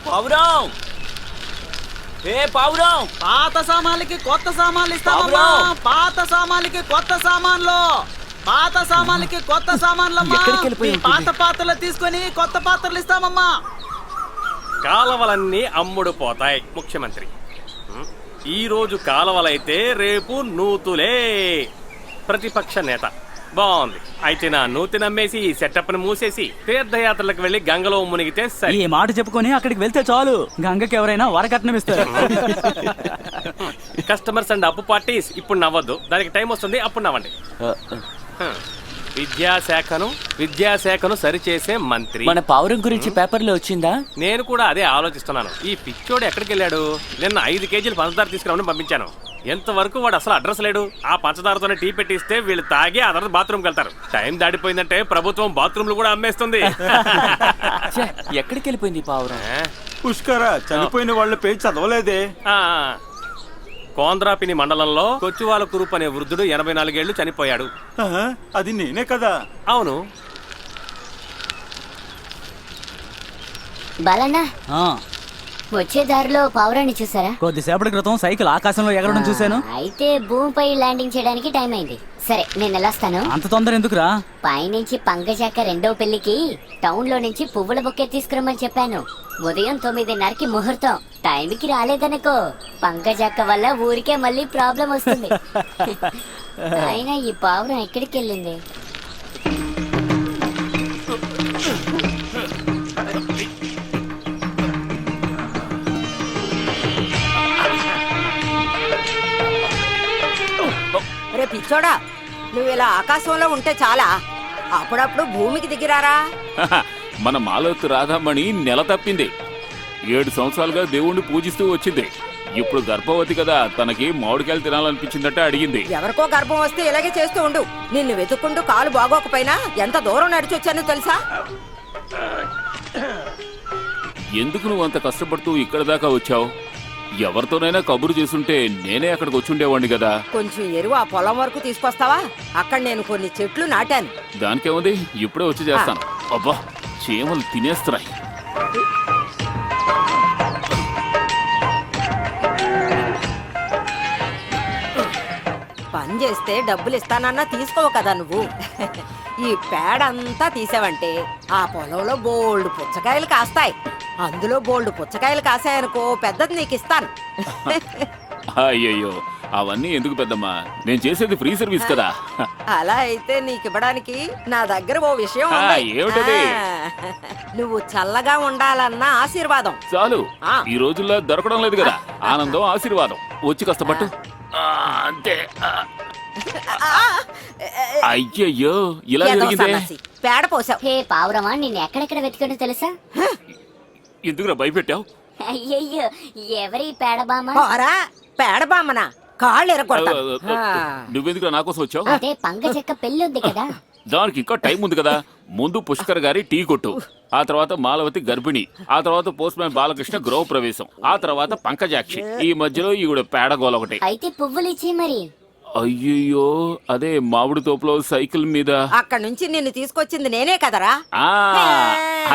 పావురం ఏ పావురం, పాత సామాన్లకి కొత్త సామాన్లు ఇస్తామమ్మా. పాత సామాన్లకి కొత్త సామాన్లు, పాత సామాన్లకి కొత్త సామాన్లమ్మా. పాత పాత్రలు తీసుకొని కొత్త పాత్రలు ఇస్తామమ్మా. కాలవలన్నీ అమ్ముడు పోతాయి ముఖ్యమంత్రి. ఈ రోజు కాలవలైతే రేపు నూతులే. ప్రతిపక్ష నేత బాగుంది. అయితే నా నూతి నమ్మేసి ఈ సెటప్ ని మూసేసి తీర్థయాత్రలకు వెళ్లి గంగలో మునిగితే సరే. ఈ మాట చెప్పుకొని అక్కడికి వెళ్తే చాలు, గంగకి ఎవరైనా వరకట్నం ఇస్తారు. కస్టమర్స్ అండ్ అప్పు పార్టీస్ ఇప్పుడు నవ్వద్దు, దానికి టైం వస్తుంది, అప్పుడు నవ్వండి. విద్యాశాఖను సరిచేసే మంత్రి. మన పావురం గురించి పేపర్లో వచ్చిందా? నేను కూడా అదే ఆలోచిస్తున్నాను. ఈ పిచ్చోడు ఎక్కడికి వెళ్ళాడు? నిన్న 5 కేజీలు పంచదార తీసుకురావని పంపించాను. ఎంతవరకు వాడు అసలు అడ్రస్ లేడు. ఆ పంచదారతోనే టీ పెట్టిస్తే వీళ్ళు తాగి ఆ తర్వాత బాత్రూమ్కి వెళ్తారు. టైం దాటిపోయిందంటే ప్రభుత్వం బాత్రూమ్లు కూడా అమ్మేస్తుంది. ఎక్కడికి వెళ్ళిపోయింది పావురం? పుష్కర చనిపోయిన వాళ్ళ పేరు చదవలేదే. కోంద్రాపిని మండలంలో కొచ్చువాల కురుపు అనే వృద్ధుడు 84 ఏళ్లు చనిపోయాడు. అది నేనే కదా? అవును. బాలన్నా, వచ్చే దారిలో పావురాన్ని చూసారా? కొద్దిసేపటి క్రితం సైకిల్ ఆకాశంలో ఎగరడం చూశాను. అయితే భూమిపై ల్యాండింగ్ చేయడానికి టైం అయింది. సరే, నేను వెళ్ళొస్తాను. అంత తొందర ఎందుకురా? పైనుంచి పంకజాక రెండో పెళ్లికి టౌన్ లో నుంచి పువ్వుల బొక్కే తీసుకురమ్మని చెప్పాను. ఉదయం 9:30కి ముహూర్తం. టైంకి రాలేదనుకో పంకజాక వల్ల ఊరికే మళ్ళీ ప్రాబ్లం వస్తుంది. అయినా ఈ పావురం ఎక్కడికి వెళ్ళింది? రే పిచ్చోడా, నువ్వు ఇలా ఆకాశంలో ఉంటే చాలా, అప్పుడప్పుడు భూమికి దిగిరారా. మన మాలవతి రాధామణి నెల తప్పింది. 7 సంవత్సరాలుగా దేవుణ్ణి పూజిస్తూ వచ్చింది. ఇప్పుడు గర్భవతి కదా, తనకి మామిడికాయలు తినాలనిపించిందంటే అడిగింది. ఎవరికో గర్భం వస్తే ఇలాగే చేస్తూ ఉండు. నిన్ను వెతుక్కుంటూ కాలు బాగోకపోయినా ఎంత దూరం నడిచొచ్చానో తెలుసా? ఎందుకు నువ్వు అంత కష్టపడుతూ ఇక్కడ దాకా వచ్చావు? ఎవరితోనైనా కబురు చేసుంటే నేనే అక్కడికి వచ్చుండేవాడిని కదా. కొంచెం ఎరువు ఆ పొలం వరకు తీసుకొస్తావా? అక్కడ నేను కొన్ని చెట్లు నాటాను. దానికేముంది, ఇప్పుడే వచ్చి చేస్తాను. అబ్బా, చీమలు తినేస్తున్నాయి. పని చేస్తే డబ్బులు ఇస్తానన్నా తీసుకోవు కదా నువ్వు. ఈ పేడంతా తీసావంటే ఆ పొలంలో బోల్డ్ పుచ్చకాయలు కాస్తాయి. అందులో బోల్డ్ పుచ్చకాయలు కాసాయనుకో పెద్దది నీకు ఇస్తాను. అయ్యయ్యో, అవన్నీ ఎందుకు పెద్దమ్మా, నేను చేసేది ఫ్రీ సర్వీస్ కదా. అలా అయితే నీకు ఇవ్వడానికి నా దగ్గర ఓ విషయం ఉంది. ఏమిటది? నువ్వు చల్లగా ఉండాలన్న ఆశీర్వాదం చాలు. ఈ రోజుల్లో దొరకడం లేదు కదా ఆనందం, ఆశీర్వాదం. వచ్చి కష్టపట్టు అంతే. అయ్యయ్యో, ఇలా జరిగిందే. పేడ పోసావు. హే పావురమా, నిన్ను ఎక్కడెక్కడ వెతికాడో తెలుసా? ఎందుకురా భయపెట్టావు? అయ్యయ్యో, ఎవరి పేడబామ? పేడబామనా? కాళ్ళు ఎరగొడతా. నువ్వెందుకు నా కోసం వచ్చావు? అదే పంకజక్క పెళ్లి ఉంది కదా. దానికి ఇంకా టైం ఉంది కదా. ముందు పుష్కర్ గారి టీ కొట్టు, ఆ తర్వాత మాలవతి గర్భిణి, ఆ తర్వాత పోస్ట్ మ్యాన్ బాలకృష్ణ గృహ ప్రవేశం, ఆ తర్వాత పంకజాక్షి, ఈ మధ్యలో ఈవిడ పేడగోల ఒకటి. అయితే పువ్వులు ఇచ్చి మరి. అయ్యయ్యో, అదే మామిడి తోపులో సైకిల్ మీద. అక్కడ నుంచి నిన్ను తీసుకొచ్చింది నేనే కదరా.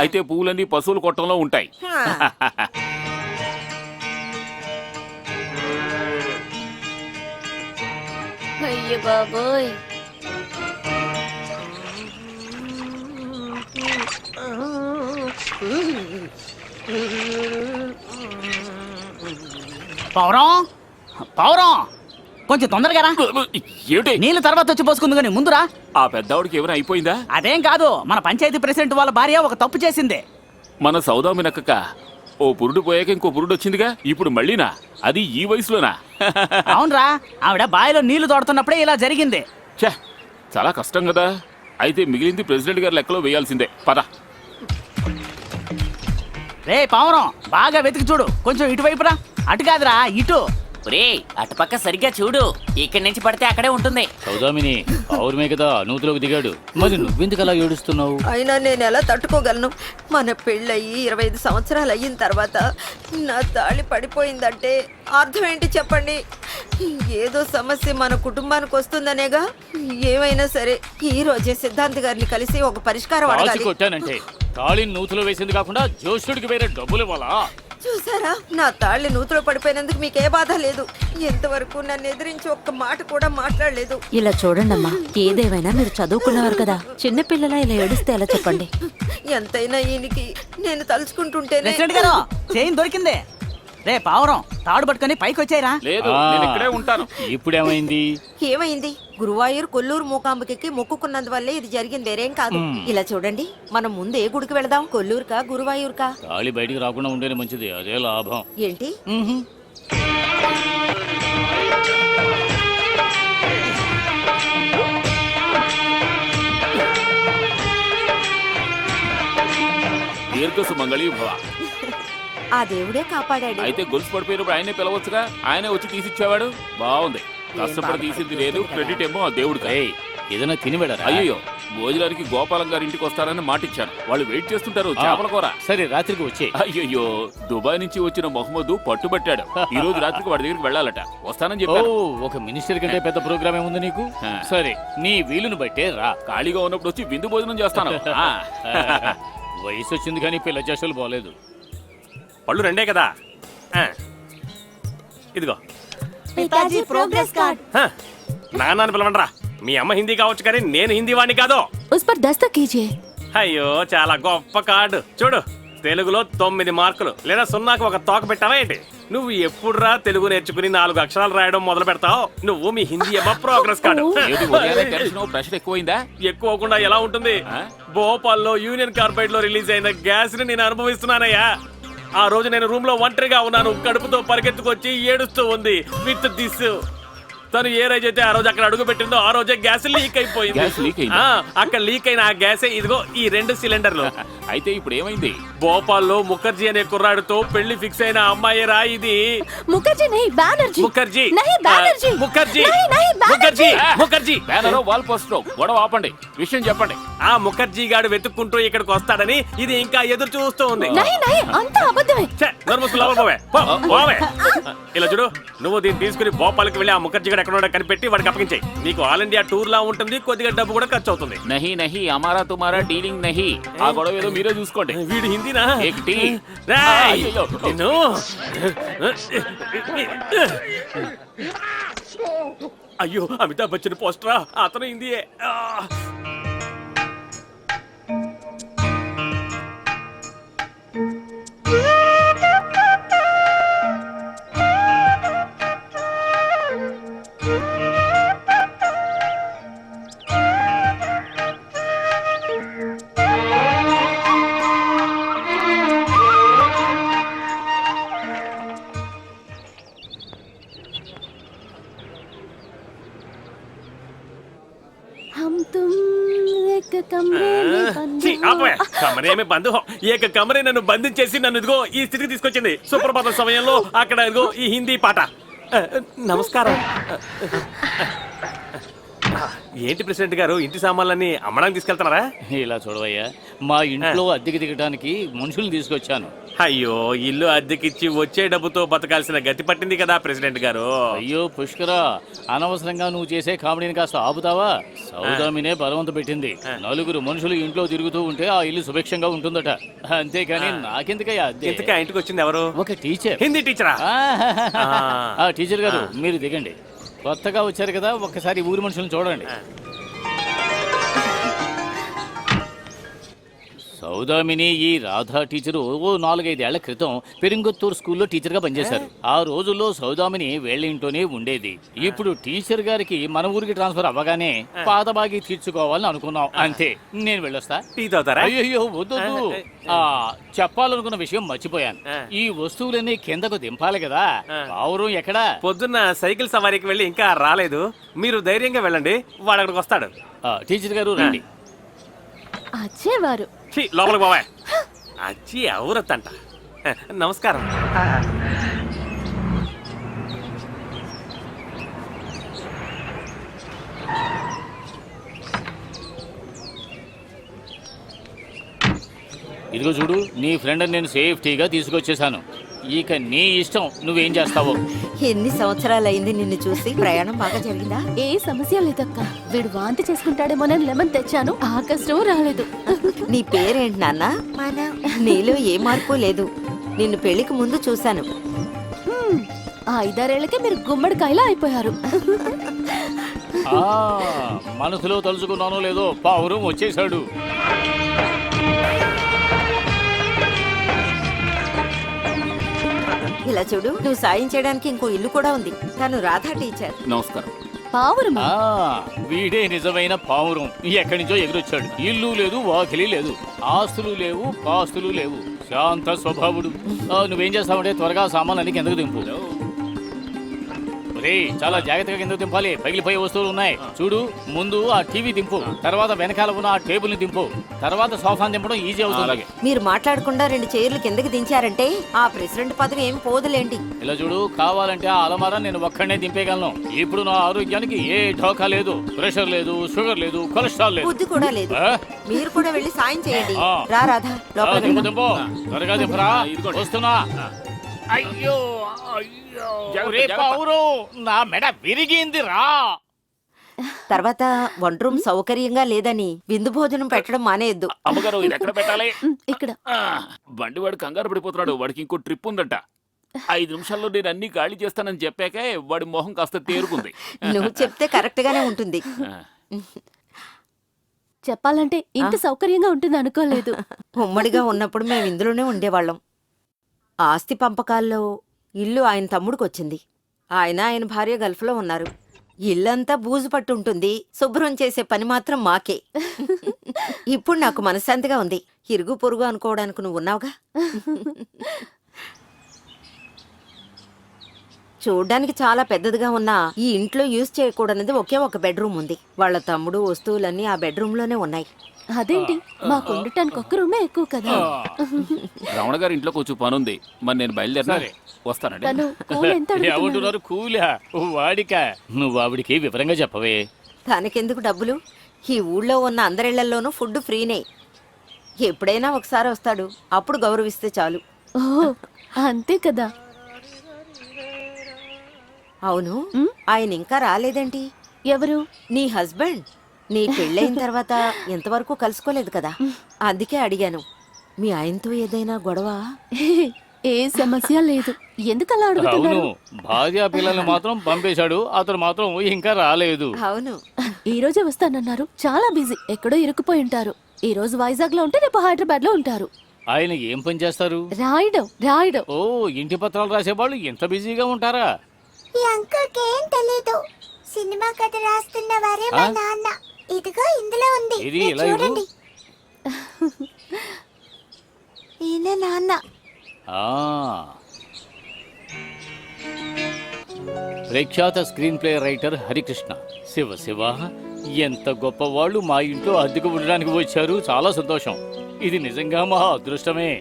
అయితే పువ్వులన్నీ పశువుల కొట్టంలో ఉంటాయి. అయ్యో బాబోయ్. పావురం, పావురం, కొంచెం తొందరగా రా. ఏమిటి? నీళ్ళు తర్వాత వచ్చి పోసుకుంది కానీ ముందురా. ఆ పెద్దవాడికి ఏమైనా అయిపోయిందా? అదేం కాదు, మన పంచాయతీ ప్రెసిడెంట్ వాళ్ళ భార్య ఒక తప్పు చేసింది. మన సౌదామినక్క ఓ పురుడు పోయాక ఇంకో పురుడు వచ్చిందిగా, ఇప్పుడు మళ్ళీనా? అది ఈ వయసులోనా? అవునరా, ఆవిడ బావిలో నీళ్లు తోడుతున్నప్పుడే ఇలా జరిగింది. ఛే, చాలా కష్టం కదా. అయితే మిగిలింది ప్రెసిడెంట్ గారి లెక్కలో వేయాల్సిందే. పద. రే పావురం, బాగా వెతికి చూడు. కొంచెం ఇటువైపు రా. అటు కాదురా, ఇటు. రే, అటుపక్క సరిగ్గా చూడు. ఇక్కడి నుంచి పడితే అక్కడే ఉంటుంది. సౌదామిని, పౌరమే కదా నూతులోకి దిగాడు. మరి నువ్వెందుకు అలా ఏడుస్తున్నావు? అయినా నేను ఎలా తట్టుకోగలను? మన పెళ్ళయి 25 సంవత్సరాలు అయిన తర్వాత నా తాళి పడిపోయిందంటే అర్థం ఏంటి చెప్పండి? ఏదో సమస్య మన కుటుంబానికి వస్తుందనేగా. ఏమైనా సరే ఈ రోజే సిద్ధాంత్ గారిని కలిసి ఒక పరిష్కారం అడగాలి. కొట్టానంటే తాళిని నూతులో వేసింది కాకుండా జోషుడికి వేరే డబ్బులు ఇవ్వాలా? చూసారా, నా తాళ్ళి నూతులో పడిపోయినందుకు మీకే బాధ లేదు. ఎంతవరకు నన్ను ఎదిరించి ఒక్క మాట కూడా మాట్లాడలేదు. ఇలా చూడండమ్మా, ఏదేమైనా మీరు చదువుకున్నవారు కదా, చిన్నపిల్లలా ఇలా ఏడిస్తే ఎలా చెప్పండి? ఎంతైనా ఈయనకి నేను తలుచుకుంటుంటేనే. ప్రెసిడెంట్ గారు చైన్ దొరికింది. రే పావురం, తాడు పట్టుకొని పైకి వచ్చాయిరా. లేదు, నేను ఇక్కడే ఉంటాను. ఇప్పుడేమైంది? ఏమైంది? గురువాయూర్ కొల్లూరు మూకాంబికి మొక్కుకున్నందువల్లే ఇది జరిగింది, వేరేం కాదు. ఇలా చూడండి, మనం ముందు ఏ గుడికి వెళదాం? కొల్లూరుకా గురువాయూర్కా? తాళి బయటికి రాకుండా ఉండేనే మంచిది, అదే లాభం. ఏంటి? దీర్ఘ సుమంగళి భవ. ఆ దేవుడే కాపాడాడు. అయితే గొలుసు పడిపోయినప్పుడు ఆయనే పిలవచ్చుగా, ఆయనే వచ్చి తీసిచ్చేవాడు. బాగుంది, కష్టపడి తీసింది లేదు, క్రెడిట్ ఏమో ఆ దేవుడికి. ఏయ్, ఏదైనా తిని వెళ్ళరా? అయ్యో, భోజనానికి గోపాలం గారి ఇంటికి వస్తారని మాటిచ్చాను. వాళ్ళు వెయిట్ చేస్తుంటారు చేపల కూర. సరే, రాత్రికి వచ్చే. అయ్యయ్యో, దుబాయ్ నుంచి వచ్చిన మొహమ్మద్ పట్టుబట్టాడు. ఈ రోజు రాత్రికి వాడి దగ్గరికి వెళ్ళాలట. వస్తానని ఓ, చెప్పాను. ఒక మినిస్టర్ కంటే పెద్ద ప్రోగ్రామ్ ఏముంది నీకు? సరే, నీ వీలును బట్టే రా. ఖాళీగా ఉన్నప్పుడు వచ్చి విందు భోజనం చేస్తాను. ఆ. వయసు వచ్చింది కానీ పిల్ల చేష్టలు బాలేదు. పళ్ళు రెండే కదా. ఆ, ఇదిగో. పితాజీ ప్రోగ్రెస్ కార్డ్. హ, నాన్నని పిలవండ్రా. మీ అమ్మ హిందీ కావచ్చు కానీ నేను హిందీ వాడిని కాదు. ఉస్ పర్ దస్తక్ కీజియే. అయ్యో, చాలా గొప్ప కార్డు. చూడు, తెలుగులో 9 మార్కులు, లేదా 0కు ఒక తోక పెట్టావా ఏంటి? నువ్వు ఎప్పుడురా తెలుగు నేర్చుకుని 4 అక్షరాలు రాయడం మొదలు పెడతావు? నువ్వు మీ హిందీ అమ్మ ప్రోగ్రెస్ కార్డు. ఏమిటి ఉదయాన్నే టెన్షన్, ప్రెషర్ ఎక్కువైందా? ఎక్కువ అవ్వకుండా ఎలా ఉంటుంది? భోపాల్లో యూనియన్ కార్బైడ్ లో రిలీజ్ అయిన గ్యాస్ ని నేను అనుభవిస్తున్నానయ్యా. ఆ రోజు నేను రూమ్ లో ఒంటరిగా ఉన్నాను. కడుపుతో పరిగెత్తుకొచ్చి ఏడుస్తూ ఉంది విత్ దిస్. తను ఏ రోజు అయితే ఆ రోజు అక్కడ అడుగు పెట్టిందో ఆ రోజే గ్యాస్ లీక్ అయిపోయింది. గ్యాస్ లీక్ అయింది? అక్కడ లీక్ అయిన ఆ గ్యాసే ఇదిగో ఈ 2 సిలిండర్లు. అయితే ఇప్పుడు ఏమైంది? భోపాల్లో ముఖర్జీ అనే కుర్రాడితో పెళ్లి ఫిక్స్ అయిన అమ్మాయి రా ఇది. ముఖర్జీ నహీ, బెనర్జీ. ముఖర్జీ నహీ, బెనర్జీ. ముఖర్జీ నహీ, నహీ, Mukherjee Banerjee. Mukherjee. Banner wall poster గొడవ ఆపండి, విషయం చెప్పండి. ఆ ముఖర్జీ గాడు వెతుక్కుంటూ ఇక్కడికి వస్తాడని ఇది ఇంకా ఎదురు చూస్తూ ఉంది. నహీ, నహీ, అంతా అబద్ధమే. ఛే, నోరు మూసుకుని లోపలికి పోవే. పోవే. ఇలా చూడు, నువ్వు దీన్ని తీసుకుని భోపాల్కి వెళ్ళి ఆ ముఖర్జీ గారు ఎక్కడ ఉన్నాడో కనిపెట్టి వాడికి అప్పగించాయి. నీకు ఆల్ ఇండియా టూర్ లా ఉంటుంది, కొద్దిగా డబ్బు కూడా ఖర్చు అవుతుంది. నహీ నహీ, అమారా తుమారా డీలింగ్ నహీ. ఆ గొడవ ఏదో మీరే చూసుకోండి. వీడు హిందీనా? ఏమిటి? రేయ్, అయ్యయ్యో. నిన్ను. అయ్యో, అమితాబ్ బచ్చన్ పోస్టరా? అతను హిందీయే. हम तुम एक कमरे में बंद ఛీ, हो. ఆపవే. కమరే మే బంద్ హో. ఏక కమరే నన్ను బంధించేసి నన్ను ఇదిగో ఈ స్థితికి తీసుకొచ్చింది. సుప్రభాత సమయంలో అక్కడ ఇదిగో ఈ హిందీ పాట. నమస్కారం. ఏంటి ప్రెసిడెంట్ గారు, ఇంటి సామాన్లన్నీ అమ్మడానికి తీసుకెళ్తున్నారా? ఇలా చూడవయ్యా, మా ఇంట్లో అద్దెకి దిగడానికి మనుషుల్ని తీసుకొచ్చాను. అయ్యో, ఇల్లు అద్దెకిచ్చి వచ్చే డబ్బుతో బతకాల్సిన గతి పట్టింది కదా ప్రెసిడెంట్ గారు. అయ్యో పుష్కర, అనవసరంగా నువ్వు చేసే కామెడీని కాస్త ఆపుతావా? సౌదామినే బలవంత పెట్టింది. 4 మనుషులు ఇంట్లో తిరుగుతూ ఉంటే ఆ ఇల్లు సుభిక్షంగా ఉంటుందట. అంతేకాని నాకెందుకయ్యా అద్దె? ఇంతకీ ఆ ఇంటికి వచ్చింది ఎవరు? ఒక టీచర్. హిందీ టీచరా? ఆ టీచర్ గారు, మీరు దిగండి. కొత్తగా వచ్చారు కదా, ఒక్కసారి ఊరి మనుషులను చూడండి. సౌదామిని ఈ రాధా టీచరు 4-5 ఏళ్ల క్రితం పెరింగొత్తూరు స్కూల్లో టీచర్ గా పనిచేశారు. ఆ రోజుల్లో సౌదామిని వేళ్ల ఇంట్లోనే ఉండేది. ఇప్పుడు టీచర్ గారికి మన ఊరికి ట్రాన్స్ఫర్ అవ్వగానే పాత బాగి తీర్చుకోవాలని అనుకున్నాం. అంతే, నేను వెళ్ళొస్తా. టీ తాగుతారా? అయ్యో వద్దు. చెప్పాలనుకున్న విషయం మర్చిపోయాను. ఈ వస్తువులన్నీ కిందకు దింపాలి కదా. పావురం ఎక్కడా? పొద్దున్న సైకిల్ సవారీకి వెళ్ళి ఇంకా రాలేదు. మీరు ధైర్యంగా వెళ్ళండి, వాడు అక్కడికి వస్తాడు. టీచర్ గారు రండి. అచ్చేవారు. లోపలికి పోవా. అచ్చి ఔరత్ అంట. నమస్కారం. ఇదిగో చూడు, నీ ఫ్రెండ్ నేను సేఫ్టీగా తీసుకొచ్చేసాను. ఇక నీ ఇష్టం, నువ్వేం చేస్తావో. ఎన్ని సంవత్సరాలైంది నిన్ను చూసి. ప్రయాణం బాగా జరిగిందా? ఏ సమస్య లేదక్క. వీడు వాంతి చేసుకుంటాడేమోనని లెమన్ తెచ్చాను, ఆ కష్టం రాలేదు. నీ పేరేంటి నాన్న? నీలో ఏ మార్పు లేదు. నిన్ను పెళ్లికి ముందు చూశాను. ఆ 5-6 మీరు గుమ్మడికాయలా అయిపోయారు. ఆ, మనసులో తలుచుకున్నానో లేదో పావురం వచ్చేసాడు. ఇలా చూడు, నువ్వు సాయం చేయడానికి ఇంకో ఇల్లు కూడా ఉంది. తను రాధా టీచర్. నమస్కారం. పావురమా? ఆ, వీడే నిజమైన పావురం. ఎక్కడి నుంచో ఎగురొచ్చాడు. ఇల్లు లేదు, వాకిలి లేదు, ఆస్తులు లేవు, పాస్తులు లేవు, శాంత స్వభావుడు. నువ్వేం చేస్తావంటే త్వరగా సామాన్లన్నీ కిందకు దింపు. రే, చాలా జాగ్రత్తగా కిందకు దింపాలి, పగిలిపోయే వస్తువులు ఉన్నాయి. చూడు, ముందు ఆ టీవీ దింపు, తర్వాత వెనకాల ఉన్న ఆ టేబుల్ ని దింపు, తర్వాత సోఫాని దింపడం ఈజీ అవుతుంది. మీరు మాట్లాడకుండా 2 చైర్లు కిందకి దించారంటే ఆ ప్రెసిడెంట్ పదవి ఏం పోదులేండి. ఇలా చూడు, కావాలంటే ఆ అలమారా నేను ఒక్కడనే దింపేయగలను. ఇప్పుడు నా ఆరోగ్యానికి ఏ ఢోకా లేదు. ప్రెషర్ లేదు, షుగర్ లేదు, కొలెస్ట్రాల్ లేదు, బుద్ధి కూడా లేదు. ఆ? మీరు కూడా వెళ్ళి సాయం చేయండి. ఆ. రా రాధా, లోపలికి దింపు వెళ్ళు. దింపు, త్వరగా దింపరా. వస్తున్నా. అయ్యో అయ్యో, రే పావురం, నా మెడ విరిగింది రా. తర్వాత వంట రూమ్ సౌకర్యంగా లేదని విందు భోజనం పెట్టడం మానేయద్దు. అమ్మగారు, ఇది ఎక్కడ పెట్టాలి? ఇక్కడ. బండి వాడు కంగారు పడిపోతున్నాడు. వాడికి ఇంకో ట్రిప్ ఉందంట. 5 నిమిషాల్లో నేను అన్ని ఖాళీ చేస్తానని చెప్పాకే వాడి మొహం కాస్త తేరుకుంది. నువ్వు చెప్తే కరెక్ట్ గానే ఉంటుంది. చెప్పాలంటే ఇంత సౌకర్యంగా ఉంటుంది అనుకోలేదు. ఉమ్మడిగా ఉన్నప్పుడు మేము ఇందులోనే ఉండేవాళ్ళం. ఆస్తి పంపకాల్లో ఇల్లు ఆయన తమ్ముడికి వచ్చింది. ఆయన భార్య గల్ఫ్లో ఉన్నారు. ఇల్లంతా బూజు పట్టు ఉంటుంది, శుభ్రం చేసే పని మాత్రం మాకే. ఇప్పుడు నాకు మనశ్శాంతిగా ఉంది. ఇరుగు పొరుగు అనుకోవడానికి నువ్వు ఉన్నావుగా. చూడ్డానికి చాలా పెద్దదిగా ఉన్నా ఈ ఇంట్లో యూజ్ చేయకూడనిది ఒకే ఒక బెడ్రూమ్ ఉంది. వాళ్ళ తమ్ముడు వస్తువులన్నీ ఆ బెడ్రూమ్ లోనే ఉన్నాయి. అదేంటి, మాకు ఉండటానికి ఒక్క రూమే ఎక్కువ కదా. రమణ గారి ఇంట్లో కొంచెం పని ఉంది. మరి నేను బయలుదేరినా వస్తానండి. తను కూలి ఎంత అడుగుతున్నాడు? ఏమంటున్నారు? కూలా? వాడిక? నువ్వు ఆవిడికి వివరంగా చెప్పవే. తనకెందుకు డబ్బులు? ఈ ఊళ్ళో ఉన్న అందరిళ్లలోనూ ఫుడ్ ఫ్రీనే. ఎప్పుడైనా ఒకసారి వస్తాడు, అప్పుడు గౌరవిస్తే చాలు. ఓ, అంతే కదా. అవును, ఆయన ఇంకా రాలేదేంటి? ఎవరు? నీ హస్బెండ్. నీ పెళ్ళైన తర్వాత ఎంతవరకు కలుసుకోలేదు కదా, అందుకే అడిగాను. మీ ఆయనతో ఏదైనా గొడవ? ఏ సమస్య లేదు. ఎందుకలా అవును, అడుగుతున్నారు? భార్య పిల్లల్ని మాత్రం పంపేశాడు, అతను మాత్రం ఇంకా రాలేదు. అవును, ఈ రోజే వస్తానన్నారు. చాలా బిజీ, ఎక్కడో ఇరుక్కుపోయి ఉంటారు. ఈ రోజు వైజాగ్ లో ఉంటే రేపు హైదరాబాద్ లో ఉంటారు. ఆయన ఏం పని చేస్తారు? రాయడం. ఓ, ఇంటి పత్రాలు రాసేవాళ్ళు ఎంత బిజీగా ఉంటారా? ఈ అంకుల్కి ఏం తెలీదు. సినిమా కథ రాస్తున్న వారే మా నాన్న. ఇదిగో ఇందులో ఉంది, ఇది మీరు ఇలా ఇవ్వు. చూడండి. ఈయన నాన్న. ఆ, ప్రఖ్యాత screen play writer Harikrishna. Shiva Shiva, ఎంత గొప్ప వాళ్ళు మా ఇంట్లో అద్దెకు ఉండడానికి వచ్చారు. చాలా సంతోషం. ఇది నిజంగా మా అదృష్టమే.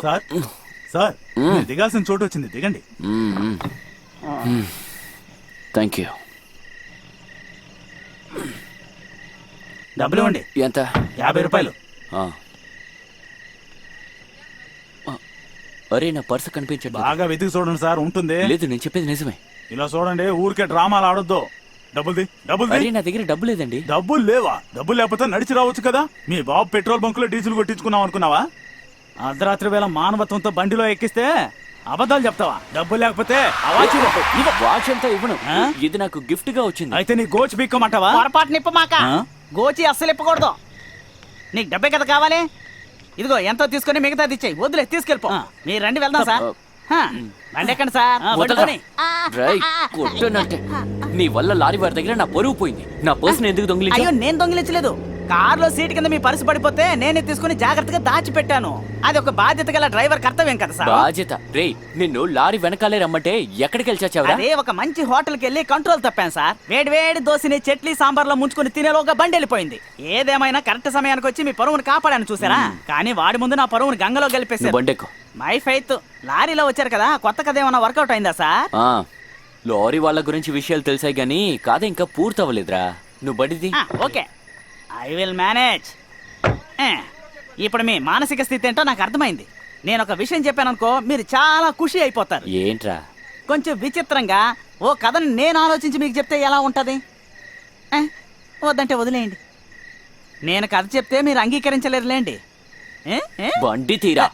సార్ సార్, మీరు దిగాల్సిన చోటు వచ్చింది, దిగండి. Thank you. డబ్బులు ఇవ్వండి. ఎంత? 50 రూపాయలు. అరే, నా పర్సు కనిపించండి. బాగా వెతికి చూడండి సార్, ఉంటుంది. లేదు, నేను చెప్పేది నిజమే. ఇలా చూడండి, ఊరికే డ్రామాలు ఆడొద్దు. డబ్బులు అరే, నా దగ్గర డబ్బు లేదండి. డబ్బులు లేవా? డబ్బులు లేకపోతే నడిచి రావచ్చు కదా. మీ బాబు పెట్రోల్ బంకులో డీజిల్ కొట్టించుకున్నాం అనుకున్నావా? అర్ధరాత్రి వేళ మానవత్వంతో బండిలో ఎక్కిస్తే అబద్ధాలు చెప్తావా? డబ్బు లేకపోతే వాచ్ అంతా ఇవ్వను. ఇది నాకు గిఫ్ట్ గా వచ్చింది. అయితే నీ గోచి పీక్కమంటావా? పొరపాటు నిప్పమాక. గోచి అస్సలు ఇప్పకూడదు. నీకు డబ్బే కదా కావాలి. ఇదిగో ఎంతో తీసుకొని మిగతాది ఇచ్చేయి. వద్దులే, తీసుకెళ్ళిపో. మీరు రండి, వెళ్దాం సార్. రండి, ఎక్కండి సార్. కొట్టనంటే నీ వల్ల లారీ వారి దగ్గర నా పరువు పోయింది. నా పర్సు ఎందుకు దొంగిలించావు? అయ్యో, నేను దొంగిలించలేదు. కారులో సీట్ కింద మీ పర్సు పడిపోతే నేనే తీసుకుని జాగ్రత్తగా దాచిపెట్టాను. అది ఒక బాధ్యత గల డ్రైవర్ కర్తవ్యం కదా సార్. బాధ్యత? రే, నిన్ను లారీ వెనకాలే రమ్మంటే ఎక్కడికి వెళ్ళాచావురా? అదే ఒక మంచి హోటల్ కి వెళ్ళి కంట్రోల్ తప్పాను సార్. వేడి దోశని చట్నీ సాంబార్లో ముంచుకొని తినేలోగా బండి వెళ్ళిపోయింది. ఏదేమైనా కరెక్ట్ సమయానికి వచ్చి మీ పరువును కాపాడాను చూసారా. కానీ వాడి ముందు నా పరువును గంగలో గెలిపేశారు. బండెక్కు. My faith. లారీలో వచ్చారు కదా, కొత్త కథ ఏమైనా వర్కౌట్ అయిందా సార్? లారీ వాళ్ళ గురించి విషయాలు తెలిసాయి గానీ కథ ఇంకా పూర్తవ్వలేదురా. నువ్వు బడిది. Okay, I will manage. ఇప్పుడు మీ మానసిక స్థితి ఏంటో నాకు అర్థమైంది. నేను ఒక విషయం చెప్పాను అనుకో, మీరు చాలా ఖుషి అయిపోతారు. ఏంట్రా? కొంచెం విచిత్రంగా ఓ కథని నేను ఆలోచించి మీకు చెప్తే ఎలా ఉంటది? వద్దంటే వదిలేయండి. నేను కథ చెప్తే మీరు అంగీకరించలేరులేండి. బండి తీరా.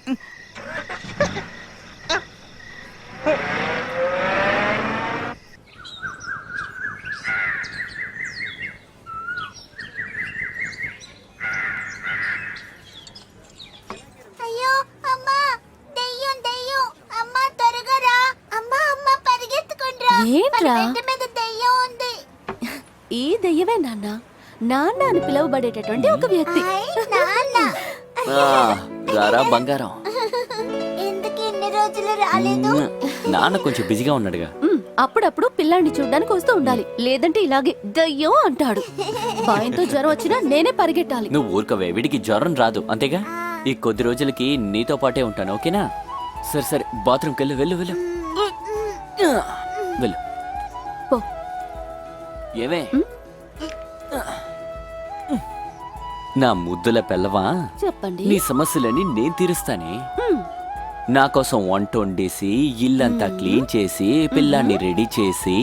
అయ్యో అమ్మా, దెయ్యం దెయ్యం, అమ్మా త్వరగా రా, అమ్మా అమ్మా పరిగెత్తుకుండ్రా, ఏంట్రా? మన బెడ్ మీద దెయ్యం ఉంది. ఈ దెయ్యమే నాన్న. నాన్న అని పిలువబడేటటువంటి ఒక వ్యక్తి. హాయ్ నాన్న. రారా బంగారం. ఎందుకు ఇన్ని రోజులు రాలేదు? నాన్న కొంచెం బిజీగా ఉన్నాడుగా. అప్పుడప్పుడు పిల్లాడిని చూడ్డానికి వస్తూ ఉండాలి, లేదంటే ఇలాగే దయ్యం అంటాడు. భయంతో జ్వరం వచ్చినా నేనే పరిగెట్టాలి. నువ్వు ఊరుకవే, వీడికి జ్వరం రాదు అంతేగా. ఈ కొద్ది రోజులకి నీతో పాటే ఉంటాను, ఓకేనా? సరే సరే, బాత్రూమ్కి వెళ్ళు వెళ్ళు వెళ్ళు వెళ్ళు. పో. ఏవే నా ముద్దుల పెళ్ళవా, చెప్పండి. నీ సమస్యలని నేను తీరుస్తానే. నా కోసం వంట వండేసి ఇల్లంతా క్లీన్ చేసి పిల్లాన్ని రెడీ చేసి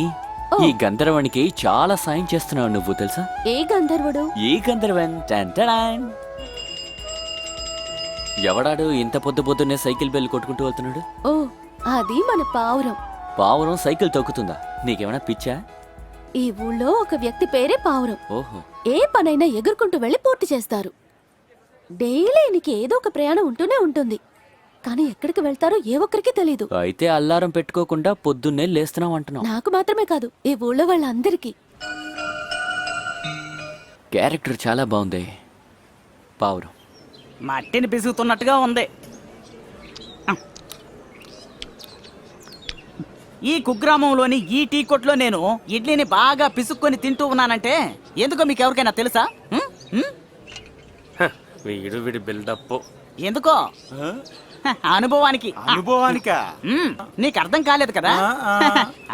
ఈ గంధర్వానికి చాలా సాయం చేస్తున్నావు నువ్వు, తెలుసా? ఏ గంధర్వుడు? ఈ గంధర్వన్. టన్. ఎవడాడు ఇంత పొద్దు పొద్దున్నే సైకిల్ బెల్ కొట్టుకుంటూ వెళ్తున్నాడు? ఓ, అది మన పావురం. పావురం సైకిల్ తొక్కుతుందా? నీకేమైనా పిచ్చా? ఈ ఊళ్ళో ఒక వ్యక్తి పేరే పావురం. ఓహో. ఏ పనైనా ఎగురుకుంటూ వెళ్లి పూర్తి చేస్తారు. డైలీ ఈయనకి ఏదో ఒక ప్రయాణం ఉంటూనే ఉంటుంది, కానీ ఎక్కడికి వెళ్తారో ఏ ఒక్కరికి తెలీదు. అయితే అల్లారం పెట్టుకోకుండా పొద్దున్నే లేస్తున్నావు అంటున్నావు. నాకు మాత్రమే కాదు, ఈ ఊళ్ళో వాళ్ళందరికీ. క్యారెక్టర్ చాలా బాగుంది. పావురం మట్టిని పిసుగుతున్నట్టుగా ఉంది. ఈ కుగ్రామంలోని ఈ టీ కొట్లో నేను ఇడ్లీని బాగా పిసుక్కొని తింటూ ఉన్నానంటే ఎందుకో మీకు ఎవరికైనా తెలుసా? వీడు వీడి బిల్డప్. ఎందుకో? అనుభవానికి. అనుభవానికా? నీకు అర్థం కాలేదు కదా.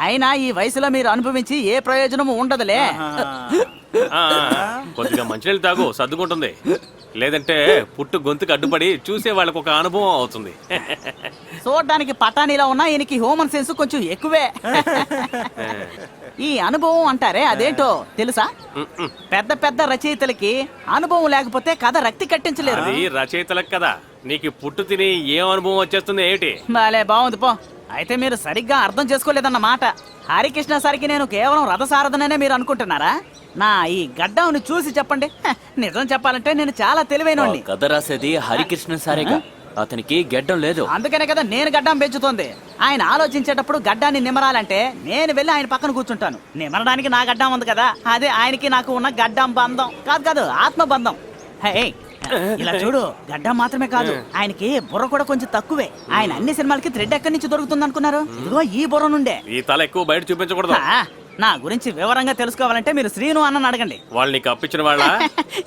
అయినా ఈ వయసులో మీరు అనుభవించి ఏ ప్రయోజనము ఉండదులే. కొద్దిగా మంచినీళ్ళు తాగు, సర్దుకుంటుంది. లేదంటే పుట్టు గొంతుకు అడ్డుపడి చూసే వాళ్ళకు ఒక అనుభవం అవుతుంది. చూడడానికి పటానీలా ఉన్నా ఈయనకి హ్యూమన్ సెన్స్ కొంచెం ఎక్కువే. ఈ అనుభవం అంటారే, అదేంటో తెలుసా? పెద్ద పెద్ద రచయితలకి అనుభవం లేకపోతే కథ రక్తి కట్టించలేరు. అది రచయితలకు కదా, నీకు పుట్టు తిని ఏం అనుభవం వచ్చేస్తుంది ఏమిటి? బాలే బాగుంది పో. అయితే మీరు సరిగ్గా అర్థం చేసుకోలేదన్నమాట. హరికృష్ణ సరికి నేను కేవలం రథసారథననే మీరు అనుకుంటున్నారా? నా ఈ గడ్డంని చూసి చెప్పండి. నిజం చెప్పాలంటే నేను చాలా తెలివైనోడిని. కథ రాసేది హరికృష్ణ సారేగా, అతనికి గెడ్డం లేదు. అందుకనే కదా నేను గడ్డం పెంచుతోంది. ఆయన ఆలోచించేటప్పుడు గడ్డాన్ని నిమరాలంటే నేను వెళ్ళి ఆయన పక్కన కూర్చుంటాను. నిమరడానికి నా గడ్డం ఉంది కదా, అదే ఆయనకి నాకు ఉన్న గడ్డం బంధం. కాదు ఆత్మ బంధం. హే, ఇలా చూడు, గడ్డం మాత్రమే కాదు, ఆయనకి బుర్ర కూడా కొంచెం తక్కువే. ఆయన అన్ని సినిమాలకి థ్రెడ్ ఎక్కడి నుంచి దొరుకుతుంది అనుకున్నారు? ఇదిగో ఈ బుర్ర నుండే. ఈ తల ఎక్కువ బయట చూపించకూడదు. నా గురించి వివరంగా తెలుసుకోవాలంటే మీరు శ్రీను అన్న అడగండి. వాళ్ళు నీకు అప్పించిన వాళ్ళ?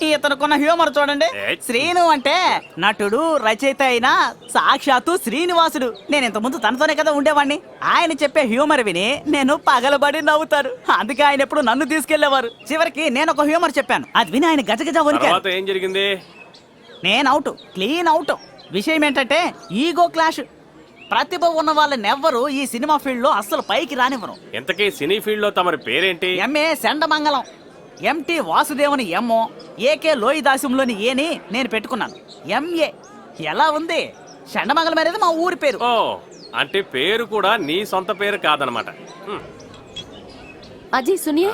ఇతనుకున్న హ్యూమర్ చూడండి. శ్రీను అంటే నటుడు రచయిత అయిన సాక్షాత్తు శ్రీనివాసుడు. నేను ఇంతకుముందు తనతోనే కదా ఉండేవాడిని. ఆయన చెప్పే హ్యూమర్ విని నేను పగలబడి నవ్వుతారు. అందుకే ఆయన ఎప్పుడు నన్ను తీసుకెళ్లేవారు. చివరికి నేను ఒక హ్యూమర్ చెప్పాను, అది విని ఆయన గజగజ వణికారు. ఏం జరిగింది? నేను అవుట్, క్లీన్ అవుట్. విషయం ఏంటంటే ఈగో క్లాష్. ప్రతిభ ఉన్న వాళ్ళని ఎవ్వరు ఈ సినిమా ఫీల్డ్ లో అస్సలు పైకి రానివ్వరు. ఇంతకీ సినీ ఫీల్డ్ లో తమరి పేరేంటి? ఎంఏ సెండమంగళం. ఎంటి వాసుదేవుని ఎమ్మో, ఏకే లోయదాస్యంలోని ఏని నేను పెట్టుకున్నాను. ఎంఏ ఎలా ఉంది? సెండమంగళం అనేది మా ఊరి పేరు. ఓ, అంటే పేరు కూడా నీ సొంత పేరు కాదనమాట. అజీ సునియే.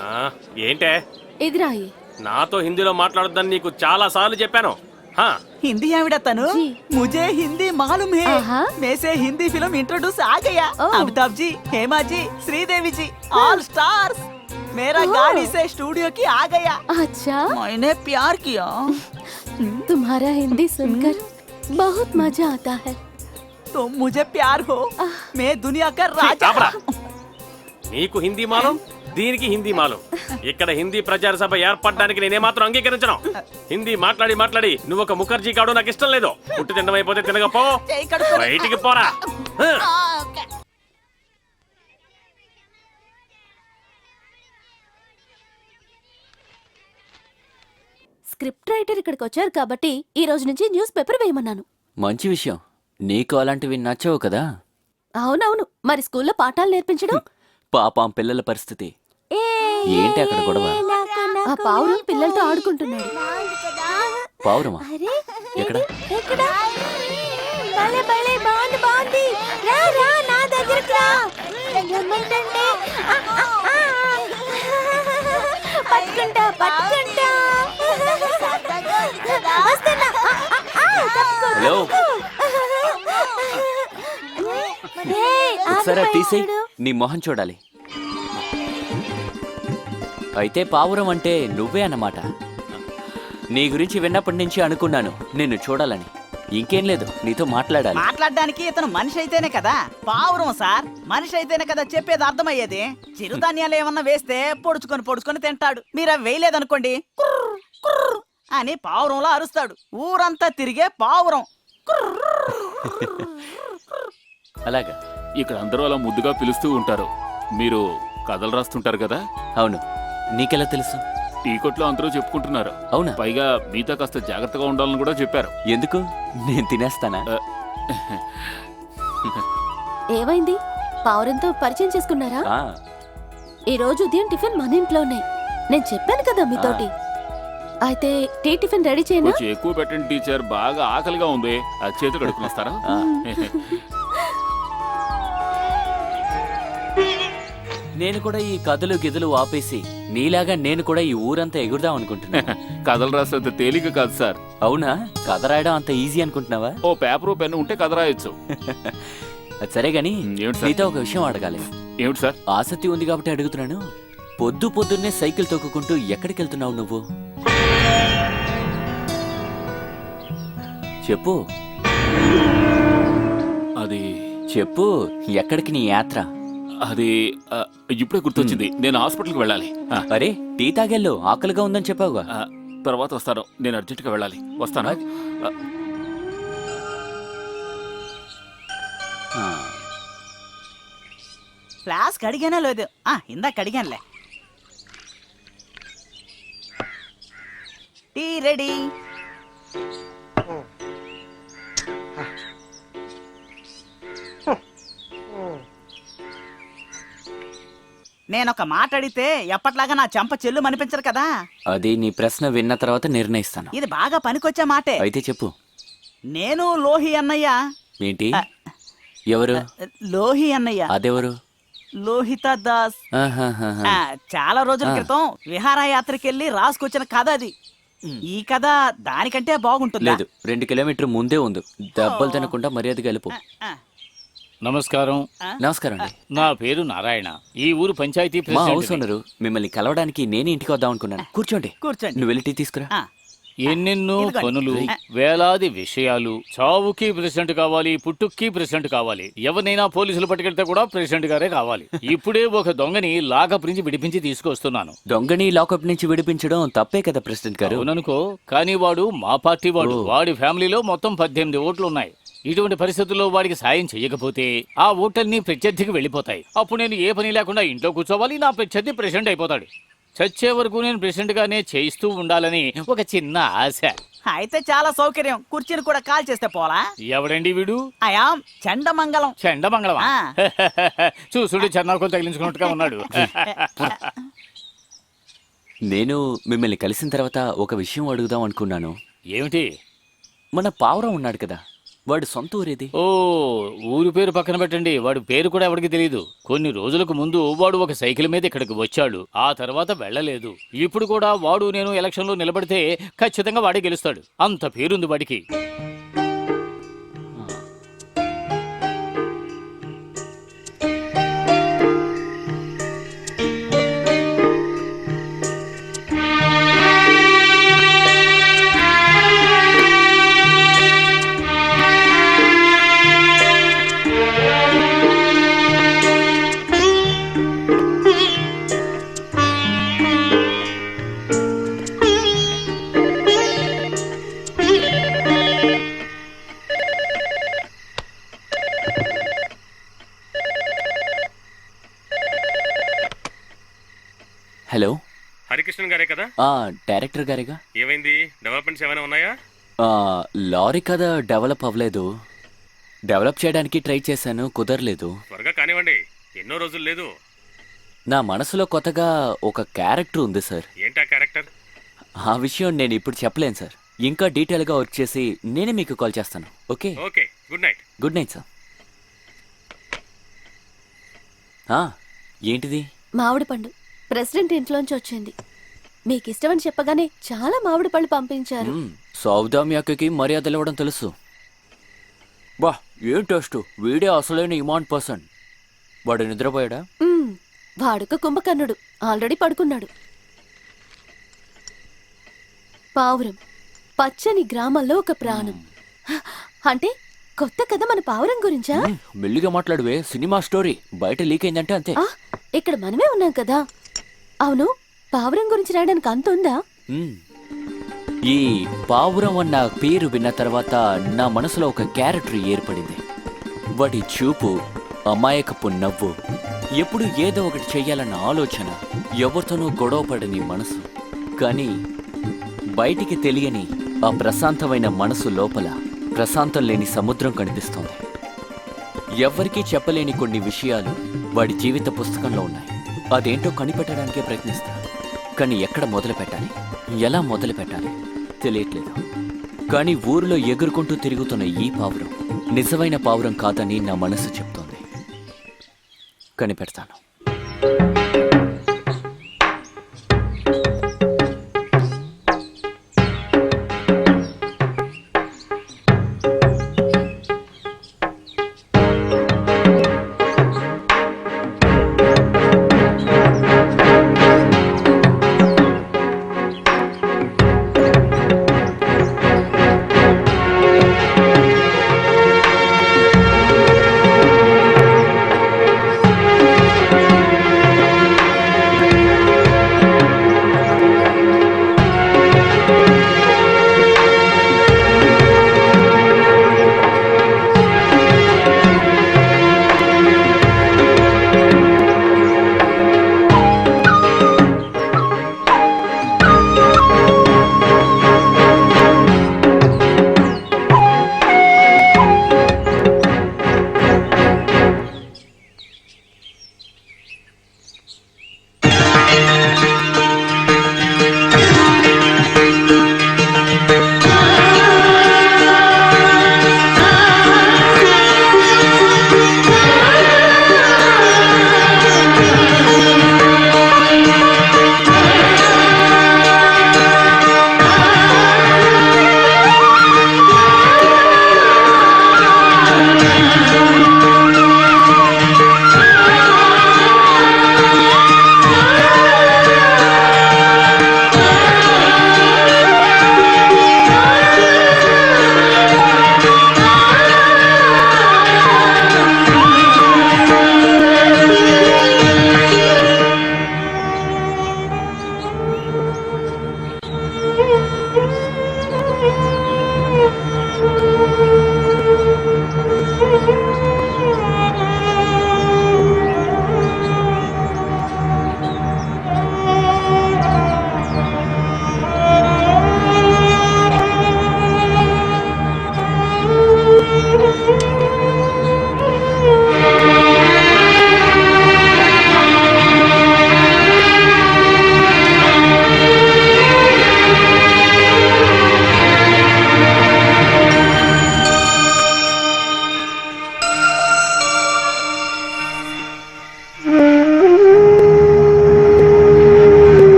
ఏంటే? ఎదురాయి. నాతో హిందీలో మాట్లాడొద్దని నీకు చాలా సార్లు చెప్పాను. हिंदी आविड़ा तनु मुझे हिंदी मालूम है। मैं से हिंदी फिल्म इंट्रोड्यूस आ गया। अमिताभ जी, हेमा जी, श्रीदेवी जी, ऑल स्टार्स मेरा गाड़ी से स्टूडियो की आ गया। अच्छा, मैंने प्यार किया। तुम्हारा हिंदी सुनकर बहुत मजा आता है। तुम मुझे प्यार हो, मैं दुनिया का राजा। నీకు హిందీ మాలం, దీనికి హిందీ మాలం. ఇక్కడ హిందీ ప్రచార సభ ఏర్పడడానికి నేనే మాత్రం అంగీకరించను. హిందీ మాట్లాడి మాట్లాడి నువ్వు ఒక ముఖర్జీ కావడం నాకు ఇష్టం లేదు. పుట్టి తినడం అయిపోతే తినగపో, బయటికి పోరా. స్క్రిప్ట్ రైటర్ ఇక్కడికి వచ్చారు కాబట్టి ఈ రోజు నుంచి న్యూస్ పేపర్ వేయమన్నాను. మంచి విషయం. నీకు అలాంటివి నచ్చవు కదా? అవునవును, మరి స్కూల్లో పాఠాలు నేర్పించడం? పాపం పిల్లల పరిస్థితి ఏంటి అక్కడ గొడవ? ఆ పావురం పిల్లలతో ఆడుకుంటున్నాడు. పావురమా? అరే, ఎక్కడ? ఎక్కడ? భలే భలే, బాగుంది బాగుంది. రా రా, నా దగ్గరికి రా. రమ్మంటుంటే. పట్టుకుంటా పట్టుకుంటా. వస్తున్నా. హలో, ఏయ్, ఒకసారి ఆగు, తీసేయ్, భయపడు. నీ మొహం చూడాలి. అయితే పావురం అంటే నువ్వే అన్నమాట. నీ గురించి విన్నప్పటి నుంచి అనుకున్నాను నిన్ను చూడాలని. ఇంకేం లేదు, నీతో మాట్లాడాలి. మాట్లాడడానికి ఇతను మనిషి అయితేనే కదా. పావురం సార్, మనిషి అయితేనే కదా చెప్పేది అర్థమయ్యేది. చిరుధాన్యాలు ఏమన్నా వేస్తే పొడుచుకొని తింటాడు. మీరు అవి వేయలేదనుకోండి, కుర్ర్, కుర్ర్ అని పావురంలో అరుస్తాడు. ఊరంతా తిరిగే పావురం. అలాగా? ఇక్కడ అందరూ అలా ముద్దుగా పిలుస్తూ ఉంటారు. మీరు కథలు రాస్తుంటారు కదా? అవును. నీకెలా తెలుసు? టీ కొట్లో అందరూ చెప్పుకుంటున్నారు. అవునా? పైగా మీతో కాస్త జాగ్రత్తగా ఉండాలని కూడా చెప్పారు. ఎందుకు? నేను తినేస్తానా? ఏమైంది? పావురంతో పరిచయం చేసుకున్నారా? ఆ, ఈ రోజు ఉదయం టిఫిన్ మన ఇంట్లోనే. నేను చెప్పాను కదా మీతోటి. అయితే టీ టిఫిన్ రెడీ చేయనా? కొంచెం ఎక్కువ పెట్టండి టీచర్, బాగా ఆకలిగా ఉంది. ఆ చేతులు కడుక్కుని వస్తారా? ఆ. నేను కూడా ఈ కథలు గిదలు ఆపేసి నీలాగా నేను కూడా ఈ ఊరంతా ఎగురుదాం అనుకుంటున్నా. కథలు రాసేంత తేలిక కాదు సార్. అవునా? కథ రాయడం అంత ఈజీ అనుకుంటున్నావా? ఓ పేపరు పెన్ను ఉంటే కథ రాయొచ్చు. అది సరే గాని ఏమిటి సార్? నీతో ఒక విషయం అడగాలి. ఏమిటి సార్? ఆసక్తి ఉంది కాబట్టి అడుగుతున్నాను. పొద్దున్నే సైకిల్ తొక్కుకుంటూ ఎక్కడికి వెళ్తున్నావు నువ్వు? చెప్పు అది చెప్పు, ఎక్కడికి నీ యాత్ర? అది ఇప్పుడే గుర్తొచ్చింది. నేను హాస్పిటల్కి వెళ్ళాలి. అరే, టీ తాగెళ్ళు, ఆకలిగా ఉందని చెప్పావుగా. తర్వాత వస్తాను. నేను అర్జెంటుగా వెళ్ళాలి. వస్తాను. ఫ్లాస్క్ అడిగానా లేదు? ఇందాక అడిగానులే. Tea ready. నేనొక మాట అడిగితే ఎప్పట్లాగా నా చెంప చెల్లు అనిపించరు కదా. అది నీ ప్రశ్న విన్న తర్వాత నిర్ణయిస్తాను. ఇది బాగా పనికొచ్చే మాటే. అయితే చెప్పు. నేను లోహి అన్నయ్య. ఏంటి? ఎవరు? లోహి అన్నయ్య. అదెవరు? లోహిత దాస్. ఆహాహాహా. చాలా రోజుల క్రితం విహారయాత్రకి వెళ్ళి రాసుకొచ్చిన కథ అది. ఈ కథ దానికంటే బాగుంటుంది. లేదు, 2 కిలోమీటర్ ముందే ఉంది. దెబ్బలు తినకుండా మర్యాదగా వెళ్ళిపో. నమస్కారం. నమస్కారం అండి. నా పేరు నారాయణ. ఈ ఊరు పంచాయతీ మా హౌస్ ప్రెసిడెంట్. ఓనరు మిమ్మల్ని కలవడానికి నేను ఇంటికి వద్దాం అనుకున్నాను. కూర్చోండి. కూర్చోండి. నువ్వు వెళ్ళి టీ తీసుకురా. ఎన్నెన్నో ఇదిగోండి. పనులు, వేలాది విషయాలు. చావుకి ప్రెసిడెంట్ కావాలి, పుట్టుక్కి ప్రెసిడెంట్ కావాలి. ఎవరినైనా పోలీసులు పట్టుకెళ్తే కూడా ప్రెసిడెంట్ గారే కావాలి. ఇప్పుడే ఒక దొంగని లాకప్ నుంచి విడిపించి తీసుకొస్తున్నాను. దొంగని లాకప్ నుంచి విడిపించడం తప్పే కదా ప్రెసిడెంట్ గారు? అవుననుకో, కానీ వాడు మా పార్టీ వాడు. వాడి ఫ్యామిలీలో మొత్తం 18 ఓట్లు ఉన్నాయి. ఇటువంటి పరిస్థితుల్లో వాడికి సాయం చేయకపోతే ఆ ఓట్లన్నీ ప్రత్యర్థికి వెళ్ళిపోతాయి. అప్పుడు నేను ఏ పని లేకుండా ఇంట్లో కూర్చోవాలి. నా ప్రత్యర్థి ప్రెసిడెంట్ అయిపోతాడు. చచ్చే వరకు నేను ప్రెసిడెంట్ గానే చేయిస్తూ ఉండాలని ఒక చిన్న ఆశ. అయితే చాలా సౌకర్యం. కుర్చీని కూడా కాల్ చేస్తే పోలా. ఎవడండి వీడు? అయాం చండమంగళం. చెండమంగళమా? ఆ. చూసుడు చెన్నాకులు తగిలించుకున్నట్టుగా ఉన్నాడు. నేను మిమ్మల్ని కలిసిన తర్వాత ఒక విషయం అడుగుదాం అనుకున్నాను. ఏమిటి? మన పావురం ఉన్నాడు కదా, వాడు సొంత ఊరేది? ఓ, ఊరు పేరు పక్కన పెట్టండి. వాడి పేరు కూడా ఎవరికి తెలియదు. కొన్ని రోజులకు ముందు వాడు ఒక సైకిల్ మీద ఇక్కడికి వచ్చాడు. ఆ తర్వాత వెళ్ళలేదు. ఇప్పుడు కూడా వాడు నేను ఎలక్షన్లో నిలబడితే ఖచ్చితంగా వాడే గెలుస్తాడు. అంత పేరుంది వాడికి. కదా? డైరెక్టర్ గారేగా. ఏమైంది? డెవలప్మెంట్స్ ఏమైనా ఉన్నాయా? లారీ కథ డెవలప్ అవ్వలేదు. డెవలప్ చేయడానికి ట్రై చేశాను, కుదరలేదు. త్వరగా కానివ్వండి, ఎన్నో రోజులు లేదు. నా మనసులో కొత్తగా ఒక క్యారెక్టర్ ఉంది సార్. ఏంటా క్యారెక్టర్? ఆ విషయం నేను ఇప్పుడు చెప్పలేను సార్. ఇంకా డీటెయిల్గా వర్క్ చేసి నేనే మీకు కాల్ చేస్తాను. Okay okay, good night. Good night sir. ఏంటిది? మామిడి పండు ప్రెసిడెంట్ ఇంట్లోంచి వచ్చింది. మీకు ఇష్టమని చెప్పగానే చాలా మామిడి పళ్ళు పంపించారు. సౌదామియాకి మర్యాదలు ఇవ్వడం తెలుసు. బా ఏం టెస్ట్, వీడే అసలైన ఇమాన్ పర్సన్. వాడు నిద్రపోయాడా? వాడుక కుంభకర్ణుడు, ఆల్రెడీ పడుకున్నాడు. పావురం పచ్చని గ్రామంలో ఒక ప్రాణం. అంటే కొత్త కథ మన పావురం గురించా? మెల్లిగా మాట్లాడువే, సినిమా స్టోరీ బయట లీక్ అయిందంటే అంతే. ఇక్కడ మనమే ఉన్నాం కదా. అవును, పావురం గురించి రాయడానికి అంత ఉందా? ఈ పావురం అన్న పేరు విన్న తర్వాత నా మనసులో ఒక క్యారెక్టర్ ఏర్పడింది. వాడి చూపు, అమాయకపు నవ్వు, ఎప్పుడు ఏదో ఒకటి చెయ్యాలన్న ఆలోచన, ఎవరితోనూ గొడవపడని మనసు. కానీ బయటికి తెలియని ఆ ప్రశాంతమైన మనసు లోపల ప్రశాంతం లేని సముద్రం కనిపిస్తోంది. ఎవ్వరికీ చెప్పలేని కొన్ని విషయాలు వాడి జీవిత పుస్తకంలో ఉన్నాయి. అదేంటో కనిపెట్టడానికే ప్రయత్నిస్తా. కానీ ఎక్కడ మొదలు పెట్టాలి, ఎలా మొదలు పెట్టాలి తెలియట్లేదు. కానీ ఊరిలో ఎగురుకుంటూ తిరుగుతున్న ఈ పావురం నిజమైన పావురం కాదని నా మనసు చెప్తోంది. కనిపెడతాను.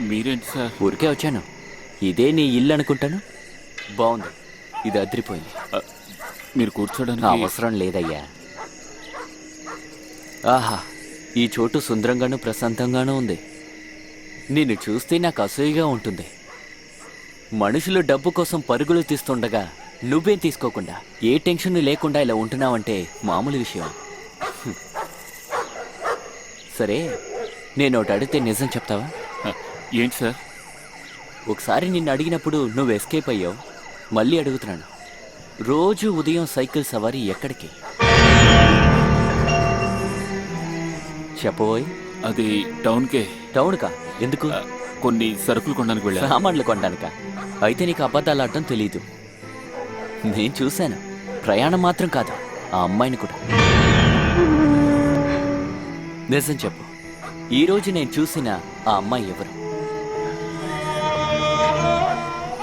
మీరేంటి సార్? ఊరికే వచ్చాను. ఇదే నీ ఇల్లు అనుకుంటాను. బాగుంది, ఇది అదిరిపోయింది. మీరు కూర్చోడానికి అవసరం లేదయ్యా. ఆహా, ఈ చోటు సుందరంగాను ప్రశాంతంగానూ ఉంది. నిన్ను చూస్తే నాకు అసూయగా ఉంటుంది. మనుషులు డబ్బు కోసం పరుగులు తీస్తుండగా నువ్వేం తీసుకోకుండా ఏ టెన్షన్ లేకుండా ఇలా ఉంటున్నావంటే మామూలు విషయం. సరే నేను ఒకటి అడిగితే నిజం చెప్తావా? ఏంటి సార్? ఒకసారి నిన్ను అడిగినప్పుడు నువ్వు ఎస్కేప్ అయ్యావు. మళ్ళీ అడుగుతున్నాను, రోజు ఉదయం సైకిల్ సవారీ ఎక్కడికి? చెప్పబోయ్. అది టౌన్కే. టౌన్కా? ఎందుకు? కొన్ని సరుకులు కొనడానికి వెళ్ళా. సామాన్లు కొనడానికా? అయితే నీకు అబద్ధాలు ఆడటం తెలీదు. నేను చూశాను. ప్రయాణం మాత్రం కాదు, ఆ అమ్మాయిని కూడా. నిజం చెప్పు, ఈరోజు నేను చూసిన ఆ అమ్మాయి ఎవరు?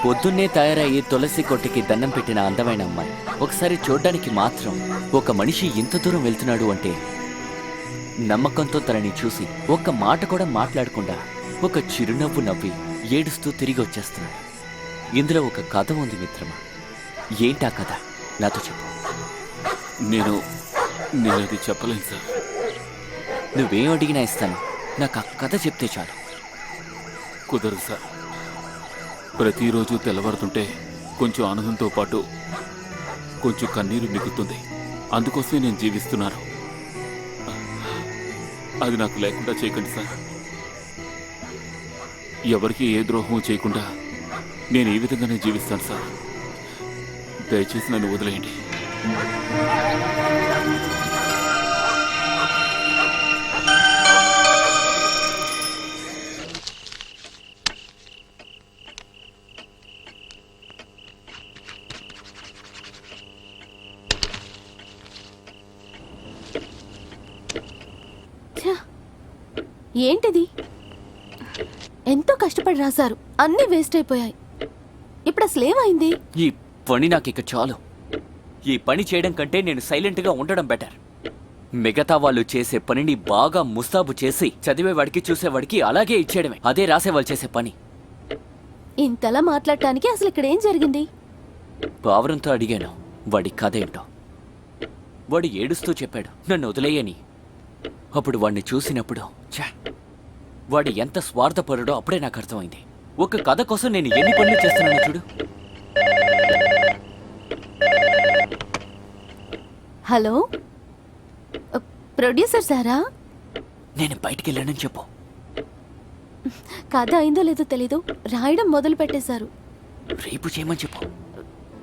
పొద్దున్నే తయారయ్యి తులసి కొట్టుకి దండం పెట్టిన అందమైన అమ్మాయి. ఒకసారి చూడ్డానికి మాత్రం ఒక మనిషి ఇంత దూరం వెళ్తున్నాడు అంటే నమ్మకంతో తనని చూసి ఒక్క మాట కూడా మాట్లాడకుండా ఒక చిరునవ్వు నవ్వి ఏడుస్తూ తిరిగి వచ్చేస్తున్నాడు. ఇందులో ఒక కథ ఉంది మిత్రమా. ఏంటా కథ? నాతో చెప్పు. నేను అది చెప్పలేను సార్. నువ్వేం అడిగినా ఇస్తాను, నాకు ఆ కథ చెప్తే చాలు. కుదరదు సార్. ప్రతిరోజు తెల్లవారుతుంటే కొంచెం ఆనందంతో పాటు కొంచెం కన్నీరు మిగులుతుంది. అందుకోసమే నేను జీవిస్తున్నాను. అది నాకు లేకుండా చేయకండి సార్. ఎవరికి ఏ ద్రోహం చేయకుండా నేను ఈ విధంగానే జీవిస్తాను సార్. దయచేసి నన్ను వదిలేయండి. ఛ! ఏంటిది? ఎంతో కష్టపడి రాశారు, అన్నీ వేస్ట్ అయిపోయాయి. ఇప్పుడు అసలు ఏమైంది? ఈ పని నాకు ఇక చాలు. ఈ పని చేయడం కంటే నేను సైలెంట్గా ఉండడం బెటర్. మిగతా వాళ్ళు చేసే పనిని బాగా ముస్తాబు చేసి చదివేవాడికి చూసేవాడికి అలాగే ఇచ్చేయడమే. అదే రాసేవాళ్ళు చేసే పని. ఇంతలా మాట్లాడటానికి అసలు ఇక్కడ ఏం జరిగింది? పావురంతో అడిగాను వాడి కథ ఏంటో. వాడు ఏడుస్తూ చెప్పాడు నన్ను వదిలేయని. అప్పుడు వాడిని చూసినప్పుడు ఛా, వాడు ఎంత స్వార్థపరుడో అప్పుడే నాకు అర్థమైంది. ఒక కథ కోసం నేను ఎన్ని పనులు చేస్తున్నానో చూడు. హలో, ప్రొడ్యూసర్ సారా? నేను బయటికి వెళ్ళానని చెప్పు. కథ అయిందో లేదో తెలీదు, రాయడం మొదలు పెట్టేశారు. రేపు చేయమని చెప్పు.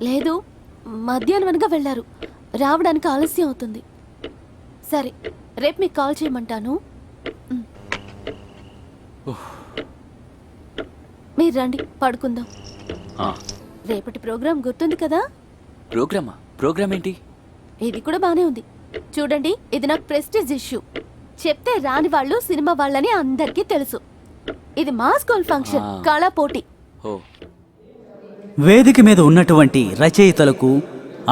లేదు, మధ్యాహ్నం వెనక వెళ్ళారు, రావడానికి ఆలస్యం అవుతుంది. సరే, రేపు మీకు కాల్ చేయమంటాను. మీరు రండి, పడుకుందాం. రేపటి ప్రోగ్రాం గుర్తుంది కదా? ప్రోగ్రామా? ప్రోగ్రామ్ ఏంటి? ఇది కూడా బానే ఉంది. చూడండి, ఇది నాకు ప్రెస్టీజ్ ఇష్యూ. చెప్తే రాని వాళ్ళు సినిమా వాళ్ళని అందరికీ తెలుసు. ఇది మా స్కూల్ ఫంక్షన్, కళా పోటీ. ఓ, వేదిక మీద ఉన్నటువంటి రచయితలకు,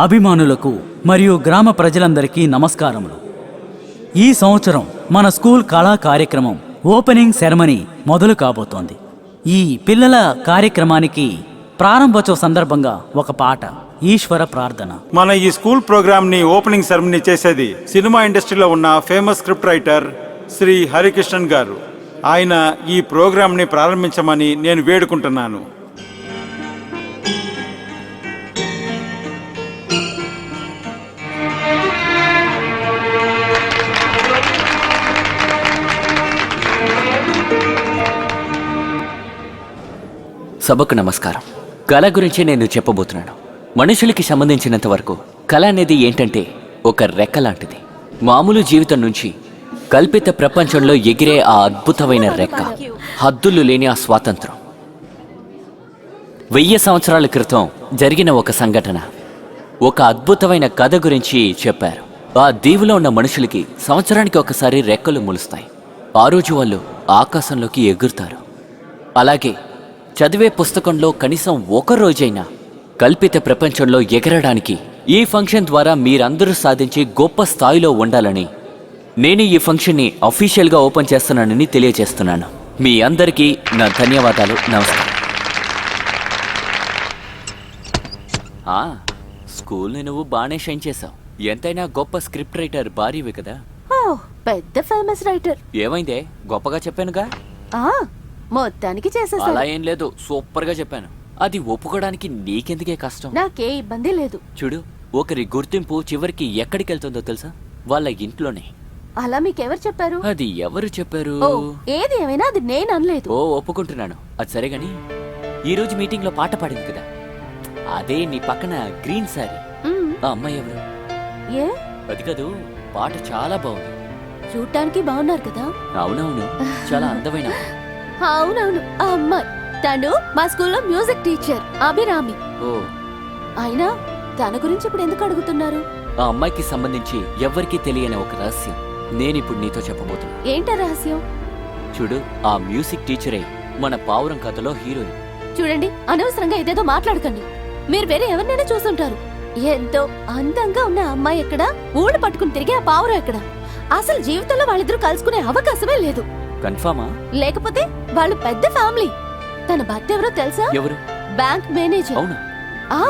అభిమానులకు మరియు గ్రామ ప్రజలందరికీ నమస్కారములు. ఈ సంవత్సరం మన స్కూల్ కళా కార్యక్రమం ఓపెనింగ్ సెరమనీ మొదలు కాబోతోంది. ఈ పిల్లల కార్యక్రమానికి ప్రారంభోత్సవ సందర్భంగా ఒక పాట, ఈశ్వర ప్రార్థన. మన ఈ స్కూల్ ప్రోగ్రామ్ ని ఓపెనింగ్ సెరమనీ చేసేది సినిమా ఇండస్ట్రీలో ఉన్న famous script writer Shri Harikrishnan గారు. ఆయన ఈ ప్రోగ్రామ్ ని ప్రారంభించమని నేను వేడుకుంటున్నాను. సభకు నమస్కారం. కళ గురించి నేను చెప్పబోతున్నాను. మనుషులకి సంబంధించినంత వరకు కళ అనేది ఏంటంటే ఒక రెక్క లాంటిది. మామూలు జీవితం నుంచి కల్పిత ప్రపంచంలో ఎగిరే ఆ అద్భుతమైన రెక్క, హద్దులు లేని ఆ స్వాతంత్రం. 1000 సంవత్సరాల క్రితం జరిగిన ఒక సంఘటన, ఒక అద్భుతమైన కథ గురించి చెప్పారు. ఆ దీవులో ఉన్న మనుషులకి సంవత్సరానికి ఒకసారి రెక్కలు మొలుస్తాయి. ఆ రోజు వాళ్ళు ఆకాశంలోకి ఎగురుతారు. అలాగే చదివే పుస్తకంలో కనీసం ఒక రోజైనా కల్పిత ప్రపంచంలో ఎగరడానికి ఈ ఫంక్షన్ ద్వారా మీరందరూ సాధించి గొప్ప స్థాయిలో ఉండాలని నేను ఈ ఫంక్షన్ని అఫీషియల్గా ఓపెన్ చేస్తున్నానని తెలియజేస్తున్నాను. మీ అందరికీ నా ధన్యవాదాలు. నమస్కారం. స్కూల్ని నువ్వు బాగానే షైన్ చేశావు. ఎంతైనా గొప్ప స్క్రిప్ట్ రైటర్ భార్యవి కదా. పెద్ద ఫేమస్ రైటర్. ఏమైందే, గొప్పగా చెప్పానుగా. మొత్తానికి చేసేసా. అలా ఏం లేదు, సూపర్ గా చెప్పాను. అది ఒప్పుకోవడానికి నీకెందుకే కష్టం? నాకే ఇబ్బంది లేదు. చూడు, ఒకరి గుర్తింపు చివరికి ఎక్కడికి వెళ్తుందో తెలుసా? వాళ్ళ ఇంట్లోనే. అలా మీకెవరు చెప్పారు? అది ఎవరు చెప్పారు? ఓ ఏది ఏమైనా అది నేను అనలేదు. ఓ ఒప్పుకుంటున్నాను, అది సరే గాని ఈ రోజు మీటింగ్ లో పాట పాడింది కదా, అదే నీ పక్కన గ్రీన్ సారీ మ్మ్. ఆ అమ్మాయి ఎవరు? ఏ అది కాదు, పాట చాలా బాగుంది. చూడటానికి బాగున్నారు కదా. అవునవును, చాలా అందమైన అమ్మాయి. అవునవును, ఆ అమ్మాయి తను మా స్కూల్లో మ్యూజిక్ టీచర్ అభిరామి. ఓ అయినా తన గురించి ఇప్పుడు ఎందుకు అడుగుతున్నారు? ఆ అమ్మాయికి సంబంధించి ఎవ్వరికీ తెలియని ఒక రహస్యం నేనిప్పుడు నీతో చెప్పబోతున్నా. ఏంటా రహస్యం? చూడు, ఆ మ్యూజిక్ టీచరే మన పావురం కథలో హీరోయిన్. చూడండి, అనవసరంగా ఏదేదో మాట్లాడకండి. మీరు వేరే ఎవరినైనా చూసుంటారు. ఎంతో అందంగా ఉన్న అమ్మాయి ఎక్కడ, ఊళ్ళు పట్టుకుని తిరిగి ఆ పావురం ఎక్కడ? అసలు జీవితంలో వాళ్ళిద్దరూ కలుసుకునే అవకాశమే లేదు. కన్ఫామా? లేకపోతే వాళ్ళు పెద్ద ఫ్యామిలీ. తన భర్త ఎవరో తెలుసా? ఎవరు? Bank manager. అవునా? ఆ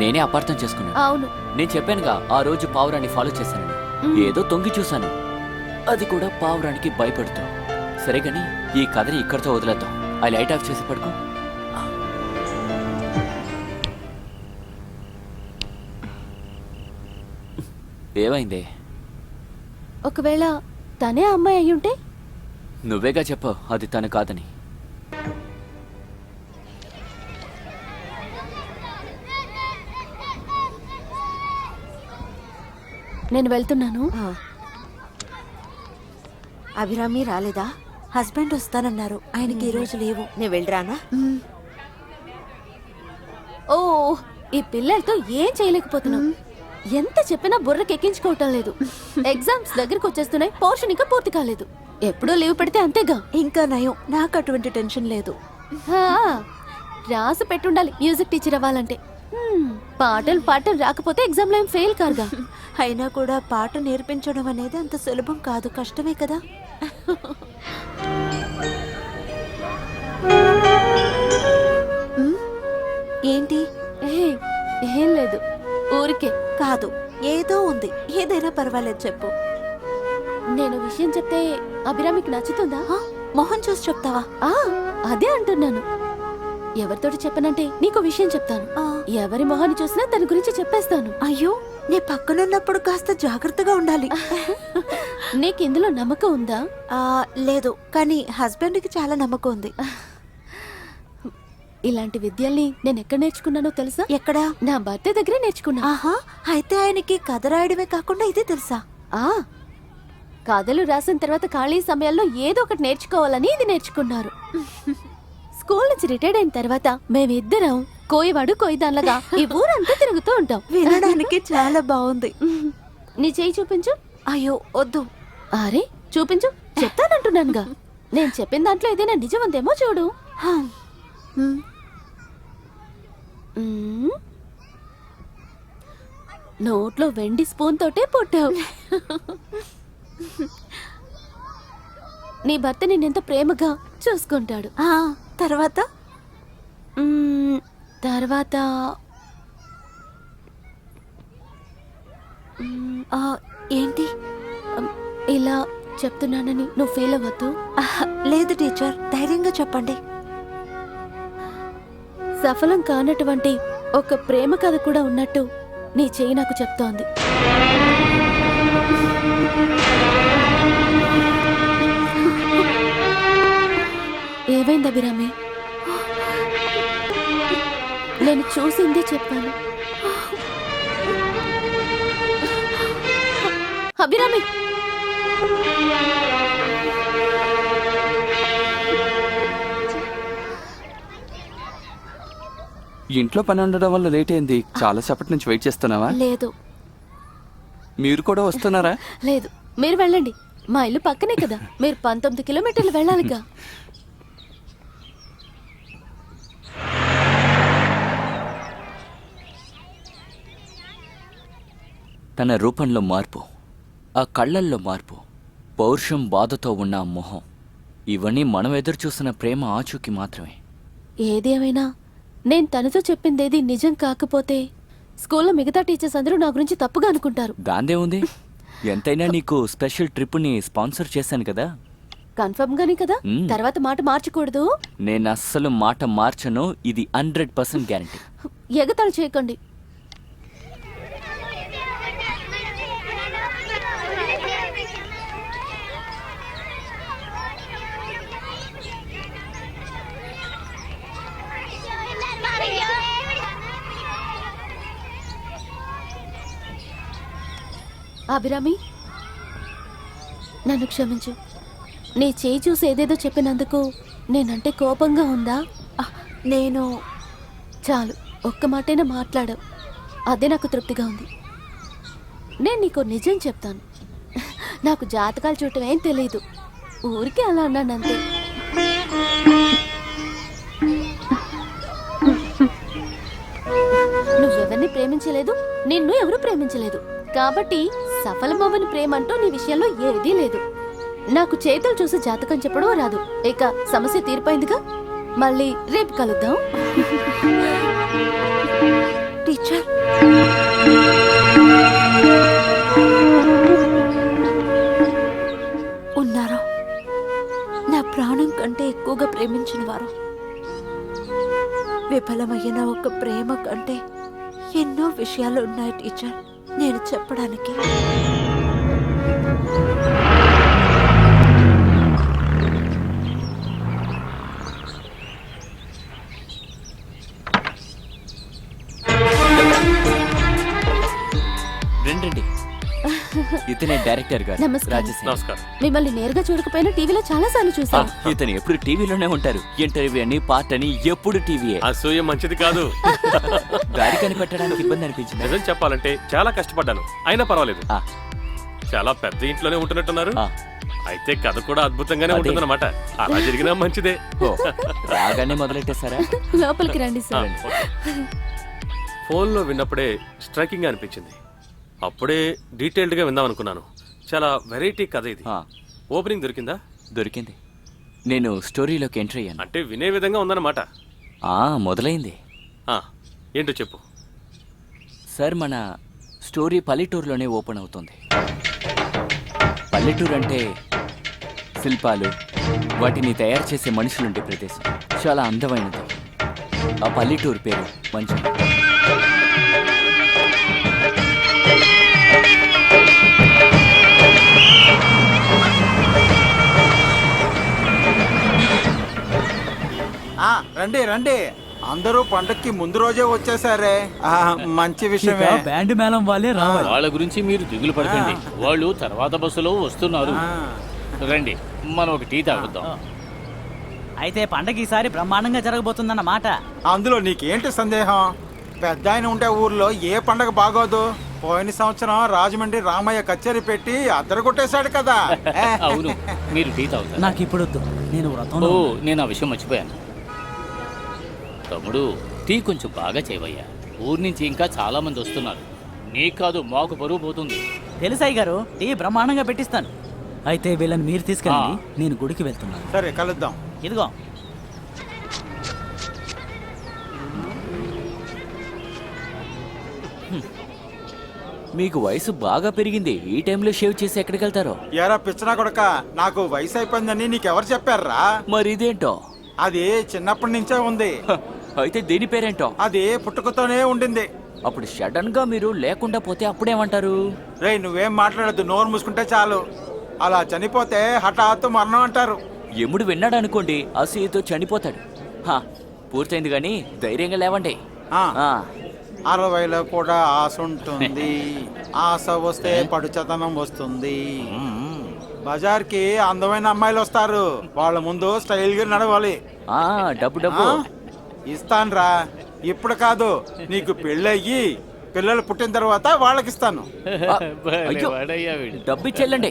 నేనే అపార్థం చేసుకున్నాను. అవును. నేను చెప్పానుగా ఆ రోజు పావురాన్ని ఫాలో చేశానని. ఏదో తొంగి చూశాను, అది కూడా పావురానికి భయపడుతూ. సరే గాని ఈ కథని ఇక్కడితో వదిలేద్దాం. ఆ లైట్ ఆఫ్ చేసి పడుకో. ఏమైంది? ఒకవేళ తనే ఆ అమ్మాయి అయ్యుంటే? నువ్వేగా చెప్పావు అది తను కాదని. నేను వెళ్తున్నాను. అభిరామి రాలేదా? హస్బెండ్ వస్తానన్నారు, ఆయనకి ఈ రోజు లేవు. నేను వెళ్ళరానా? ఓ ఈ పిల్లలతో ఏం చేయలేకపోతున్నాం. ఎంత చెప్పినా బుర్రకి ఎక్కించుకోవటం లేదు. ఎగ్జామ్స్ దగ్గరికి వచ్చేస్తున్నాయి, పోర్షన్ ఇంకా పూర్తి కాలేదు. ఎప్పుడో లీవ్ పెడితే అంతేగా. ఇంకా నయం, నాకు అటువంటి టెన్షన్ లేదు. హా, రాసి పెట్టుండాలి మ్యూజిక్ టీచర్ అవ్వాలంటే. పాటలు రాకపోతే ఎగ్జామ్ లో ఏం ఫెయిల్ కారుగా. అయినా కూడా పాట నేర్పించడం అనేది అంత సులభం కాదు, కష్టమే కదా. ఏంటి? ఏం లేదు, ఊరికే. కాదు, ఏదో ఉంది. ఏదైనా పర్వాలేదు, చెప్పు. నేను విషయం చెప్తే అభిరామికి నచ్చుతుందా? మొహం చూసి చెప్తావా? అదే అంటున్నాను. ఎవరితోటి చెప్పనంటే నీకు విషయం చెప్తాను. ఎవరి మొహాన్ని చూసినా తన గురించి చెప్పేస్తాను. అయ్యో, నీ పక్కనున్నప్పుడు కాస్త జాగ్రత్తగా ఉండాలి. నీకు ఇందులో నమ్మకం ఉందా? లేదు, కానీ హస్బెండ్ కి చాలా నమ్మకం ఉంది. ఇలాంటి విద్యల్ని నేను ఎక్కడ నేర్చుకున్నానో తెలుసా? ఎక్కడ? నా భర్త దగ్గరే నేర్చుకున్నా. ఆహా, అయితే ఆయనకి కథ రాయడమే కాకుండా ఇది తెలుసా? కథలు రాసిన తర్వాత ఖాళీ సమయాల్లో ఏదో ఒకటి నేర్చుకోవాలని ఇది నేర్చుకున్నారు. స్కూల్ నుంచి రిటైర్డ్ అయిన తర్వాత మేమిద్దరం కోయివాడు కోయిదాన్లగా ఈ ఊరంతా తిరుగుతూ ఉంటాం. వినడానికి చాలా బాగుంది. నీ చేయి చూపించు. అయ్యో వద్దు. అరే చూపించు, చెప్తానంటున్నానుగా. నేను చెప్పిన దాంట్లో ఏదైనా నిజం ఉందేమో చూడు. నోట్లో వెండి స్పూన్ తోటే పుట్టావు. నీ భర్త నిన్నెంత ప్రేమగా చూసుకుంటాడు. తర్వాత తర్వాత ఏంటి? ఇలా చెప్తున్నానని నువ్వు ఫీల్ అవ్వద్దు. లేదు టీచర్, ధైర్యంగా చెప్పండి. సఫలం కానటువంటి ఒక ప్రేమ కథ కూడా ఉన్నట్టు నీ చెయ్యి నాకు చెప్తోంది. ఏమైంది అభిరామి? నేను చూసిందే చెప్పాను. అభిరామి, ఇంట్లో పని ఉండడం వల్ల లేట్ అయింది. చాలా సేపటి నుంచి వెయిట్ చేస్తున్నావా? లేదు. మీరు కూడా వస్తున్నారా? లేదు, మీరు వెళ్ళండి. మా ఇల్లు పక్కనే కదా. మీరు 19 కిలోమీటర్లు వెళ్ళాలిగా. తన రూపంలో మార్పు, ఆ కళ్ళల్లో మార్పు, పౌరుషం బాధతో ఉన్న ఆ మొహం, ఇవన్నీ మనం ఎదురు చూస్తున్న ప్రేమ ఆచూకీ మాత్రమే. ఏదేమైనా నేను తనతో చెప్పిందేది నిజం కాకపోతే స్కూల్లో మిగతా టీచర్స్ అందరూ నా గురించి తప్పుగా అనుకుంటారు. దాందే ఉంది. ఎంతైనా నీకు స్పెషల్ ట్రిప్ని స్పాన్సర్ చేశాను కదా. కన్ఫర్మ్ గానే కదా. తర్వాత మాట మార్చకూడదు. నేను అస్సలు మాట మార్చను. ఇది 100% గ్యారంటీ. ఎగతాళి చేయకండి. అభిరామి, నన్ను క్షమించు. నీ చేయి చూసి ఏదేదో చెప్పినందుకు నేనంటే కోపంగా ఉందా? నేను చాలు, ఒక్క మాటైనా మాట్లాడావు, అదే నాకు తృప్తిగా ఉంది. నేను నీకు నిజం చెప్తాను, నాకు జాతకాలు చూడటం ఏం తెలియదు, ఊరికే అలా అన్నానంతే. నువ్వెవరిని ప్రేమించలేదు, నిన్ను ఎవరు ప్రేమించలేదు, కాబట్టి సఫలమవ్వని ప్రేమ అంటూ నీ విషయంలో ఏదీ లేదు. నాకు చేతులు చూసి జాతకం చెప్పడం రాదు. ఇక సమస్య తీరిపోయిందిగా, మళ్ళీ రేపు కలుద్దాం. టీచర్, ఉన్నారా నా ప్రాణం కంటే ఎక్కువగా ప్రేమించిన వారు. విఫలమైన ఒక ప్రేమ కంటే ఎన్నో విషయాలు ఉన్నాయి టీచర్ నేను చెప్పడానికి. రండి, ఇతనే డైరెక్టర్ గారు. నమస్కారం. రాజేశ్వరి. నమస్కారం. మిమ్మల్ని నేరుగా చూడకపోయినా టీవీలో చాలా సార్లు చూసాను. ఇతను ఎప్పుడు టీవీలోనే ఉంటారు. ఇంటర్వ్యూ అని పార్ట్ అని ఎప్పుడు టీవీయే. అసూయ మంచిది కాదు. దారి కనిపెట్టడానికి ఇబ్బంది అనిపించింది. నిజం చెప్పాలంటే చాలా కష్టపడ్డాను, అయినా పర్వాలేదు. ఆ. చాలా పెద్ద ఇంట్లోనే ఉంటున్నట్టున్నారు. ఆ. అయితే కథ కూడా అద్భుతంగానే అదే. ఉంటుందన్నమాట. అలా జరిగినా మంచిదే. ఓ, రాగానే మొదలెట్టేశారా? లోపలికి రండి సార్. ఫోన్లో విన్నప్పుడే స్ట్రైకింగ్ గా అనిపించింది. అప్పుడే డీటెయిల్డ్ గా విందాం అనుకున్నాను. చాలా వెరైటీ కథ ఇది. ఆ, ఓపెనింగ్ దొరికిందా? దొరికింది. నేను స్టోరీలోకి ఎంటర్ అయ్యాను. అంటే వినే విధంగా ఉందన్నమాట. మొదలైంది. ఆ, ఏంటో చెప్పు. సార్, మన స్టోరీ పల్లెటూరులోనే ఓపెన్ అవుతుంది. పల్లెటూరు అంటే శిల్పాలు, వాటిని తయారు చేసే మనుషులుండే ప్రదేశం. చాలా అందమైనది. ఆ పల్లెటూరు పేరు మంచి. రండి రండి, అందరూ పండక్కి ముందు రోజే వచ్చేసారే. మంచి విషయమే. బ్యాండ్ మేళం వాళ్ళే రావాలి. వాళ్ళ గురించి మీరు దిగులు పడకండి, వాళ్ళు తర్వాత బస్సులో వస్తున్నారు. రండి, మనం ఒక టీ తాగుద్దాం. అయితే పండగ ఈసారి బ్రహ్మాండంగా జరగబోతుందన్న మాట. అందులో నీకేంటి సందేహం? పెద్ద ఆయన ఉంటే ఊర్లో ఏ పండగ బాగోదు. పోయిన సంవత్సరం రాజమండ్రి రామయ్య కచేరీ పెట్టి అద్దరగొట్టేశాడు కదా. అవును, మీరు టీ తాగుతారు. నాకు ఇప్పుడు వద్దు, నేను ఓ, వ్రతంలో. నేను ఆ విషయం మర్చిపోయాను. తమ్ముడు, టీ కొంచెం బాగా చేయవయ్యా. ఊరి నుంచి ఇంకా చాలా మంది వస్తున్నారు. నీకు కాదు, మాకు పరువు పోతుంది. తెలుసాయి గారు, టీ బ్రహ్మాండంగా పెట్టిస్తాను. అయితే వీళ్ళని మీరు తీసుకెళ్ళండి, నేను గుడికి వెళ్తున్నాను. సరే, కలుద్దాం. ఇదిగో. మీకు వయసు బాగా పెరిగింది. ఈ టైంలో షేవ్ చేసి ఎక్కడికి వెళ్తారో? ఎరా పిచ్చనా కొడక, నాకు వయసు అయిపోయిందని నీకెవరు చెప్పారా? మరి ఇదేంటో? అది చిన్నప్పటి నుంచే ఉంది. అయితే దీని పేరేంటో? అది పుట్టుకతోనే ఉండింది. అప్పుడు సడన్ గా మీరు లేకుండా పోతే అప్పుడేమంటారు? రేయ్, నువ్వేం మాట్లాడద్దు, నోరు మూసుకుంటే చాలు. అలా చనిపోతే హఠాత్తు మరణం అంటారు. ఎముడు విన్నాడు అనుకోండి, అసూయతో చనిపోతాడు. పూర్తయింది గాని ధైర్యంగా లేవండి. 60లో కూడా ఆశ ఉంటుంది. ఆశ వస్తే పడుచతనం వస్తుంది. బజార్కి అందమైన అమ్మాయిలు వస్తారు, వాళ్ళ ముందు స్టైల్ గా నడవాలి. డబ్బు డబ్బు ఇస్తాన్రా, ఇప్పుడు కాదు, నీకు పెళ్ళయ్యి పిల్లలు పుట్టిన తర్వాత వాళ్ళకిస్తాను. అయ్యో, డబ్బు ఇచ్చెళ్ళండి.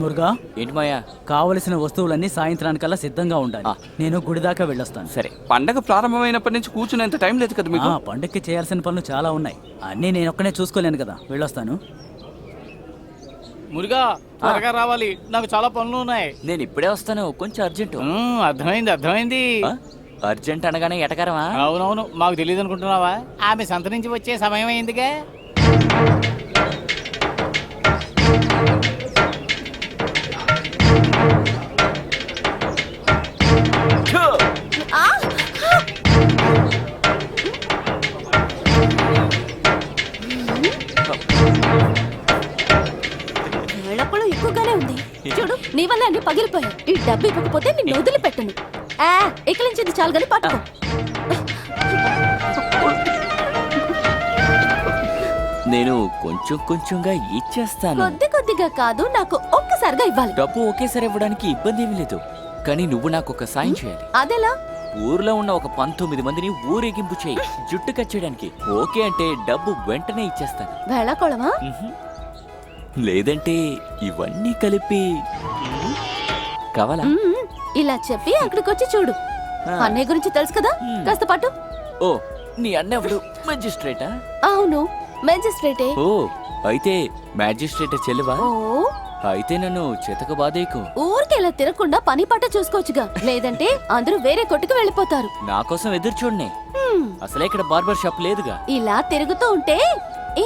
మురుగా, ఏంటి మాయా? కావలసిన వస్తువులన్నీ సాయంత్రానికల్లా సిద్ధంగా ఉండాలి. నేను గుడి దాకా వెళ్ళొస్తాను. సరే. పండగ ప్రారంభమైనప్పటి నుంచి కూర్చునేంత టైం లేదు కదా మీకు? పండగకి చేయాల్సిన పనులు చాలా ఉన్నాయి. అన్నీ నేను ఒక్కనే చూసుకోలేను కదా. వెళ్ళొస్తాను. మురుగా, త్వరగా రావాలి, నాకు చాలా పనులు ఉన్నాయి. నేను ఇప్పుడే వస్తాను, కొంచెం అర్జెంట్. అర్థమైంది అర్థమైంది. అర్జెంట్ అనగానే ఎటకారమా? అవునవును, మాకు తెలియదు అనుకుంటున్నావా? ఆమె సంత నుంచి వచ్చే సమయం అయిందిగా. వేళప్పుడు ఎక్కువగానే ఉంది. చూడు, నీ వల్ల అన్ని పగిలిపోయాయి. ఈ డబ్బు ఇవ్వకపోతే నిన్ను వదిలిపెట్టను. ఎక్కలించింది చాలు కానీ పట్టుకో. నేను కొంచెం కొంచెంగా ఇచ్చేస్తాను. కొద్ది కొద్దిగా కాదు, నాకు ఒక్కసారిగా ఇవ్వాలి. డబ్బు ఒకేసారి ఇవ్వడానికి ఇబ్బంది ఏమీ లేదు, కానీ నువ్వు నాకు ఒక సాయం చేయాలి. అదెలా? ఊర్లో ఉన్న ఒక 19 మందిని ఊరేగింపు చేయి జుట్టు కచ్చేయడానికి. ఓకే అంటే డబ్బు వెంటనే ఇచ్చేస్తాను. వేళాకోళమా? లేదంటే ఇవన్నీ కలిపి కావాలా? ఇలా చెప్పి అక్కడికొచ్చి చూడు. అన్నయ్య గురించి తెలుసు కదా, కాస్త పట్టు. ఓ, నీ అన్నెవడు? మెజిస్ట్రేటా? అవును, మెజిస్ట్రేటే. ఓ, అయితే మ్యాజిస్ట్రేట్ చెల్లివా? ఓ, అయితే నన్ను చితక బాధేకు. ఊరికి ఇలా తిరగకుండా పని పట్ట చూసుకోవచ్చుగా, లేదంటే అందరూ వేరే కొట్టుకు వెళ్ళిపోతారు. నా కోసం ఎదురు చూడనే. అసలే ఇక్కడ బార్బర్ షాప్ లేదుగా. ఇలా తిరుగుతూ ఉంటే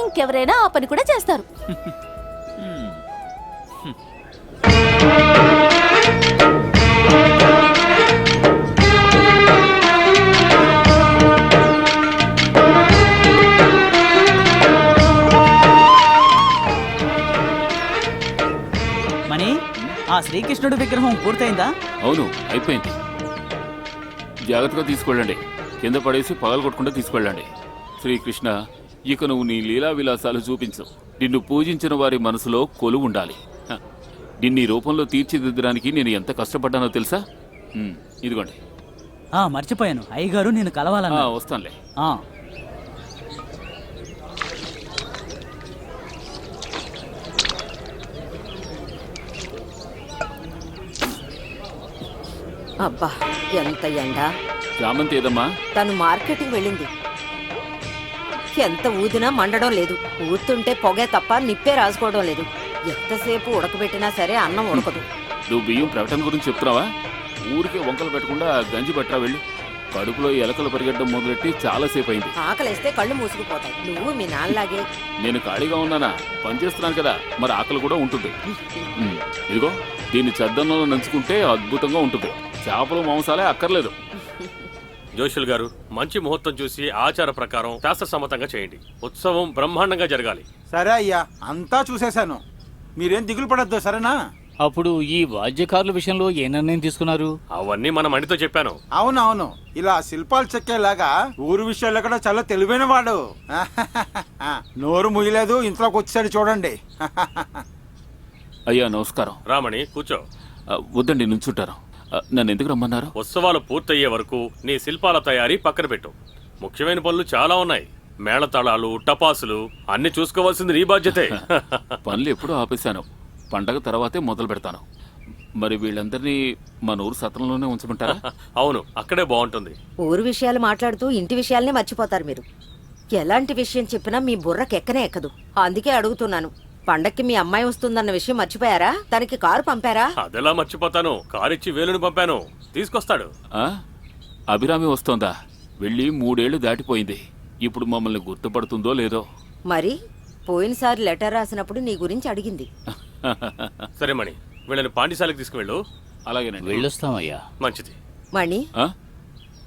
ఇంకెవరైనా ఆ పని కూడా చేస్తారు. మణి, ఆ శ్రీకృష్ణుడి విగ్రహం పూర్తయిందా? అవును, అయిపోయింది. జాగ్రత్తగా తీసుకెళ్ళండి, కింద పడేసి పగలు కొట్టకుండా తీసుకెళ్ళండి. శ్రీకృష్ణ, ఇక నువ్వు నీ లీలా విలాసాలు చూపించు. నిన్ను పూజించిన వారి మనసులో కొలువు ఉండాలి. నిన్ను ఈ రూపంలో తీర్చిదిద్దడానికి నేను ఎంత కష్టపడ్డానో తెలుసా? ఇదిగోండి. మర్చిపోయాను, అయ్యగారు నేను కలవాలన్నా. వస్తానులే. అబ్బా, ఎంత ఎండ! చామంతి ఏదమ్మా? తను మార్కెట్కి వెళ్ళింది. ఎంత ఊదినా మండడం లేదు, ఊతుంటే పొగే తప్ప నిప్పే రాసుకోవడం లేదు. ఎంతసేపు ఉడకబెట్టినా సరే అన్నం ఉడకదు. నువ్వు బియ్యం ప్రకటన గురించి చెప్తున్నావా? ఊరికే వంకలు పెట్టకుండా గంజి పట్టరా వెళ్ళి. కడుపులో ఎలకలు పరిగెట్టడం మొదలెట్టి చాలాసేపు అయింది. ఆకలిస్తే కళ్ళు మూసుకుపోతాయి. నువ్వు మీ నాన్నలాగే. నేను ఖాళీగా ఉన్నానా? పనిచేస్తున్నాను కదా, మరి ఆకలి కూడా ఉంటుంది. ఇదిగో, దీన్ని చద్దన్నంలో నంచుకుంటే అద్భుతంగా ఉంటుంది. చేపలు మాంసాలే అక్కర్లేదు. జోషుల్ గారు, మంచి ముహూర్తం చూసి ఆచార ప్రకారం శాస్త్ర సమ్మతంగా చేయండి. ఉత్సవం బ్రహ్మాండంగా జరగాలి. సరే అయ్యా, అంతా చూసేశాను, మీరేం దిగులు పడద్దు, సరేనా? అప్పుడు ఈ వాద్యకారుల విషయంలో ఏ నిర్ణయం తీసుకున్నారు? అవన్నీ మన మణితో చెప్పాను. అవునవును, ఇలా శిల్పాలు చెక్కేలాగా ఊరు విషయాల్లో కూడా చాలా తెలివైన వాడు. నోరు ముయ్యలేదు, ఇంట్లోకి వచ్చాడు చూడండి. అయ్యా నమస్కారం. రామణి, కూర్చో. వద్దండి, నుంచుంటారు. నన్ను ఎందుకు రమ్మన్నారు? ఉత్సవాలు పూర్తయ్యే వరకు నీ శిల్పాల తయారీ పక్కన పెట్టు. ముఖ్యమైన పనులు చాలా ఉన్నాయి. మేళతాళాలు, టపాసులు అన్ని చూసుకోవాల్సింది నీ బాధ్యతే. పనులు ఎప్పుడూ ఆపేశాను, పండగ తర్వాతే మొదలు పెడతాను. మరి వీళ్ళందరినీ మన ఊరు సత్రంలోనే ఉంచమంటారా? అవును, అక్కడే బాగుంటుంది. ఊరు విషయాలు మాట్లాడుతూ ఇంటి విషయాలనే మర్చిపోతారు మీరు. ఎలాంటి విషయం చెప్పినా మీ బుర్రకెక్కనే ఎక్కదు. అందుకే అడుగుతున్నాను, పండక్కి మీ అమ్మాయి వస్తుందన్న విషయం మర్చిపోయారా? తనకి కారు పంపారా? అదెలా మర్చిపోతాను, కారిచ్చి వేలుని పంపాను, తీసుకొస్తాడు. అభిరామి వస్తోందా? వెళ్ళి 3 ఏళ్లు దాటిపోయింది. ఇప్పుడు మమ్మల్ని గుర్తుపడుతుందో లేదో. మరి పోయినసారి లెటర్ రాసినప్పుడు నీ గురించి అడిగింది. సరే మణి, వీళ్ళని పాండిశాలకు తీసుకువెళ్ళు. అలాగేనండి, వెళ్ళొస్తామయ్యా. మంచిది. మణి,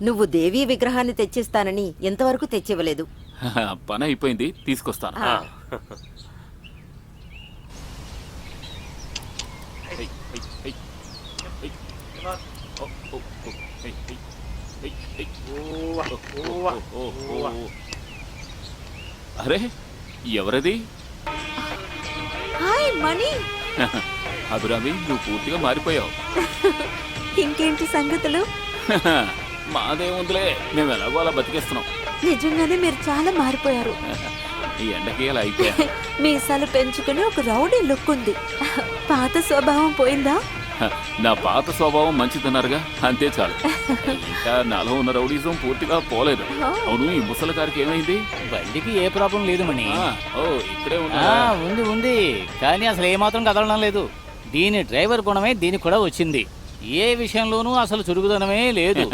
నువ్వు దేవీ విగ్రహాన్ని తెచ్చిస్తానని ఇంతవరకు తెచ్చివ్వలేదు. పని అయిపోయింది, తీసుకొస్తాను. అరే, ఎవరది? హాయ్ మణి. అభిరామి, నువ్వు పూర్తిగా మారిపోయావు. ఇంకేంటి సంగతులు? మాదేముందిలే, మేము ఎలాగో అలా బతికేస్తున్నాం. నిజంగానే మీరు చాలా మారిపోయారు. ఈ ఎండకి అలా అయిపోయా. మీసాలు పెంచుకుని ఒక రౌడీ లుక్ ఉంది. పాత స్వభావం పోయిందా? నా పాత స్వభావం మంచిదన్నారుగా, అంతే చాలు. ఇంకా నాలో ఉన్న రౌడీజం పూర్తిగా పోలేదు. అవును, ఈ ముసలి గారికి ఏమైంది? బండికి ఏ ప్రాబ్లం లేదు మణి. ఇక్కడే ఉన్నా. ఉంది, కానీ అసలు ఏమాత్రం కదలడం లేదు. దీని డ్రైవర్ గుణమే దీనికి కూడా వచ్చింది. ఏ విషయంలోనూ అసలు చురుకుదనమే లేదు.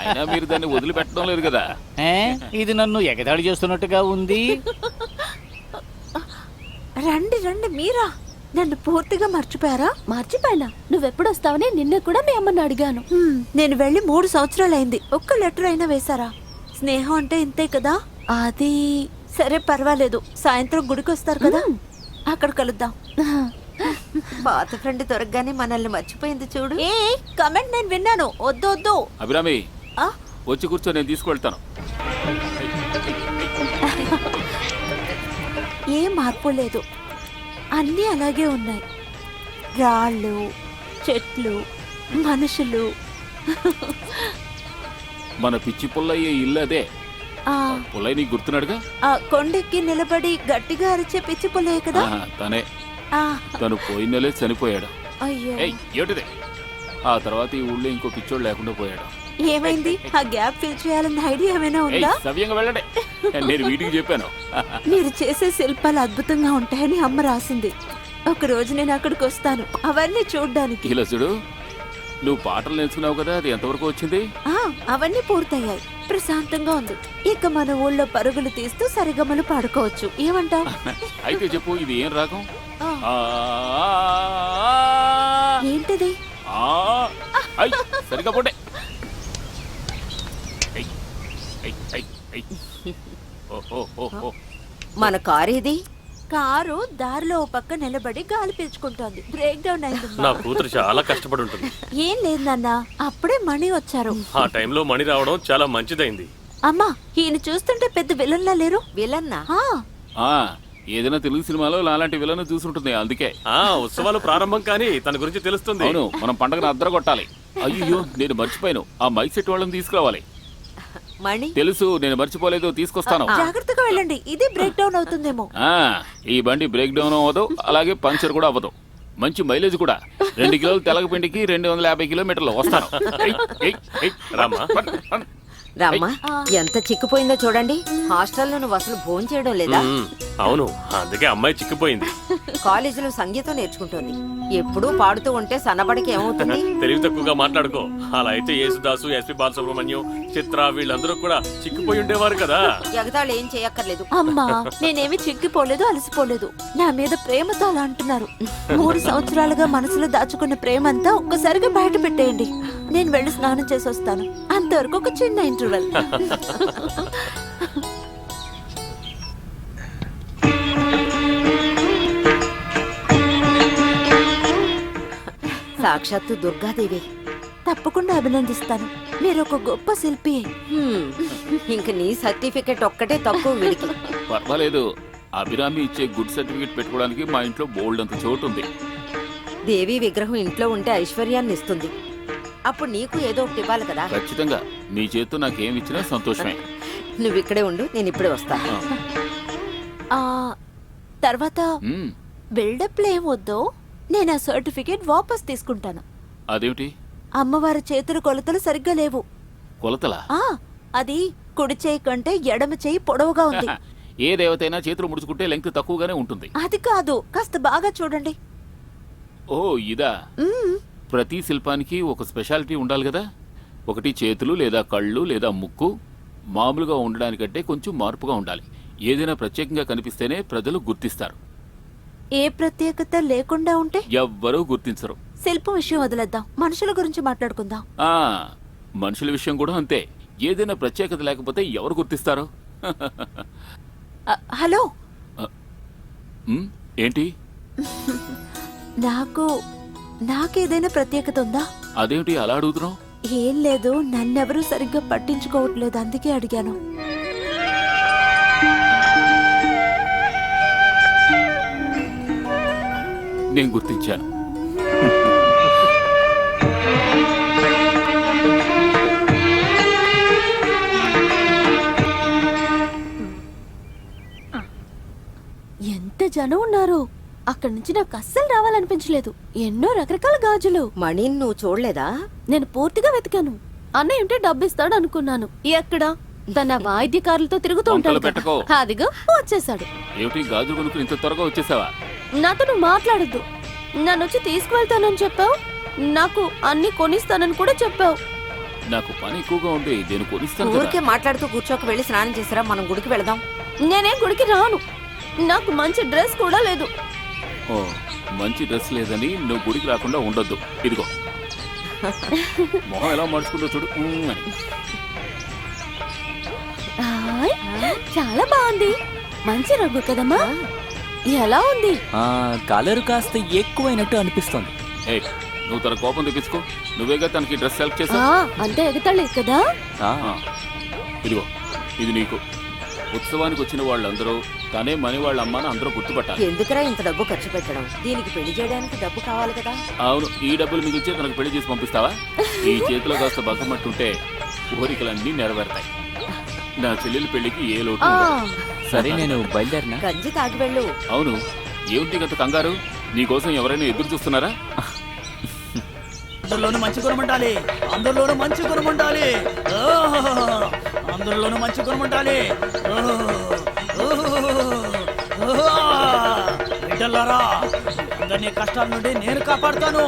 అయినా మీరు దాన్ని వదిలిపెట్టడం లేదు కదా. ఇది నన్ను ఎగతాళి చేస్తున్నట్టుగా ఉంది. రండి రండి, మీరా? నన్ను పూర్తిగా మర్చిపోయారా? మర్చిపోయినా? నువ్వెప్పుడు వస్తావని నిన్న కూడా మీ అమ్మని అడిగాను. నేను వెళ్ళి 3 సంవత్సరాలైంది. ఒక్క లెటర్ అయినా వేశారా? స్నేహం అంటే ఇంతే కదా. అది సరే, పర్వాలేదు. సాయంత్రం గుడికి వస్తారు కదా, అక్కడ కలుద్దాం. పాత ఫ్రెండ్ దొరకగానే మనల్ని మర్చిపోయింది చూడు. ఏ కమెంట్ నేను విన్నాను. వద్దు వద్దు. అభిరామి, వచ్చి కూర్చో, నేను తీసుకువెళ్తాను. ఏ మార్పు లేదు, అన్నీ అలాగే ఉన్నాయి. రాళ్ళు, చెట్లు, మనుషులు. మన పిచ్చి పుల్లయ్య ఇల్లు అదే. పుల్లయ్య నీకు గుర్తున్నాడుగా? ఆ కొండెక్కి నిలబడి గట్టిగా అరిచే పిచ్చి పుల్లయ్య కదా. తనే. ఆ, తను పోయిన నెలే చనిపోయాడు. అయ్యో, ఏమిటిదే? ఆ తర్వాత ఈ ఊళ్ళో ఇంకో పిచ్చోడు లేకుండా పోయాడు. ఏమైంది? ఆ గ్యాప్ ఫిల్ చేయాలన్న ఐడియా ఏమైనా ఉందా? సవ్యంగా వెళ్ళండి. నేను వీటికి చెప్పాను. మీరు చేసే శిల్పాలు అద్భుతంగా ఉంటాయని అమ్మ రాసింది. ఒక రోజు నేను అక్కడికి వస్తాను అవన్నీ చూడ్డానికి. ఇలా చూడు, నువ్వు పాటలు నేర్చుకున్నావు కదా, అది ఎంతవరకు వచ్చింది? అవన్నీ పూర్తయ్యాయి. ప్రశాంతంగా ఉంది. ఇక మన ఊళ్ళో పరుగులు తీస్తూ సరిగమలు పాడుకోవచ్చు. ఏమంటావ్? అయితే చెప్పు, ఇది ఏం రాగం? ఏంటిది? సరిగా పోటే. మన కారు ఇది. కారు దారిలో ఓ పక్క నిలబడి గాలి పీల్చుకుంటోంది. బ్రేక్ డౌన్ అయింది. నా కూతురు చాలా కష్టపడి ఉంటుంది. ఏం లేదు నాన్న, అప్పుడే మణి వచ్చారు. ఆ టైంలో మణి రావడం చాలా మంచిదైంది. అమ్మా, ఈయన చూస్తుంటే పెద్ద విలన్లా లేరు? విలన్నా? ఏదైనా తెలుగు సినిమాలో అలాంటి విలను చూసుంటుంది, అందుకే. ఉత్సవాలు ప్రారంభం కానీ తన గురించి తెలుస్తుంది. అవును, మనం పండగను అద్దర కొట్టాలి. అయ్యో, నేను మర్చిపోయాను. ఆ మైక్ సెట్ వాళ్ళని తీసుకురావాలి. మణి తెలుసు, నేను మర్చిపోలేదు, తీసుకొస్తాను. జాగ్రత్తగా వెళ్ళండి, ఇది బ్రేక్ డౌన్ అవుతుందేమో. ఈ బండి బ్రేక్ డౌన్ అవ్వదు, అలాగే పంక్చర్ కూడా అవ్వదు. మంచి మైలేజ్ కూడా. 2 కిలోల తెలగపిండికి 250 కిలోమీటర్లు వస్తాను. రామ్మా, ఎంత చిక్కిపోయిందో చూడండి. హాస్టల్లో నువ్వు అసలు భోజనం చేయడం లేదా? అవును, అందుకే అమ్మాయి చిక్కిపోయింది. కాలేజీలో సంగీతం నేర్చుకుంటుంది. ఎప్పుడూ పాడుతూ ఉంటే సన్నబడికి ఏమవుతుంది? తెలివి తక్కువగా మాట్లాడుకో. అలా అయితే యేసుదాసు, ఎస్పి బాలసుబ్రహ్మణ్యం, చిత్ర వీళ్ళందరూ కూడా చిక్కిపోయి ఉండేవారు కదా. ఎగతాళి ఏం చేయక్కర్లేదు. అమ్మా, నేనేమి చిక్కిపోలేదు, అలసిపోలేదు. నా మీద ప్రేమతో అలా అంటున్నారు. 3 సంవత్సరాలుగా మనసులో దాచుకున్న ప్రేమంతా ఒక్కసారిగా బయట పెట్టేయండి. నేను వెళ్ళి స్నానం చేసి వస్తాను. అంతవరకు ఒక చిన్న ఇంటర్వెల్. సాక్షాత్తు దుర్గాదేవి. తప్పకుండా అభినందిస్తాను. మీరు ఒక గొప్ప శిల్పి. ఇంక నీ సర్టిఫికెట్ ఒక్కటే తక్కువ వీడికి. పర్వాలేదు, అభిరామి ఇచ్చే గుడ్ సర్టిఫికెట్ పెట్టుకోవడానికి మా ఇంట్లో బోల్డ్ అంత చోటు ఉంది. దేవి విగ్రహం ఇంట్లో ఉంటే ఐశ్వర్యాన్ని ఇస్తుంది. అప్పుడు నీకు ఏదో ఒకటి ఇవ్వాలి కదా. ఖచ్చితంగా, నీ చేతితో నాకేమి ఇచ్చినా సంతోషమే. నువ్వు ఇక్కడే ఉండు, నేను ఇప్పుడే వస్తాను. తర్వాత బిల్డప్ ఏం వద్దు, నేను ఆ సర్టిఫికేట్ వాపస్ తీసుకుంటాను. అదేమిటి? అమ్మవారి చేతుల కొలతలు సరిగ్గా లేవు. కొలతలా? అది కుడి చేయి కంటే ఎడమ చేయి పొడవుగా ఉంది. ఏ దేవతైనా చేతులు ముడుచుకుంటే లెంగ్త్ తక్కువగానే ఉంటుంది. అది కాదు, కాస్త బాగా చూడండి. ఓ ఇదా? ప్రతి శిల్పానికి ఒక స్పెషాలిటీ ఉండాలి కదా. ఒకటి చేతులు లేదా కళ్ళు లేదా ముక్కు మామూలుగా ఉండడానికంటే కొంచెం మార్పుగా ఉండాలి. ఏదైనా ప్రత్యేకంగా కనిపిస్తేనే ప్రజలు గుర్తిస్తారు. ఏ ప్రత్యేకత లేకుండా ఉంటే ఎవ్వరూ గుర్తించరు. శిల్పం విషయం వదిలేద్దాం, మనుషుల గురించి మాట్లాడుకుందాం. మనుషుల విషయం కూడా అంతే. ఏదైనా ప్రత్యేకత లేకపోతే ఎవరు గుర్తిస్తారు? హలో, ఏంటి? నాకేదైనా ప్రత్యేకత ఉందా? అదేమిటి అలా అడుగుతున్నావు? ఏం లేదు, నన్నెవరూ సరిగ్గా పట్టించుకోవట్లేదు, అందుకే అడిగాను. నేను గుర్తించాను. ఎంత జనం ఉన్నారు. అక్కడి నుంచి నాకు అస్సలు రావాలనిపించలేదు. ఎన్నో రకరకాల గాజులు. మణి, నువ్వు చూడలేదా? నేను పూర్తిగా వెతికాను. అన్నయ్య ఉంటే డబ్బు ఇస్తాడు అనుకున్నాను. ఎక్కడ? తన వాయిద్యకారులతో తిరుగుతూ ఉంటాడు. అదిగో వచ్చేసాడు. ఏమిటి, గాజులు కొనుక్కుని ఇంత త్వరగా వచ్చేసావా? నాతో నువ్వు మాట్లాడద్దు. నన్ను వచ్చి తీసుకువెళ్తానని చెప్పావు, నాకు అన్ని కొనిస్తానని కూడా చెప్పావు. నాకు పని ఎక్కువగా ఉంది, నేను కొనిస్తాను. ఊరికే మాట్లాడుతూ కూర్చోక వెళ్ళి స్నానం చేసిరా, మనం గుడికి వెళదాం. నేనేం గుడికి రాను, నాకు మంచి డ్రెస్ కూడా లేదు. ఓ, మంచి డ్రెస్ లేదని నువ్వు గుడికి రాకుండా ఉండొద్దు. ఇదిగో మొహం ఎలా మార్చుకుంటూ చూడు అని. చాలా బాగుంది, మంచి రంగు కదమ్మా. ఎలా ఉంది? కలర్ కాస్త ఎక్కువైనట్టు అనిపిస్తుంది. నువ్వు తన కోపం తెప్పించుకో, నువ్వేగా తనకి డ్రెస్ సెలెక్ట్ చేసా. అంతే ఎగతాళి కదా. ఇదిగో ఇది నీకు. ఉత్సవానికి వచ్చిన వాళ్ళందరూ తనే మని వాళ్ళ అమ్మని అందరూ గుర్తుపట్టాలి. ఎందుకురా ఇంత డబ్బు ఖర్చు పెట్టడం? దీనికి పెళ్లి చేయడానికి డబ్బు కావాలి కదా. అవును, ఈ డబ్బులు మిగిల్చే తనకు పెళ్లి చేసి పంపిస్తావా? ఈ చేతిలో కాస్త బగ్గమట్టుంటే కోరికలన్నీ నెరవేరుతాయి. నా చెల్లెలి పెళ్లికి ఏ లోటు ఉండదు. సరే, నేను బయలుదేరినా? గంజి తాగి వెళ్ళు. అవును, ఏమిటి గత కంగారు? నీకోసం ఎవరైనా ఎదురు చూస్తున్నారా? అందరిలోనూ మంచి గుణం ఉండాలి, అందరిలోనూ మంచి గుణం ఉండాలి, అందరిలోనూ మంచి గుణం ఉండాలి. బిడ్డలారా, అందరినీ కష్టాల నుండి నేను కాపాడుతాను.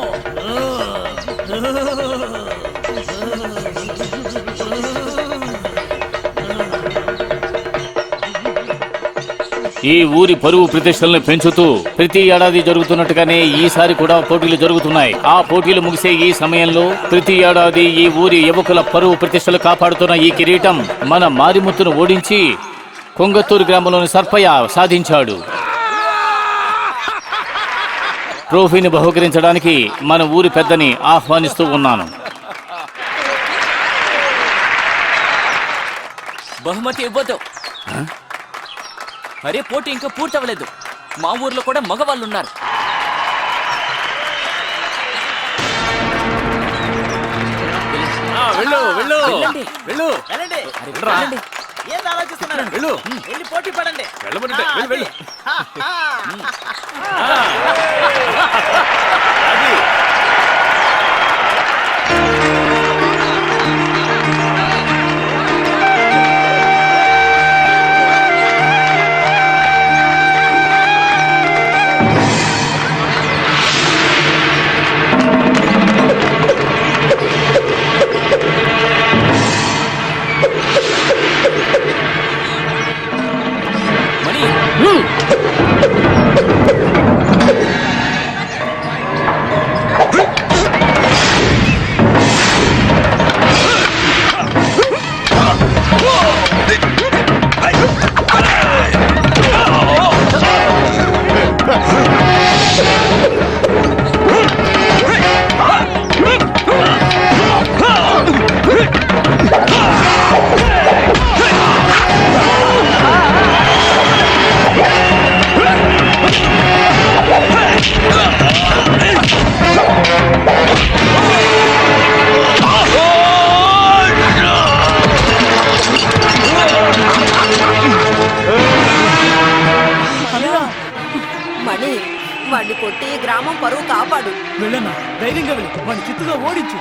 ఈ ఊరి పరువు ప్రతిష్టలను పెంచుతూ ప్రతి ఏడాది జరుగుతున్నట్టుగానే ఈసారి కూడా పోటీలు జరుగుతున్నాయి. ఆ పోటీలు ముగిసే ఈ సమయంలో ప్రతి ఏడాది ఈ ఊరి యువకుల పరువు ప్రతిష్టలు కాపాడుతున్న ఈ కిరీటం మన మారిముత్తును ఓడించి కొంగత్తూరు గ్రామంలోని సర్పయ్య సాధించాడు. ట్రోఫీని బహుకరించడానికి మన ఊరి పెద్దని ఆహ్వానిస్తూ ఉన్నాను. బహుమతి ఇవ్వదు. అరే, పోటీ ఇంకా పూర్తవలేదు. మా ఊర్లో కూడా మగవాళ్ళు ఉన్నారు. వెళ్ళు వెళ్ళు వెళ్ళండి. వెళ్ళు. వెళ్ళండి, రా. వెళ్ళండి. ఏం ఆలోచిస్తున్నారు? వెళ్ళు. వెళ్ళి పోటీ పడండి. వెళ్ళమంటే ఆ, వెళ్ళు, వెళ్ళు. అది. అది. మణి, వాడిని కొట్టి గ్రామం పరువు కాపాడు. వెళ్ళన్నా, ధైర్యంగా వెళ్ళి వాడిని చిత్తుగా ఓడించు.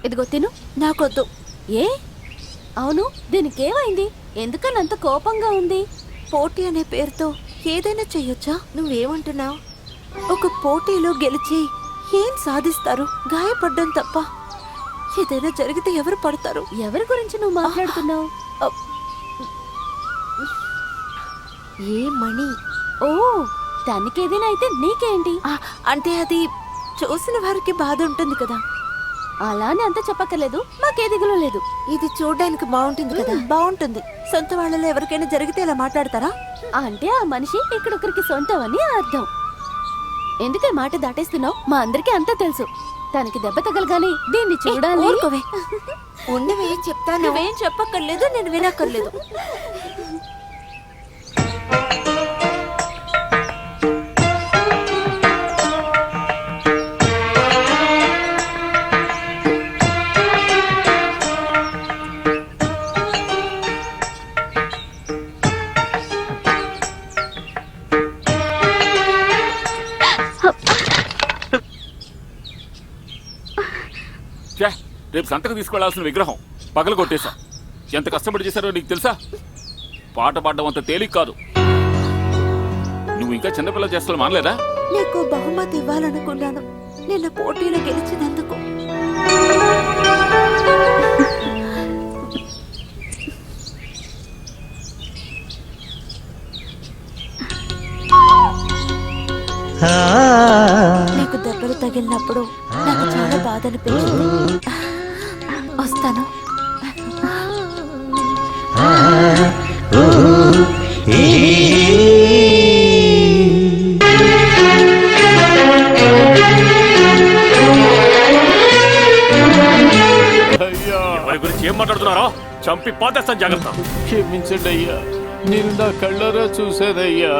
ఇదిగో తిను. నాకొద్దు. ఏ? అవును, దీనికేమైంది? ఎందుకని అంత కోపంగా ఉంది? పోటీ అనే పేరుతో ఏదైనా చెయ్యొచ్చా? నువ్వేమంటున్నావు? ఒక పోటీలో గెలిచి ఏం సాధిస్తారు? గాయపడ్డం తప్ప. ఏదైనా జరిగితే ఎవరు పడతారు? ఎవరి గురించి నువ్వు మాట్లాడుతున్నావు? ఏ మణి? ఓ, తనకేదైనా అయితే నీకేంటి? అంటే అది చూసిన వారికి బాధ ఉంటుంది కదా. అలానే అంత చెప్పక్కర్లేదు, మాకే దిగులు లేదు. ఇది చూడడానికి బాగుంటుంది కదా. బాగుంటుంది. సొంత వాళ్ళలో ఎవరికైనా జరిగితే ఇలా మాట్లాడతారా? అంటే ఆ మనిషి ఇక్కడొకరికి సొంతం అని అర్థం. ఎందుకే మాట దాటేస్తున్నావు? మా అందరికీ అంతా తెలుసు. తనకి దెబ్బ తగలగానే దీన్ని చూడాలి. ఉండవే, చెప్తాను. నువ్వేం చెప్పక్కర్లేదు, నేను వినక్కర్లేదు. రేపు సంతకు తీసుకెళ్లాల్సిన విగ్రహం పగలు కొట్టేశా. ఎంత కష్టపడి చేశారో నీకు తెలుసా? పాట పాడడం అంత తేలిక కాదు. నువ్వు ఇంకా చిన్నపిల్ల చేస్తాను మానలేదా? నీకు బహుమతి ఇవ్వాలనుకున్నాను నిన్న పోటీలో గెలిచినందుకు. నీకు దెబ్బలు తగిలినప్పుడు నాకు చాలా బాధ అనిపించింది. వస్తాను. ఎవరి గురించి ఏం మాట్లాడుతున్నారో చంపి పాతేస్తాను, జాగ్రత్త. క్షమించండి అయ్యా, నేను నా కళ్ళారా చూశానయ్యా.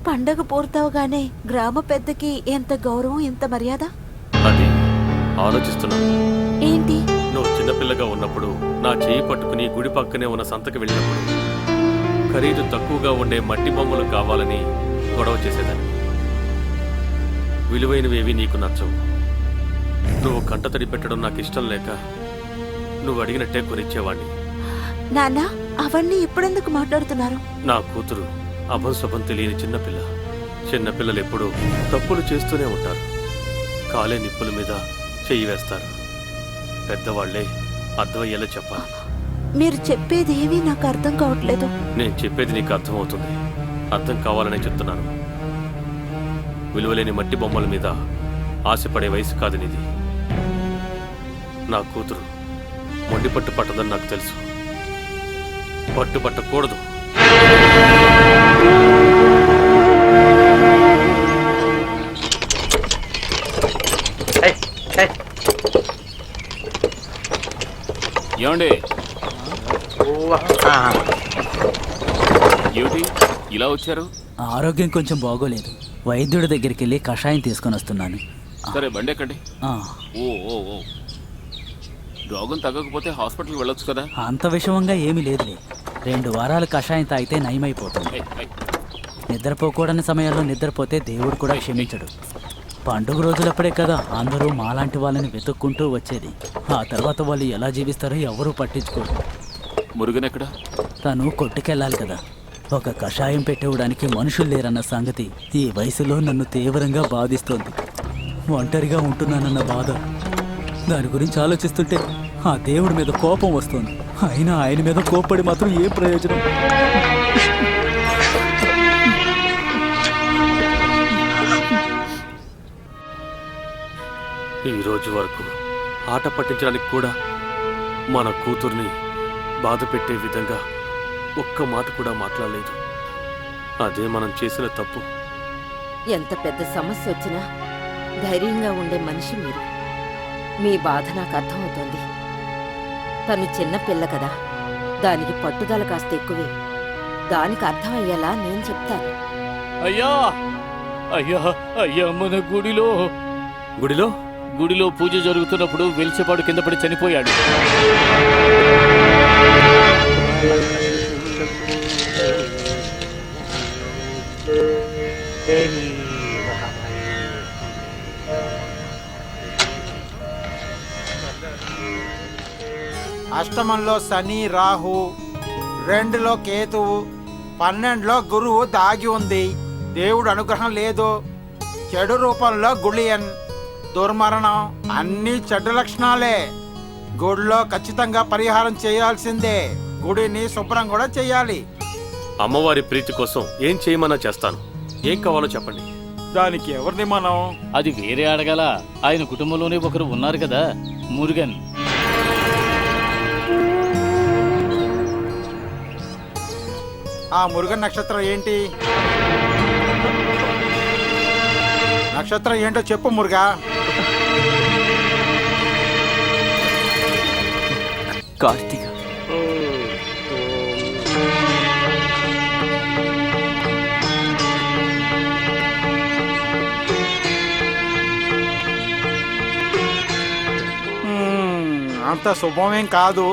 పండగ పూర్తవగానే గ్రామ పెద్దకి ఎంత గౌరవం, ఎంత మర్యాద. అది ఆలోచిస్తున్నాను. ఏంటి? నువ్వు చిన్నపిల్లగా ఉన్నప్పుడు నా చేయి పట్టుకుని గుడి పక్కనే ఉన్న సంతకి వెళ్ళినప్పుడు ఖరీదు తక్కువగా ఉండే మట్టి బొమ్మలు కావాలని గొడవ చేసేదాన్ని. విలువైనవేవి నీకు నచ్చవు. నువ్వు కంటతడి పెట్టడం నాకు ఇష్టం లేక నువ్వు అడిగినట్టే కొనిచ్చేవాణ్ణి. నాన్న, అవన్నీ ఇప్పుడెందుకు మాట్లాడుతున్నారు? నా కూతురు అభంశుభం తెలియని చిన్నపిల్ల. చిన్నపిల్లలు ఎప్పుడూ తప్పులు చేస్తూనే ఉంటారు. కాలే నిప్పుల మీద చెయ్యి వేస్తారు. పెద్దవాళ్లే అర్థమయ్యేలా చెప్పాలి. మీరు చెప్పేది ఏమీ నాకు అర్థం కావట్లేదు. నేను చెప్పేది నీకు అర్థమవుతుంది. అర్థం కావాలనే చెప్తున్నాను. విలువలేని మట్టి బొమ్మల మీద ఆశపడే వయసు కాదు నీది. నా కూతురు మొండి పట్టు పట్టదని నాకు తెలుసు. పట్టుబట్టకూడదు. ఏమండి, ఏమిటి ఇలా వచ్చారు? ఆరోగ్యం కొంచెం బాగోలేదు. వైద్యుడి దగ్గరికి వెళ్ళి కషాయం తీసుకొని వస్తున్నాను. సరే, బండి ఎక్కండి. ఆ, ఓ రోగం తగ్గకపోతే హాస్పిటల్కి వెళ్ళొచ్చు కదా. అంత విషమంగా ఏమీ లేదులే. 2 వారాలు కషాయం తాగితే నయమైపోతుంది. నిద్రపోకూడని సమయాల్లో నిద్రపోతే దేవుడు కూడా క్షమించడు. పండుగ రోజులప్పుడే కదా అందరూ మాలాంటి వాళ్ళని వెతుక్కుంటూ వచ్చేది. ఆ తర్వాత వాళ్ళు ఎలా జీవిస్తారో ఎవరూ పట్టించుకోరు. మురుగన్ ఎక్కడ? తను కొట్టుకెళ్ళాలి కదా. ఒక కషాయం పెట్టేవడానికి మనుషులు లేరన్న సంగతి ఈ వయసులో నన్ను తీవ్రంగా బాధిస్తోంది. ఒంటరిగా ఉంటున్నానన్న బాధ. దాని గురించి ఆలోచిస్తుంటే ఆ దేవుడి మీద కోపం వస్తుంది. అయినా ఆయన మీద కోప్పడి మాత్రం ఏ ప్రయోజనం? ఈ రోజు వరకు ఆట పట్టించడానికి కూడా మన కూతుర్ని బాధ పెట్టే విధంగా ఒక్క మాట కూడా మాట్లాడలేదు. అదే మనం చేసిన తప్పు. ఎంత పెద్ద సమస్య వచ్చినా ధైర్యంగా ఉండే మనిషి మీరు. మీ బాధ నాకు అర్థమవుతోంది. తను చిన్న పిల్ల కదా, దానికి పట్టుదల కాస్త ఎక్కువే. దానికి అర్థమయ్యేలా నేను చెప్తాను. అయ్యా అయ్యా అయ్యా, మన గుడిలో గుడిలో పూజ జరుగుతున్నప్పుడు వెలిచేపాడు కింద పడి చనిపోయాడు. అష్టమంలో శని రాహు, 2లో కేతువు, 12లో గురువు దాగి ఉంది. దేవుడు అనుగ్రహం లేదు. చెడు రూపంలో గుళియన్, దుర్మరణం, అన్ని చెడ్డ లక్షణాలే. గుడిలో ఖచ్చితంగా పరిహారం చేయాల్సిందే. గుడిని శుభ్రం కూడా చేయాలి. అమ్మవారి ప్రీతి కోసం ఏం చేయమన్నా చేస్తాను. ఏం కావాలో చెప్పండి. దానికి ఎవరిని మనం? అది వేరే అడగాల. ఆయన కుటుంబంలోనే ఒకరు ఉన్నారు కదా, మురుగన్. ఆ మురుగన్ నక్షత్రం ఏంటి? నక్షత్రం ఏంటో చెప్పు మురుగా. కార్తీక. అంత శుభమేం కాదు.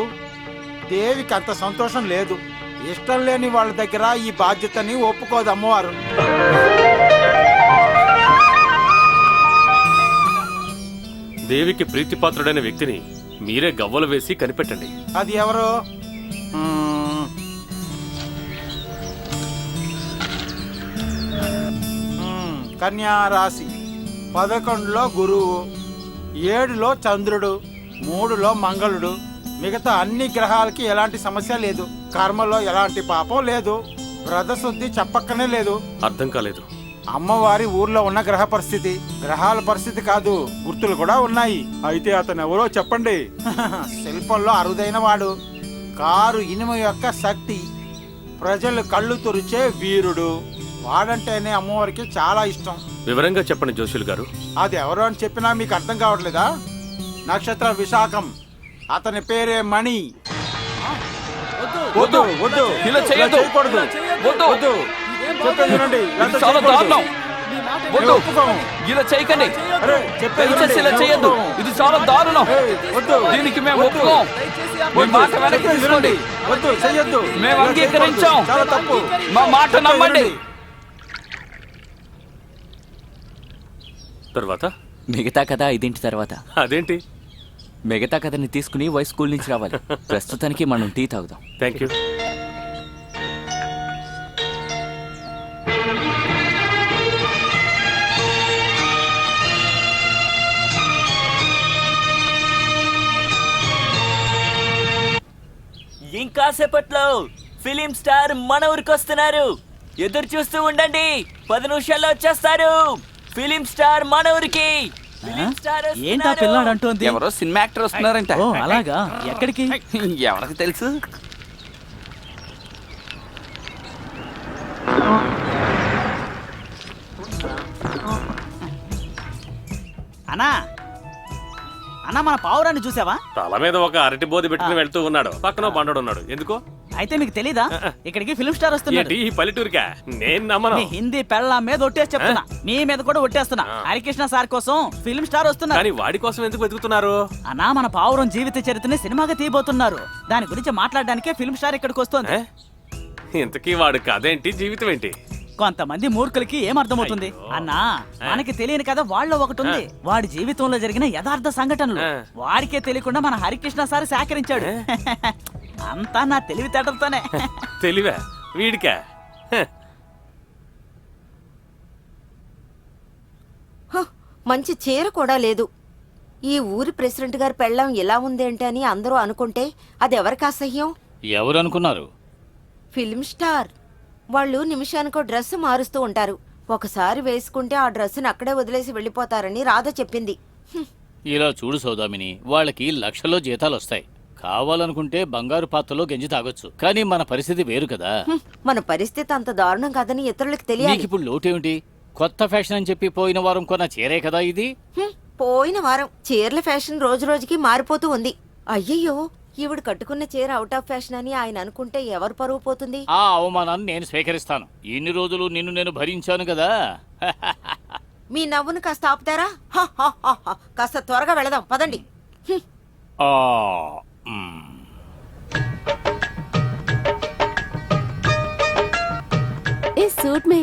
దేవికి అంత సంతోషం లేదు. ఇష్టం లేని వాళ్ళ దగ్గర ఈ బాధ్యతని ఒప్పుకోదు అమ్మవారు. దేవికి ప్రీతిపాత్రుడైన వ్యక్తిని మీరే గవ్వలు వేసి కనిపెట్టండి. అది ఎవరు? కన్యా రాశి, 11లో గురువు, 7లో చంద్రుడు, 3లో మంగళుడు. మిగతా అన్ని గ్రహాలకి ఎలాంటి సమస్య లేదు. కర్మలో ఎలాంటి పాపం లేదు. వ్రతశుద్ధి చెప్పక్కనే లేదు. అర్థం కాలేదు. అమ్మవారి ఊర్లో ఉన్న గ్రహ పరిస్థితి, గ్రహాల పరిస్థితి కాదు, గుర్తులు కూడా ఉన్నాయి. అయితే అతను ఎవరో చెప్పండి. శిల్పంలో అరుదైన వాడు, కారు ఇనుము యొక్క శక్తి, ప్రజలు కళ్ళు తురిచే వీరుడు. వాడంటేనే అమ్మవారికి చాలా ఇష్టం. వివరంగా చెప్పండి జోషులు గారు. అది ఎవరో అని చెప్పినా మీకు అర్థం కావట్లేదా? నక్షత్ర విశాఖం, అతని పేరే మణి. వద్దు వద్దు, ఇలా చేయకూడదు. వద్దు, చెప్పేది వినండి. చాలా దారుణం. వద్దు, ఒప్పుకోము. ఇలా చేయకండి. చెప్పేది దయచేసి ఇలా చేయొద్దు. ఇది చాలా దారుణం. వద్దు, దీనికి మేము ఒప్పుకోం. మీ మాట వెనక్కి తీసుకోండి. వద్దు, చెయ్యొద్దు. మేము అంగీకరించాం. చాలా తప్పు. మా మాట నమ్మండి. తర్వాత మిగతా కథ 5 తర్వాత. అదేంటి? మిగతా కథని తీసుకుని వై స్కూల్ నుంచి రావాలి. ప్రస్తుతానికి మనం టీ తాగుదాం. Thank you. ఇంకాసేపట్లో ఫిలిం స్టార్ మన ఊరికి వస్తున్నారు. ఎదురు చూస్తూ ఉండండి. 10 నిమిషాల్లో వచ్చేస్తారు. ఫిలిం స్టార్ మన ఊరికి. ఏంటా పిల్లాడు అంటోంది? ఎవరో సినిమా యాక్టర్ వస్తున్నారంట. ఓ అలాగా? ఎక్కడికి? ఎవరికి తెలుసు? అన్నా అన్నా, మన పావురాన్ని చూసావా? తల మీద ఒక అరటి బోధి పెట్టుకుని వెళ్తూ ఉన్నాడు. పక్కన బండోడు ఉన్నాడు. ఎందుకో? అయితే మీకు తెలీదా? ఇక్కడికి ఫిలిం స్టార్ వస్తున్నాడు. ఏంటి ఈ పల్లెటూరికా? నేను నమ్మను. మీ హిందీ పెళ్ళ మీద ఒట్టేసి చెప్తున్నా. మీ మీద కూడా ఒట్టేస్తున్నా. హరికృష్ణ సార్ కోసం ఫిలిం స్టార్ వస్తున్నారు. కానీ వాడి కోసం ఎందుకు వెతుకుతున్నారు? అన్నా, మన పావురం జీవిత చరిత్రని సినిమాగా తీయబోతున్నారు. దాని గురించి మాట్లాడడానికే ఫిలిం స్టార్ ఇక్కడికి వస్తుంది. ఇంతకీ వాడు కథ ఏంటి, జీవితం ఏంటి? కొంతమంది మూర్ఖులకి ఏమర్థమవుతుంది అన్నా, మనకి తెలియని కదా వాళ్ళలో ఒకటి ఉంది. వాడి జీవితంలో జరిగిన యథార్థ సంఘటనలు వాడికే తెలియకుండా మన హరికృష్ణ సార్ సేకరించాడు. అంతా నా తెలివితేటలతోనే. తెలివా వీడికా? మంచి చీర కూడా లేదు. ఈ ఊరి ప్రెసిడెంట్ గారి పెళ్ళం ఎలా ఉందేంటి అని అందరూ అనుకుంటే అది ఎవరికి అసహ్యం? ఎవరు అనుకున్నారు? Film star. వాళ్ళు నిమిషానికో డ్రెస్ మారుస్తూ ఉంటారు. ఒకసారి వేసుకుంటే ఆ డ్రెస్సుని అక్కడే వదిలేసి వెళ్ళిపోతారని రాధ చెప్పింది. ఇలా చూడు సౌదామిని, వాళ్ళకి లక్షల్లో జీతాలు వస్తాయి. కావాలనుకుంటే బంగారు పాత్రలో గంజి తాగొచ్చు. కానీ మన పరిస్థితి వేరు కదా. మన పరిస్థితి అంత దారుణం కాదని ఇతరులకు తెలియాలి. నీకు ఇప్పుడు లోటేమిటి? కొత్త ఫ్యాషన్ అని చెప్పి పోయిన వారం కొన్న చీరే కదా ఇది. పోయిన వారం చీరల ఫ్యాషన్ రోజు రోజుకి మారిపోతూ ఉంది. అయ్యయ్యో, ఈవిడ కట్టుకున్న చీర అవుట్ ఆఫ్ ఫ్యాషన్ అని ఆయన అనుకుంటే ఎవరు పరువు పోతుంది? ఆ అవమానాన్ని నేను స్వీకరిస్తాను. ఇన్ని రోజులు నిన్ను నేను భరించాను కదా. మీ నవ్వును కాస్త ఆపుతారా? కాస్త త్వరగా వెళదాం పదండి. ఆ सूट में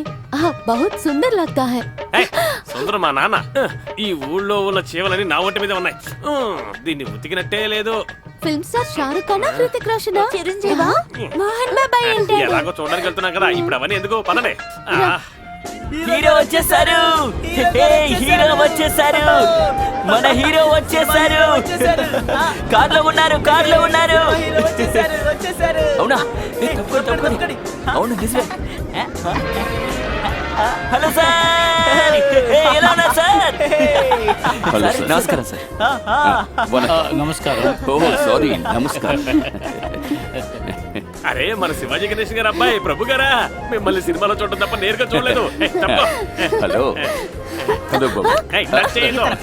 बहुत सुंदर लगता है। ఏయ్, సుందరం మా నాన్న. ఈ ఊళ్ళో ఉన్న చీవలని నా ఒంటి మీద ఉన్నాయి. దీన్ని ఉతికినట్టే లేదు. फिल्म स्टार शाहरुख खान ऋतिक रोशन चिरंजीवा मोहन बाबाई అంటే ఎలాగో చూడడానికి వెళ్తున్నాం కదా, ఇప్పుడు అవన్నీ ఎందుకు పదనే. హీరో వచ్చేసారు, హీరో వచ్చేసారు, మన హీరో వచ్చేసారు. కార్లో ఉన్నారు, కార్లో ఉన్నారు. అవునా? తప్పుకోండి. అవును నిజమే. హలో సార్, ఎలా ఉన్నారు సార్? Hello sir. నమస్కారం సార్. నమస్కారం. ఓ సారీ, నమస్కారం. అరే మన శివాజీ గణేష్ గారు అబ్బాయి ప్రభు గారా, మిమ్మల్ని సినిమాలో చూడటం తప్ప నేరుగా చూడలేదు. హలో హలో బాబు.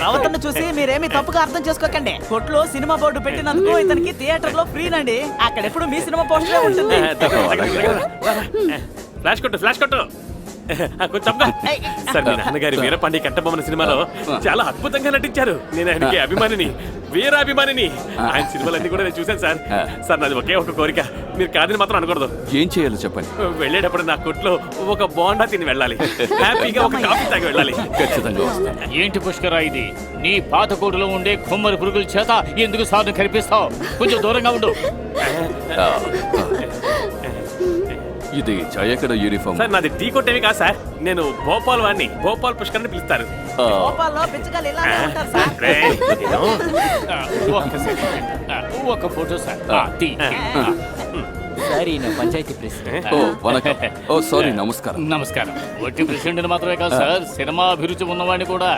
ప్రవర్తన చూసి మీరేమి తప్పుగా అర్థం చేసుకోకండి. కొట్లో సినిమా బోర్డు పెట్టినందుకు ఇతనికి థియేటర్ లో ఫ్రీ నండి. అక్కడ ఎప్పుడు మీ సినిమా పోస్టరే ఉంటుంది. ఫ్లాష్ కొట్టు, ఫ్లాష్ కొట్టు. కొంచెం సార్, మీ నాన్నగారి వీరపాండి కట్టబొమ్మన సినిమాలో చాలా అద్భుతంగా నటించారు. నేను ఆయనకి అభిమానిని, వీరాభిమానిని. ఆయన సినిమాలన్నీ కూడా నేను చూశాను సార్. సార్ నాది ఒకే ఒక కోరిక, మీరు కాదని మాత్రం అనకూడదు. ఏం చేయాలో చెప్పండి. వెళ్ళేటప్పుడు నా కొట్లో ఒక బోండా తిని వెళ్ళాలి, హ్యాపీగా ఒక కాఫీ తాగి వెళ్ళాలి. ఖచ్చితంగా వస్తాను. ఏంటి పుష్కరా ఇది? నీ పాత కోటులో ఉండే కొమ్మరి పురుగుల చేత ఎందుకు సార్ను కనిపిస్తావు? కొంచెం దూరంగా ఉండు. ఇది ఛాయకడ యూనిఫామ్. సార్ నాది టీ కొట్టేవి కాదు సార్, నేను భోపాల్ వాడిని. భోపాల్ పుష్కర్ అని పిలుస్తారు. భోపాల్లో పిచ్చగాళ్ళు ఇలాగే ఉంటారు సార్. రేయ్, నేను ఒక ఫోటో సార్. సార్ ఈయన పంచాయతీ ప్రెసిడెంట్. ఓ వనకం. ఓ సారీ, నమస్కారం. నమస్కారం. ఒట్టి ప్రెసిడెంట్ మాత్రమే కాదు సార్, సినిమా అభిరుచి ఉన్నవాడిని కూడా.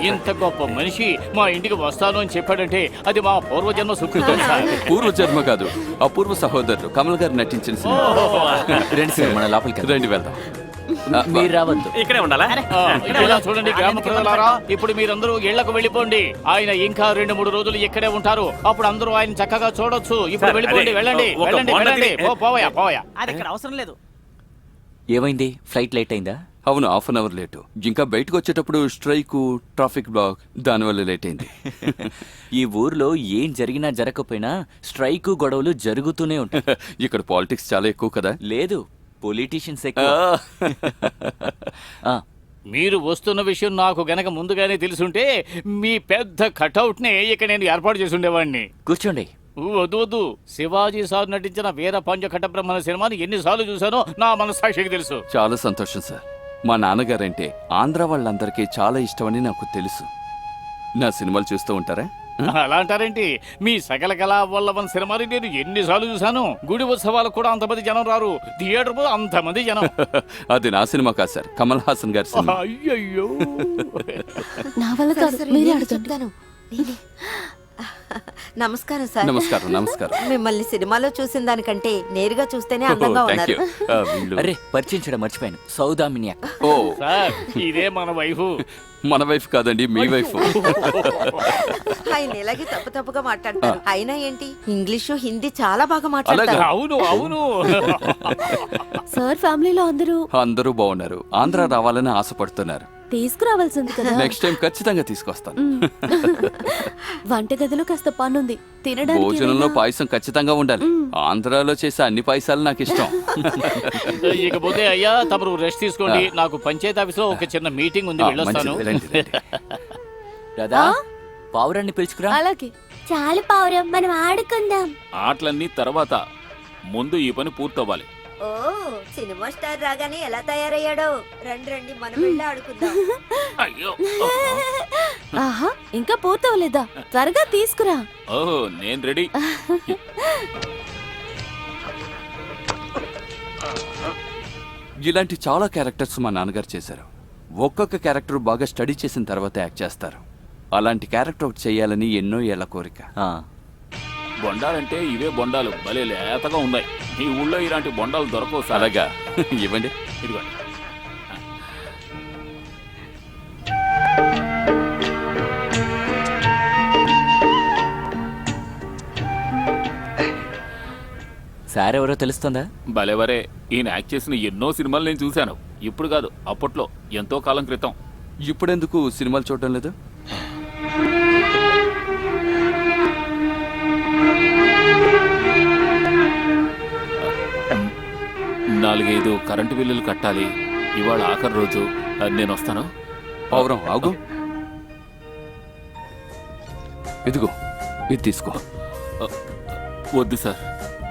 ఇంత గొప్ప మనిషి మా ఇంటికి వస్తాను అని చెప్పాడంటే అది మా పూర్వజన్మ సుకృతం సార్. పూర్వజన్మ కాదు, అపూర్వ సహోదరులు కమల్ గారు నటించిన సినిమా. రండి సార్, మన లోపలికి రండి వెళ్దాం. మీరు రావద్దు. ఇక్కడే ఉండాలా? ఇలా చూడండి గ్రామ ప్రజలారా, ఇప్పుడు మీరందరూ ఇళ్లకు వెళ్ళిపోండి. ఆయన ఇంకా 2-3 రోజులు ఇక్కడే ఉంటారు. అప్పుడు అందరూ ఆయన చక్కగా చూడొచ్చు. ఇప్పుడు వెళ్ళిపోండి, వెళ్ళండి వెళ్ళండి వెళ్ళండి. పోవయా పోవయా. అది ఇక్కడ అవసరం లేదు. ఏమైంది? ఫ్లైట్ లేట్ అయిందా? అవును, 1/2 అవర్ లేటు. ఇంకా బయటకు వచ్చేటప్పుడు స్ట్రైక్, ట్రాఫిక్ బ్లాక్, దానివల్ల లేట్ అయింది. ఈ ఊర్లో ఏం జరిగినా జరగకపోయినా స్ట్రైకు గొడవలు జరుగుతూనే ఉంటాయి. ఇక్కడ పాలిటిక్స్ చాలా ఎక్కువ కదా. లేదు, పొలిటీషియన్స్ ఎక్కువ. మీరు వస్తున్న విషయం నాకు గనక ముందుగానే తెలుసుంటే మీ పెద్ద కటౌట్ ని ఇక్కడ నేను ఏర్పాటు చేసి ఉండేవాడిని. కూర్చోండి. వద్దు వద్దు. శివాజీ సార్ నటించిన వీర పంచ కట్టబ్రహ్మణ సినిమాని ఎన్నిసార్లు చూశానో నా మనస్సాక్షికి తెలుసు. చాలా సంతోషం సార్. మా నాన్నగారంటే ఆంధ్ర వాళ్ళందరికీ చాలా ఇష్టమని నాకు తెలుసు. నా సినిమాలు చూస్తూ ఉంటారా? అలా అంటారేంటి? మీ సకల కళా వల్లవన్ సినిమాని నేను ఎన్నిసార్లు చూశాను. గుడి ఉత్సవాలకు కూడా అంతమంది జనం రారు, థియేటర్ అంతమంది జనం. అది నా సినిమా కాదు సార్, కమల్ హాసన్ గారి సినిమా. అయ్యయ్యో, నా వల్ల కాదు, మీరే అడుగుతాను. నమస్కారం సార్. నమస్కారం. నమస్కారం. మిమ్మల్ని సినిమాలో చూసిన దానికంటే నేరుగా చూస్తేనే అందంగా ఉన్నారు. అరే, పరిచయించడం మర్చిపోయాను. సౌదామిని అక్క. ఓ సార్, ఇదే మన వైఫ్. మన వైఫ్ కాదండి, మీ వైఫ్. ఆయన ఇలాగే తప్పుగా మాట్లాడతారు. అయినా ఏంటి, ఇంగ్లీషు హిందీ చాలా బాగా మాట్లాడతారు. అవును అవును. సార్ ఫ్యామిలీలో అందరూ బాగున్నారు. ఆంధ్ర రావాలని ఆశపడుతున్నారు. తీసుకురావాల్సింది కదా. నెక్స్ట్ టైం ఖచ్చితంగా తీసుకొస్తాను. వంటగదిలో కాస్త పనుంది, తినడానికి భోజనంలో పాయసం ఖచ్చితంగా ఉండాలి. ఆంధ్రాలో చేసే అన్ని పాయసాలు నాకు ఇష్టం. ఇకపోతే అయ్యా, తమరు రెస్ట్ తీసుకోండి. నాకు పంచాయతీ ఆఫీస్ లో ఒక చిన్న మీటింగ్ ఉంది, వెళ్ళొస్తాను. రాధా, పావురాన్ని పిలుచుకురా. అలాగే. చాలు పావురం, మనం ఆడుకుందాం. ఆటలన్నీ తర్వాత, ముందు ఈ పని పూర్తవ్వాలి. ఓ, సినిమా స్టార్ రాగానే ఎలా తయారయ్యాడో. రండి రండి, మనం వెళ్ళి ఆడుకుందాం. అయ్యో, ఆహా, ఇంకా పూర్తవలేదా? త్వరగా తీసుకురా. ఓహో, నేను రెడీ. ఇలాంటి చాలా క్యారెక్టర్స్ మా నాన్నగారు చేశారు. ఒక్కొక్క క్యారెక్టర్ బాగా స్టడీ చేసిన తర్వాత యాక్ట్ చేస్తారు. అలాంటి క్యారెక్టర్ ఒకటి చేయాలని ఎన్నో ఏళ్ల కోరిక. బొండాలంటే ఇవే బొండాలు భలే లేతగా ఉన్నాయి. ఈ ఊళ్ళో ఇలాంటి బొండాలు దొరకవు సార్. అలాగా, ఇవ్వండి. ఇదిగోండి. సార్ ఎవరో తెలుస్తుందా? భలేవరే, ఈయన యాక్ట్ చేసిన ఎన్నో సినిమాలు నేను చూశాను. ఇప్పుడు కాదు, అప్పట్లో, ఎంతో కాలం క్రితం. ఇప్పుడెందుకు సినిమాలు చూడటం లేదు? నాలుగైదు కరెంటు బిల్లులు కట్టాలి. ఇవాళ ఆఖరి రోజు. నేను వస్తాను. పావురం ఆగు. ఇదిగో ఇది తీసుకో. వద్దు సార్.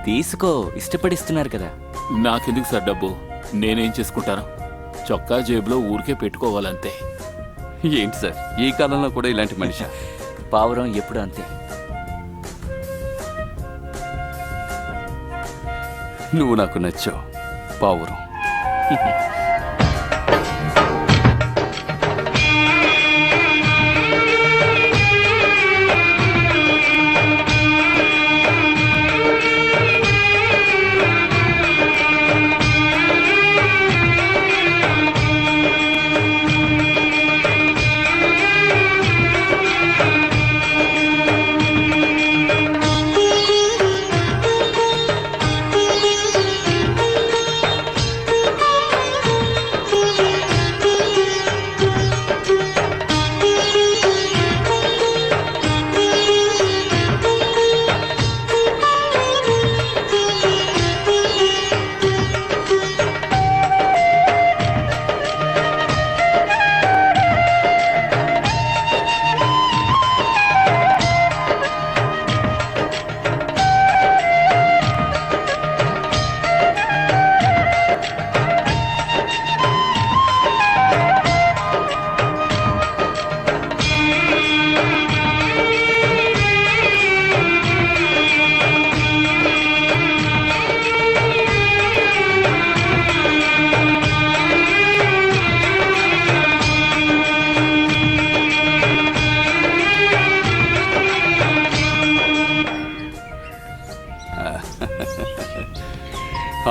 తీసుకో, ఇష్టపడిస్తున్నారు కదా. నాకెందుకు సార్ డబ్బు? నేనేం చేసుకుంటాను? చొక్కా జేబులో ఊరికే పెట్టుకోవాలంతే. ఏంటి సార్ ఈ కాలంలో కూడా ఇలాంటి మనిషి? పావురం ఎప్పుడు అంతే. నువ్వు నాకు నచ్చావు పావురం.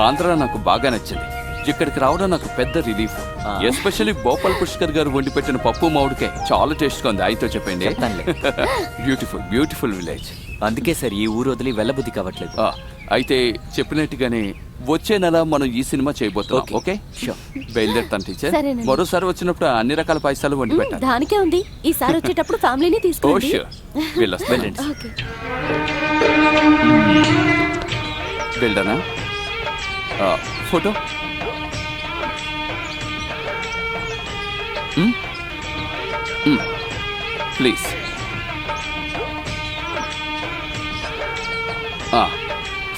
ఆంధ్ర నాకు బాగా నచ్చింది. ఇక్కడికి రావడం నాకు పెద్ద రిలీఫ్. ఎస్పెషల్లీ భోపాల్ పుష్కర్ గారు వండి పెట్టిన పప్పు మామిడికాయ చాలా టేస్ట్గా ఉంది. ఆయనతో చెప్పండి. Beautiful beautiful village. అందుకే సార్ ఈ ఊరు వదిలి వెళ్ళబుద్ధి కావట్లేదు. అయితే చెప్పినట్టుగానే వచ్చే నెల మనం ఈ సినిమా చేయబోతున్నాం. ఓకే బయలుదేరుతాను టీచర్. సరేనండి. మరోసారి వచ్చినప్పుడు అన్ని రకాల పాయసాలు వండి పెట్టాను. దానికే ఉంది. ఈసారి వచ్చేటప్పుడు ఫ్యామిలీని తీసుకోండి. వెళ్ళండి. ఓకే. వెళ్ళనా? Photo please.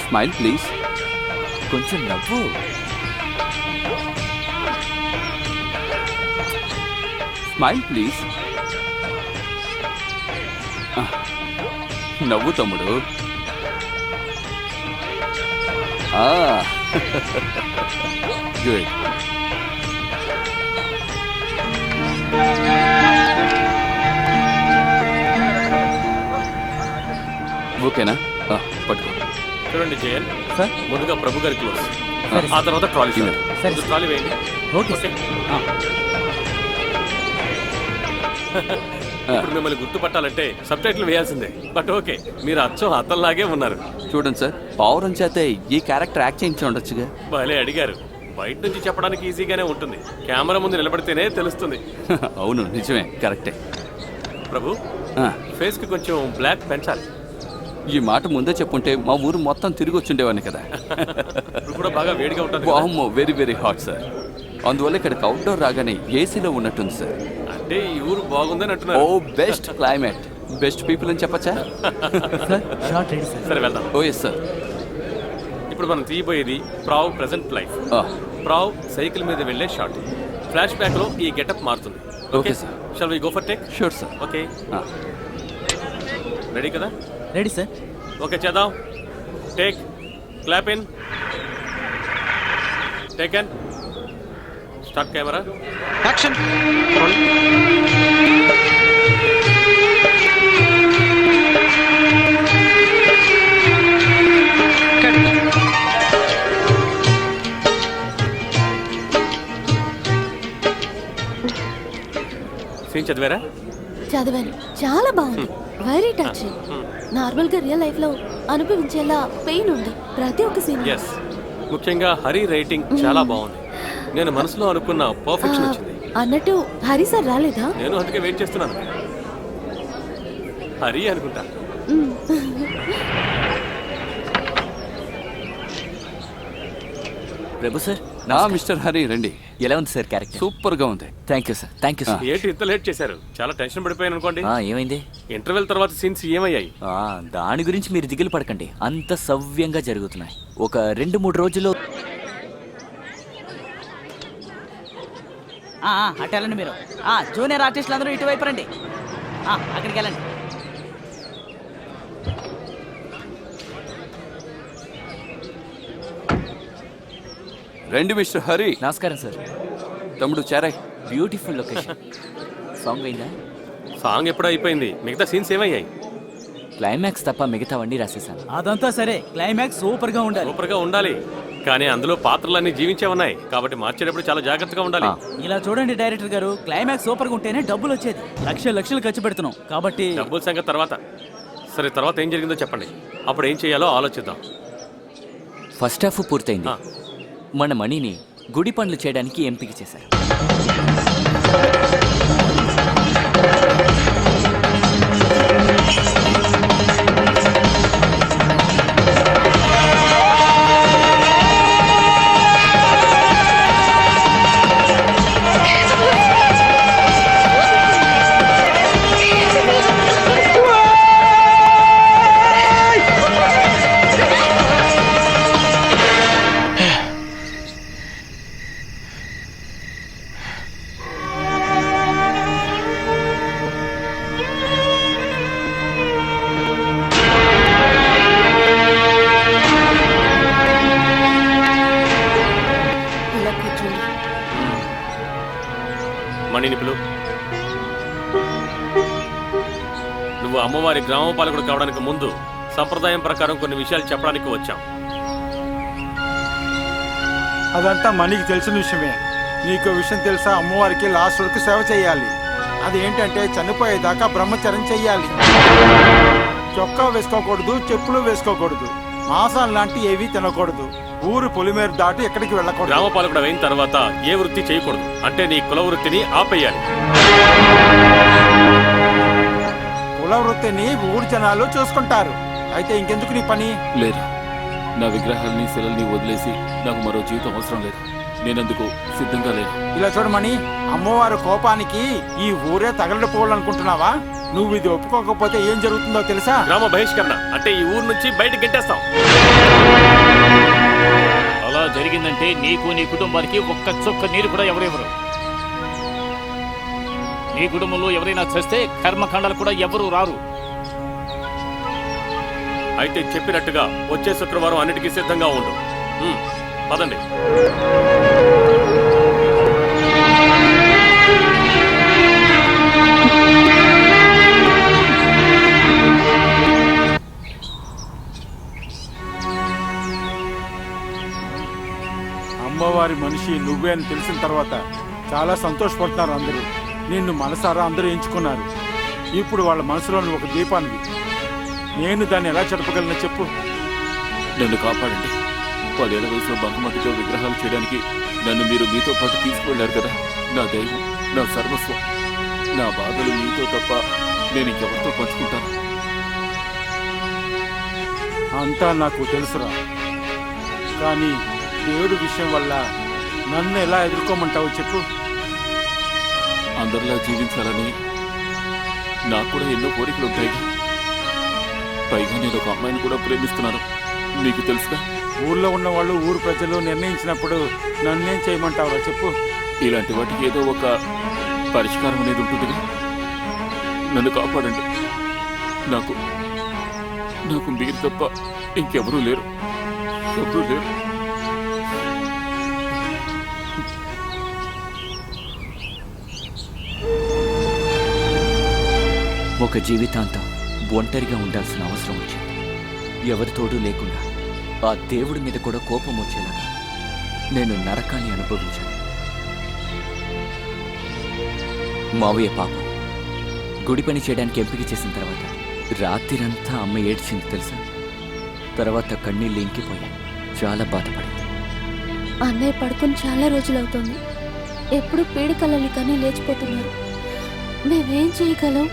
Smile please. కొంచెం నవ్వు. Smile please. నవ్వు తమ్ముడు. గుడ్. ఓకేనా? పట్టుకో. చూడండి జయన్, సార్ ముందుగా ప్రభు గారి క్లోజ్, సరే. ఆ తర్వాత ట్రాలీ. సరే. ట్రాలీ వేయండి. ఓకే. ఇప్పుడు మిమ్మల్ని గుర్తుపట్టాలంటే సబ్ టైటిల్ వేయాల్సిందే. బట్ ఓకే, మీరు అచ్చం అతల్లాగే ఉన్నారు. చూడండి సార్, పావురం చేత ఈ క్యారెక్టర్ యాక్ట్ చేయించి ఉండొచ్చుగా. భలే అడిగారు. బయట నుంచి చెప్పడానికి ఈజీగానే ఉంటుంది, కెమెరా ముందు నిలబడితేనే తెలుస్తుంది. అవును నిజమే, కరెక్టే. ప్రభు, ఫేస్ కి కొంచెం బ్లాక్ పెంచాలి. ఈ మాట ముందే చెప్పుంటే మా ఊరు మొత్తం తిరిగి వచ్చిండేవాడిని కదా. ఇప్పుడు కూడా బాగా వేడిగా ఉంటుంది. వామ్మో, వెరీ వెరీ హాట్ సార్. అందువల్ల ఇక్కడికి అవుట్డోర్ రాగానే ఏసీలో ఉన్నట్టుంది సార్. అంటే ఈ ఊరు బాగుందని అంటున్నారు. Oh best climate, best people అని చెప్పచ్చా? సరే వెళ్దాం. Oh yes sir. ఇప్పుడు మనం తీయబోయేది ప్రావ్ ప్రెసెంట్ లైఫ్. ప్రావ్ సైకిల్ మీద వెళ్ళే షాట్. ఫ్లాష్ బ్యాక్ లో ఈ గెటప్ మారుతుంది. Okay sir. Shall we go for take? Sure sir. Okay, ready కదా? Ready sir. ఓకే చేద్దాం. Take, clap in, taken, start camera, action. Scene చదివారా? చదివాను. చాలా బాగుంది. Very touching. నార్మల్ గా రియల్ లైఫ్ లో అనుభవించేలా పెయిన్ ఉంది ప్రతి ఒక్క సీన్. yes, ముఖ్యంగా హరి రైటింగ్ చాలా బాగుంది. నేను మనసులో అనుకున్న పర్ఫెక్షన్ వచ్చింది. అన్నట్టు హరి సార్ రాలేదా? నేను అందుకే వెయిట్ చేస్తున్నాను. హరి అనుకుంటా. ప్రభు సార్, మిస్టర్ హరి రండి. ఎలా ఉంది సార్ క్యారెక్టర్? సూపర్ గా ఉంది. Thank you sir, thank you sir. ఏంటి ఇంత లేట్ చేశారు? చాలా టెన్షన్ పడిపోయాను అనుకోండి. ఏమైంది? ఇంటర్వెల్ తర్వాత సీన్స్ ఏమయ్యాయి? దాని గురించి మీరు దిగులు పడకండి, అంత సవ్యంగా జరుగుతున్నాయి. ఒక 2-3 రోజుల్లో అటెళ్ళండి మీరు. జూనియర్ ఆర్టిస్టులు అందరూ ఇటువైపు రండి. అక్కడికి వెళ్ళండి. రండి మిస్టర్ హరి. నమస్కారం సార్. తమ్ముడు చారాయ్. Beautiful location. సాంగ్ అయిందా? సాంగ్ ఎప్పుడో అయిపోయింది. మిగతా సీన్స్ ఏమయ్యాయి? క్లైమాక్స్ తప్ప మిగతావన్నీ రాసేసాను. అదంతా సరే, క్లైమాక్స్ సూపర్ గా ఉండాలి. సూపర్ గా ఉండాలి, కానీ అందులో పాత్రలన్నీ జీవించే ఉన్నాయి కాబట్టి మార్చేటప్పుడు చాలా జాగ్రత్తగా ఉండాలి. ఇలా చూడండి డైరెక్టర్ గారు, క్లైమాక్స్ సూపర్ గా ఉంటేనే డబ్బులు వచ్చేది. లక్షలు ఖర్చు పెడుతున్నాం కాబట్టి. డబ్బుల సంగతి తర్వాత. సరే, తర్వాత ఏం జరిగిందో చెప్పండి, అప్పుడు ఏం చేయాలో ఆలోచిద్దాం. ఫస్ట్ హాఫ్ పూర్తయింది. మన మనీని గుడి పనులు చేయడానికి ఎంపిక చేశారు. మణిని పిలు. నువ్వు అమ్మవారి గ్రామపాలకుడు కావడానికి ముందు సంప్రదాయం ప్రకారం కొన్ని విషయాలు చెప్పడానికి వచ్చాం. అదంతా మనీకి తెలిసిన విషయమే. నీకు విషయం తెలుసా? అమ్మవారికి లాస్ట్ వరకు సేవ చేయాలి. అది ఏంటంటే చనిపోయేదాకా బ్రహ్మచర్యం చెయ్యాలి. చొక్కా వేసుకోకూడదు, చెప్పులు వేసుకోకూడదు, మాంసాలు లాంటి ఏవి తినకూడదు, ఊరు పొలిమేరు దాటి ఎక్కడికి వెళ్ళకూడదు. గ్రామపాలకుడు అయిన తర్వాత ఏ వృత్తి చేయకూడదు, అంటే నీ కుల వృత్తిని ఆపేయాలి. కుల వృత్తిని ఊరు జనాలు చూసుకుంటారు. అయితే ఇంకెందుకు నీ పని? లేదు, నా విగ్రహాలని శిలల్ని వదిలేసి నాకు మరో జీవితం అవసరం లేదు. నేనందుకు సిద్ధంగా లేదు. ఇలా చూడమని, అమ్మవారి కోపానికి ఈ ఊరే తగలడిపోవాలనుకుంటున్నావా? నువ్వు ఇది ఒప్పుకోకపోతే ఏం జరుగుతుందో తెలుసా? గ్రామ బహిష్కరణ, అంటే ఈ ఊరు నుంచి బయటకు గెంటేస్తాం. అలా జరిగిందంటే నీకు నీ కుటుంబానికి ఒక్క చుక్క నీరు కూడా ఎవరెవరు. నీ కుటుంబంలో ఎవరైనా చేస్తే కర్మకాండాలు కూడా ఎవరు రారు. అయితే చెప్పినట్టుగా వచ్చే శుక్రవారం అన్నిటికీ సిద్ధంగా ఉండు. పదండి. అమ్మవారి మనిషి నువ్వే అని తెలిసిన తర్వాత చాలా సంతోషపడుతున్నారు అందరూ. నిన్ను మనసారా అందరూ ఎంచుకున్నారు. ఇప్పుడు వాళ్ళ మనసులోని ఒక దీపాన్ని నేను దాన్ని ఎలా చెడపగలను చెప్పు? నన్ను కాపాడండి. 10 ఏళ్ల వయసులో బంకమట్టితో విగ్రహాలు చేయడానికి నన్ను మీరు మీతో పాటు తీసుకువెళ్ళారు కదా. నా దైవం, నా సర్వస్వం. నా బాధలు మీతో తప్ప నేను ఇంకెవరితో పంచుకుంటాను? అంతా నాకు తెలుసురా, కానీ దేవుడి విషయం వల్ల నన్ను ఎలా ఎదుర్కోమంటావు చెప్పు? అందరిలా జీవించాలని నాకు కూడా ఎన్నో కోరికలు ఉంటాయి. పైగా నేను ఒక అమ్మాయిని కూడా ప్రేమిస్తున్నాను, నీకు తెలుసుగా. ఊళ్ళో ఉన్న వాళ్ళు, ఊరు ప్రజలు నిర్ణయించినప్పుడు నన్నేం చేయమంటావురా చెప్పు? ఇలాంటి వాటికి ఏదో ఒక పరిష్కారం అనేది ఉంటుందిగా. నన్ను కాపాడండి. నాకు నాకు మీరు తప్ప ఇంకెవరూ లేరు, ఎవరూ లేరు. ఒక జీవితాంతం ఒంటరిగా ఉండాల్సిన అవసరం వచ్చింది. ఎవరి తోడు లేకుండా ఆ దేవుడి మీద కూడా కోపం వచ్చేలాగా నేను నరకాన్ని అనుభవించాను. మావయ్య పాపం గుడి పని చేయడానికి ఎంపిక చేసిన తర్వాత రాత్రిరంతా అమ్మ ఏడ్చింది తెలుసా. తర్వాత కన్నీళ్ళు ఇంకిపోయాయి. చాలా బాధపడింది. అన్నయ్య పడుకుని చాలా రోజులవుతోంది. ఎప్పుడు పీడికలని కానీ లేచిపోతున్నారు. మేమేం చేయగలం?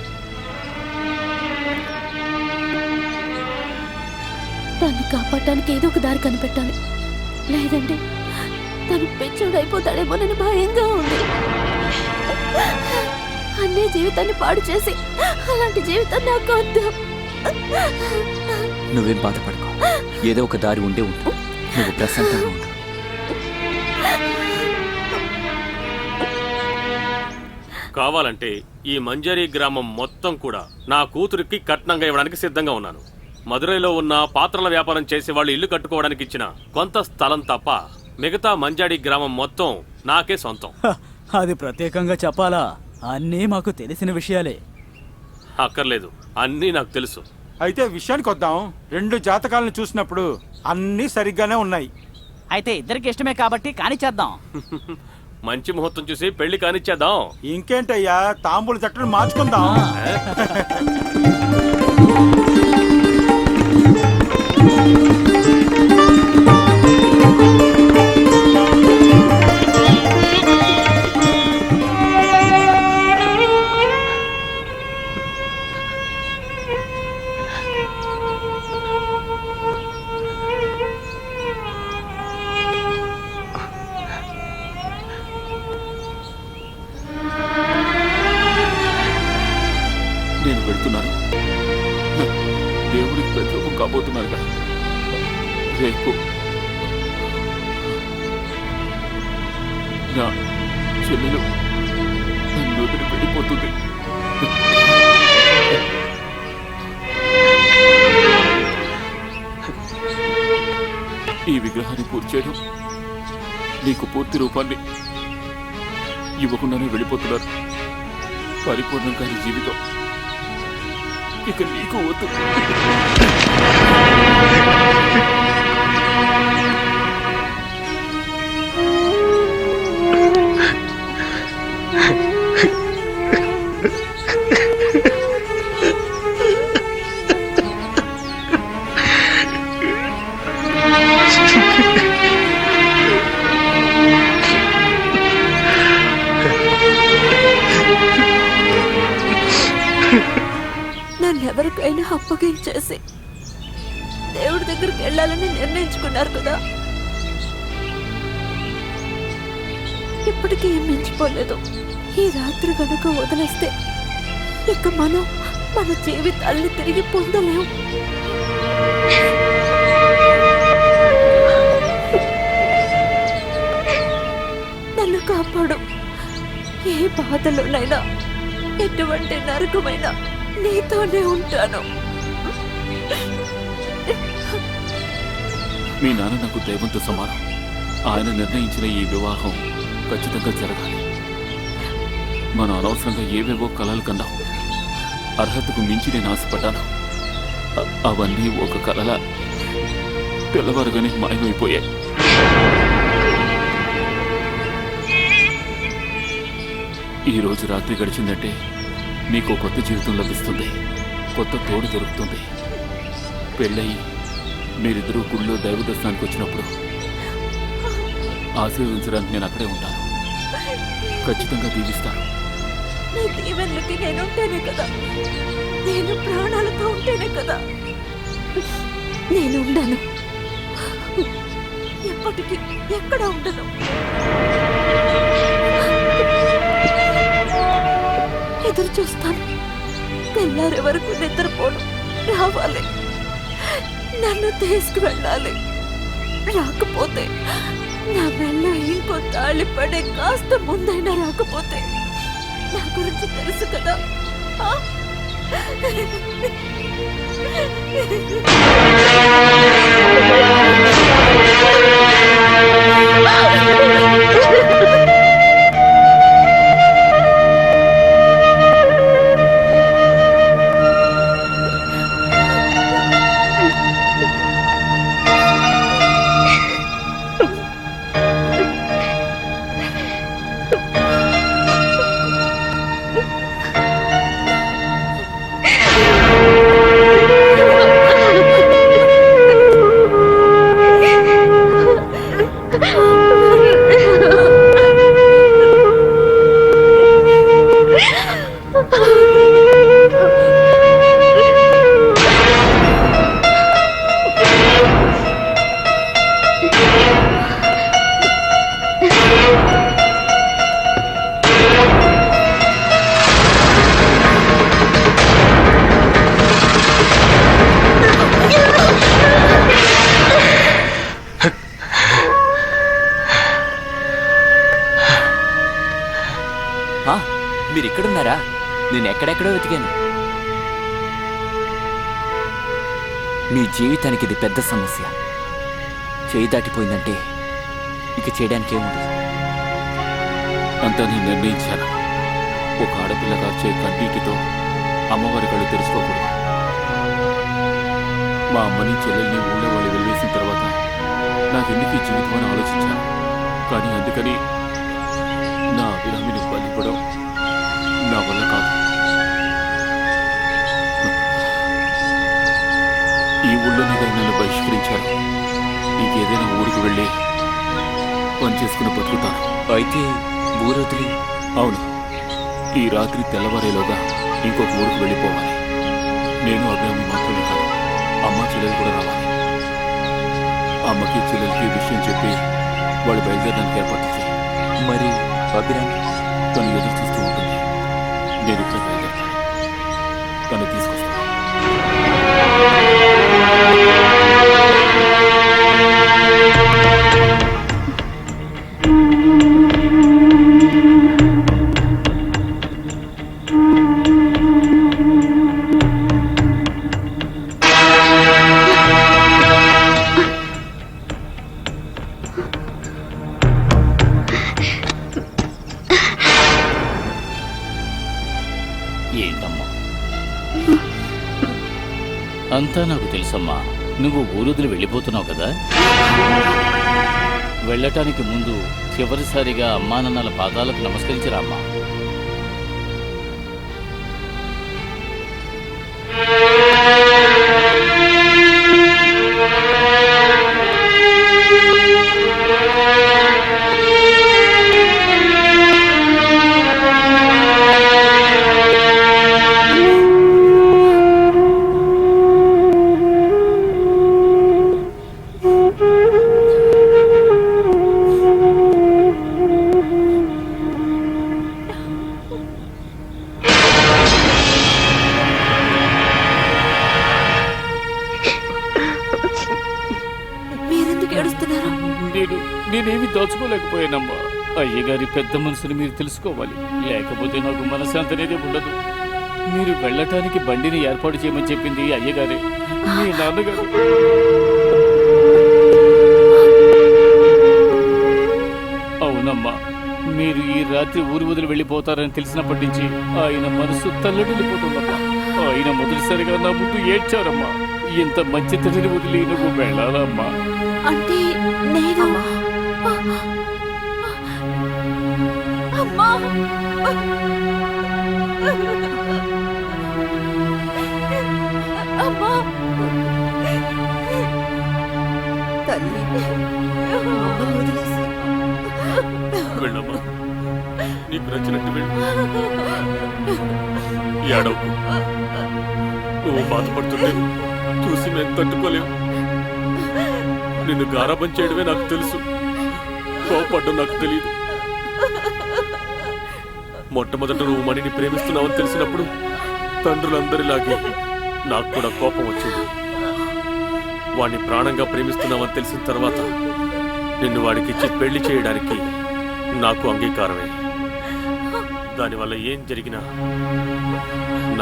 దాన్ని కాపాడటానికి ఏదో ఒక దారి కనిపెట్టాలి. లేదంటే తను పెంచుడు అయిపోతాడేమోనని భయంగా ఉంది. అన్నీ జీవితాన్ని పాడు చేసి అలాంటి జీవితం నాకు వద్దు. నువ్వేం బాధపడకు, ఏదో ఒక దారి ఉండే ఉంటు. నువ్వు ప్రశాంతంగా ఉండు. కావాలంటే ఈ మంజరి గ్రామం మొత్తం కూడా నా కూతురికి కట్నంగా ఇవ్వడానికి సిద్ధంగా ఉన్నాను. మదురైలో ఉన్న పాత్రల వ్యాపారం చేసే వాళ్ళు ఇల్లు కట్టుకోవడానికి ఇచ్చిన కొంత స్థలం తప్ప మిగతా మంజాడి గ్రామం మొత్తం నాకే సొంతం. అది ప్రత్యేకంగా చెప్పాలా? అన్నీ మాకు తెలిసిన విషయాలే. అక్కర్లేదు, అన్నీ నాకు తెలుసు. అయితే విషయానికి వద్దాం. 2 జాతకాలను చూసినప్పుడు అన్నీ సరిగ్గానే ఉన్నాయి. అయితే ఇద్దరికి ఇష్టమే కాబట్టి కానిచ్చేద్దాం. మంచి ముహూర్తం చూసి పెళ్లి కానిచ్చేద్దాం. ఇంకేంటయ్యా, తాంబూల చట్టను మార్చుకుందాం. నేను వెళ్తున్నాను. దేవుడికి ప్రతిరూపం కాబోతున్నారుగా. రేపు నా చెల్లెలు నన్ను వదిలి వెళ్ళిపోతుంది. ఈ విగ్రహాన్ని పూర్తి చేయడం, నీకు పూర్తి రూపాన్ని ఇవ్వకుండానే వెళ్ళిపోతున్నారు. పరిపూర్ణం కాని జీవితం ఇక నీకు వద్దు. నన్నెవరికైనా అప్పగించేసి దేవుడి దగ్గరికి వెళ్ళాలని నిర్ణయించుకున్నారు కదా. ఇప్పటికీ ఏం మించిపోలేదు. ఈ రాత్రి కనుక వదిలేస్తే ఇక మనం మన జీవితాల్ని తిరిగి పొందలేం. నన్ను కాపాడు. ఏ బాధలోనైనా, ఎటువంటి నరకమైనా నీతోనే ఉంటాను. మీ నాన్న నాకు దైవంతో సమానం. ఆయన నిర్ణయించిన ఈ వివాహం ఖచ్చితంగా జరగాలి. మనం అనవసరంగా ఏవేవో కలలు కన్నాం. అర్హతకు మించి నేను ఆశపడ్డాను. అవన్నీ ఒక కలలా తెల్లవారుగానే మాయమైపోయాయి. ఈ రోజు రాత్రి గడిచిందంటే మీకు కొత్త జీవితం లభిస్తుంది, కొత్త తోడు దొరుకుతుంది. పెళ్ళయి మీరిద్దరూ గుళ్ళో దైవ దర్శనానికి వచ్చినప్పుడు ఆశీర్వదించడానికి నేను అక్కడే ఉంటాను. ఖచ్చితంగా దీవిస్తాను. నీ దీవెనలకి నేనుంటేనే కదా, నేను ప్రాణాలతో ఉంటేనే కదా నేను ఉండను. ఎప్పటికీ ఎక్కడ ఉండను. ఎదురు చూస్తాను. తెల్లారే వరకు నిద్రపోను. రావాలి, నన్ను తీసుకువెళ్ళాలి. రాకపోతే నా మెల్ల ఇంకో తాళి పడే కాస్త ముందైనా రాకపోతే నా గురించి తెలుసు కదా. చెప్పారా? నేను ఎక్కడెక్కడో వెతికాను. మీ జీవితానికి ఇది పెద్ద సమస్య. చేయి దాటిపోయిందంటే ఇక చేయడానికి ఏముండదు. అంతా నేను నిర్ణయించాను. ఒక ఆడపిల్ల కార్చే కన్నీటితో అమ్మవారి కళ్ళు తెరుచుకోకూడదు. మా అమ్మని చెల్లెల్ని ఊళ్ళో వాళ్ళు వెళ్ళేసిన తర్వాత నాకెందుకు ఈ జీవితం అని ఆలోచించాను. కానీ అందుకని నా అభిరామిని బలిపడం నా వల్ల కాదు. ఈ ఊళ్ళోనే కానీ నన్ను బహిష్కరించారు. ఇంకేదైనా ఊరికి వెళ్ళి పని చేసుకుని బతుకుతాను. అయితే ఊరొదిలి? అవును, ఈ రాత్రి తెల్లవారేలోగా ఇంకొక ఊరికి వెళ్ళిపోవాలి. నేను అభిరామి మాత్రమే కాదు, అమ్మ చెల్లెలు కూడా రావాలి. అమ్మకి చెల్లెలకి విషయం చెప్పి వాళ్ళు బయలుదేరడానికి ఏర్పాటు చేయి. మరి అభిరామి? తను ఎదురు చూస్తూ ఉంటుంది. నేను ఇక్కడ బయలుదేరుతాను. తను తీసుకొస్తాను. ఏంటమ్మా? అంతా నాకు తెలుసమ్మా. నువ్వు ఊరుదిలి వెళ్ళిపోతున్నావు కదా. వెళ్ళటానికి ముందు చివరిసారిగా అమ్మా నాన్నల పాదాలకు నమస్కరించిరామ్మా. నేనేమి దాచుకోలేకపోయానమ్మా. అయ్యగారి పెద్ద మనసుని మీరు తెలుసుకోవాలి. లేకపోతే నాకు మనశ్శాంతి అనేది ఉండదు. మీరు వెళ్ళటానికి బండిని ఏర్పాటు చేయమని చెప్పింది అయ్యగారే, మీ నాన్నగారు. అవునమ్మా, మీరు ఈ రాత్రి ఊరు వదిలి వెళ్ళిపోతారని తెలిసినప్పటి నుంచి ఆయన మనసు తల్లడిల్లిపోతుందమ్మా. ఆయన మొదటిసారిగా నా ముందు ఏడ్చారమ్మా. ఇంత మంచి తండ్రిని వదిలి నువ్వు వెళ్ళాలమ్మా. అంటే నేను అమ్మా అమ్మా తల్లి వెళ్ళమ్మా, నీకు నచ్చినట్టు వెళ్ళు. ఏడవకు. నువ్వు బాధపడుతుంటే చూసి మేము తట్టుకోలేము. నిన్ను గారాబం చేయడమే నాకు తెలుసు, కోపడ్డం నాకు తెలియదు. మొట్టమొదట నువ్వు మణిని ప్రేమిస్తున్నావని తెలిసినప్పుడు తండ్రులందరిలాగే నాకు కూడా కోపం వచ్చింది. వాడిని ప్రాణంగా ప్రేమిస్తున్నావని తెలిసిన తర్వాత నిన్ను వాడికిచ్చి పెళ్లి చేయడానికి నాకు అంగీకారమే. దానివల్ల ఏం జరిగినా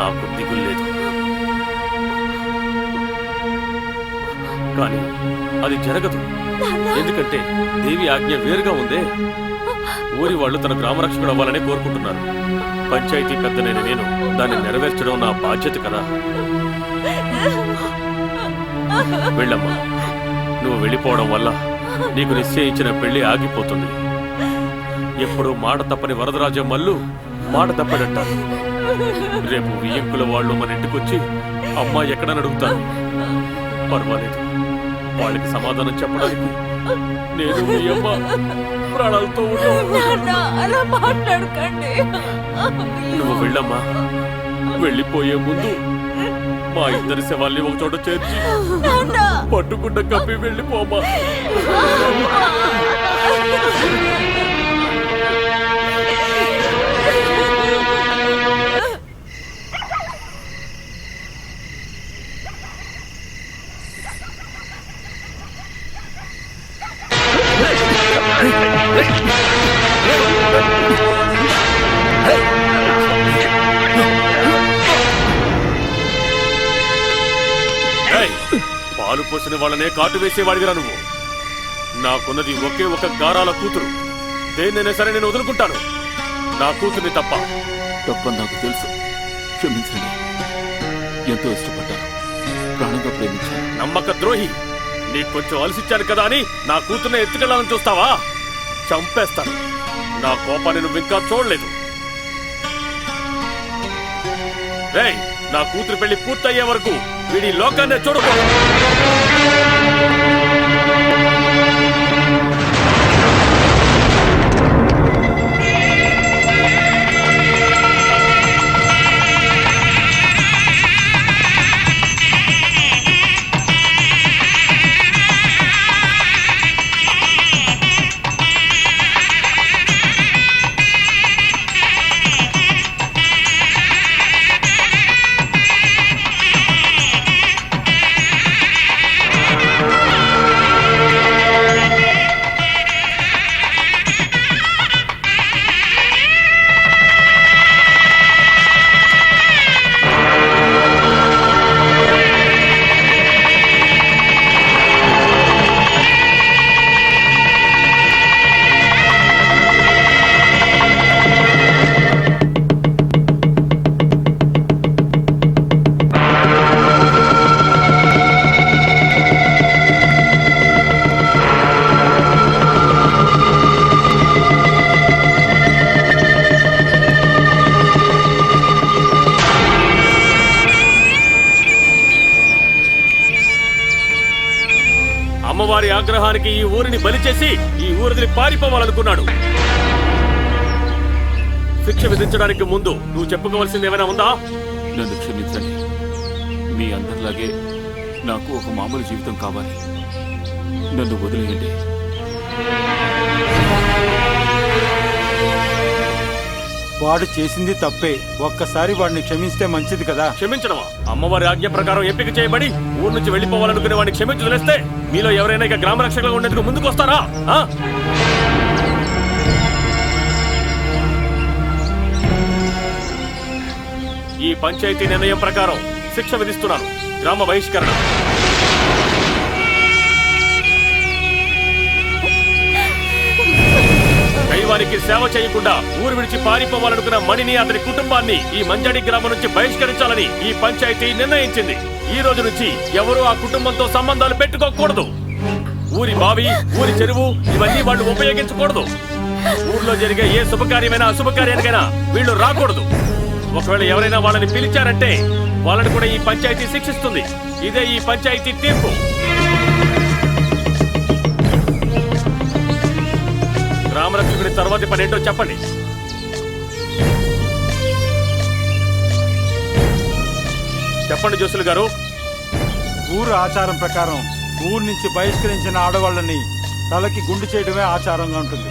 నాకు దిగులు లేదు. కానీ అది జరగదు. ఎందుకంటే దేవి ఆజ్ఞ వేరుగా ఉందే. ఊరి వాళ్ళు తన గ్రామరక్షకుడు అవ్వాలనే కోరుకుంటున్నారు. పంచాయతీ పెద్దనైన నేను దాన్ని నెరవేర్చడం నా బాధ్యత కదా. వెళ్ళమ్మా, నువ్వు వెళ్ళిపోవడం వల్ల నీకు నిశ్చయించిన పెళ్లి ఆగిపోతుంది. ఎప్పుడూ మాట తప్పని వరదరాజం మల్లు మాట తప్పడంటారు. రేపు వియ్యంకుల వాళ్ళు మన ఇంటికొచ్చి అమ్మ ఎక్కడని అడుగుతారు. పర్వాలేదు, వాళ్ళకి సమాధానం చెప్పడానికి నేను మీ అమ్మ ప్రాణాలతో అలా మాట్లాడకండి. నువ్వు వెళ్ళమ్మా. వెళ్ళిపోయే ముందు మా ఇద్దరి శవాల్ని ఒక చోట చేర్చి పట్టుకుంట కప్పి వెళ్ళిపోమా. Hey! పాలు పోసిన వాళ్ళనే కాటు వేసేవాడివిరా నువ్వు. నాకున్నది ఒకే ఒక గారాల కూతురు. దేన్నైనా సరే నేను వదులుకుంటాను, నా కూతుర్ని తప్ప. తప్పని నాకు తెలుసు, క్షమించండి. ఎంతో ఇష్టపడ్డాను, ప్రాణంగా ప్రేమించాను. నమ్మక ద్రోహి, నీకు కొంచెం అలసిచ్చాను కదా అని నా కూతుర్ని ఎత్తుకెళ్ళాలని చూస్తావా? చంపేస్తాను. నా కోపాన్ని నువ్వు ఇంకా చూడలేదు. రేయ్, నా కూతురు పెళ్లి పూర్తయ్యే వరకు వీడి లోకాన్నే చూడకూడదు. అమ్మవారి ఆగ్రహానికి ఈ ఊరిని బలి చేసి ఈ ఊరిని పారిపోవాలనుకున్నాడు. శిక్ష విధించడానికి ముందు నువ్వు చెప్పుకోవాల్సింది ఏమైనా ఉందా? నన్ను క్షమించండి. మీ అందరిలాగే నాకు ఒక మామూలు జీవితం కావాలి. నన్ను వదిలేయండి. వాడు చేసింది తప్పే. ఒక్కసారి వాడిని క్షమిస్తే మంచిది కదా. క్షమించడమా? అమ్మవారి ఆజ్ఞ ప్రకారం ఎంపిక చేయబడి ఊరు నుంచి వెళ్లిపోవాలనుకునే వాడిని క్షమించి వదిలేస్తే మీలో ఎవరైనా ఇక గ్రామ రక్షకులుగా ఉండేందుకు ముందుకు వస్తారా? ఈ పంచాయతీ నిర్ణయం ప్రకారం శిక్ష విధిస్తున్నాను, గ్రామ బహిష్కరణ. దైవానికి సేవ చేయకుండా ఊరు విడిచి పారిపోవాలనుకున్న మణిని, అతని కుటుంబాన్ని ఈ మంజాడి గ్రామం నుంచి బహిష్కరించాలని ఈ పంచాయతీ నిర్ణయించింది. ఈ రోజు నుంచి ఎవరూ ఆ కుటుంబంతో సంబంధాలు పెట్టుకోకూడదు. ఊరి బావి, ఊరి చెరువు ఇవన్నీ వాళ్ళు ఉపయోగించకూడదు. ఊర్లో జరిగే ఏ శుభకార్యమైనా అశుభకార్యానికైనా వీళ్ళు రాకూడదు. ఒకవేళ ఎవరైనా వాళ్ళని పిలిచారంటే వాళ్ళని కూడా ఈ పంచాయతీ శిక్షిస్తుంది. ఇదే ఈ పంచాయతీ తీర్పు. గ్రామరక్షకుడి తర్వాతి పని ఏంటో చెప్పండి. చెప్పండి జోసులు గారు. ఊరు ఆచారం ప్రకారం ఊరు నుంచి బహిష్కరించిన ఆడవాళ్ళని తలకి గుండు చేయడమే ఆచారంగా ఉంటుంది.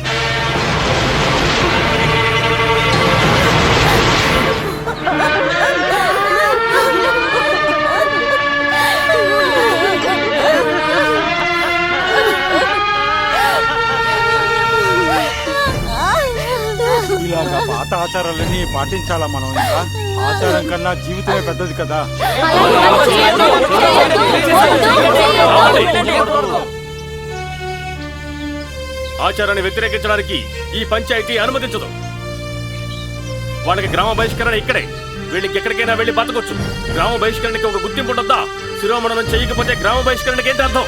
ఇలాగా పాత ఆచారాలన్నీ పాటించాలా మనం? ఇంకా ఆచారం కన్నా జీవితమే పెద్దది కదా. ఆచారాన్ని వ్యతిరేకించడానికి ఈ పంచాయతీ అనుమతించదు. వాళ్ళకి గ్రామ బహిష్కరణ ఇక్కడే. వీళ్ళకి ఎక్కడికైనా వెళ్ళి బతకొచ్చు. గ్రామ బహిష్కరణకి ఒక గుర్తింపు ఉంటుందా? శిరోమణనం చేయకపోతే గ్రామ బహిష్కరణకి ఏంటి అర్థం?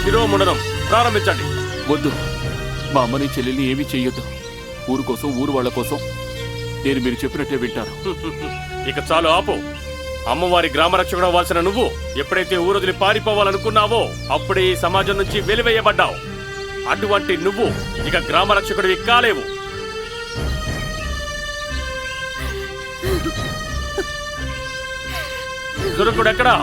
శిరోముండనం ప్రారంభించండి. వద్దు, మా అమ్మని చెల్లెల్ని ఏమీ చెయ్యొద్దు. ఊరు కోసం, ఊరు వాళ్ళ కోసం నేను మీరు చెప్పినట్టే వింటాను. ఇక చాలు, ఆపు. అమ్మవారి గ్రామరక్షకుడు అవ్వాల్సిన నువ్వు ఎప్పుడైతే ఊరొదిలి పారిపోవాలనుకున్నావో అప్పుడే ఈ సమాజం నుంచి వెలివేయబడ్డావు. అటువంటి నువ్వు ఇక గ్రామరక్షకుడివి కాలేవు. దుర్గుడు ఎక్కడా?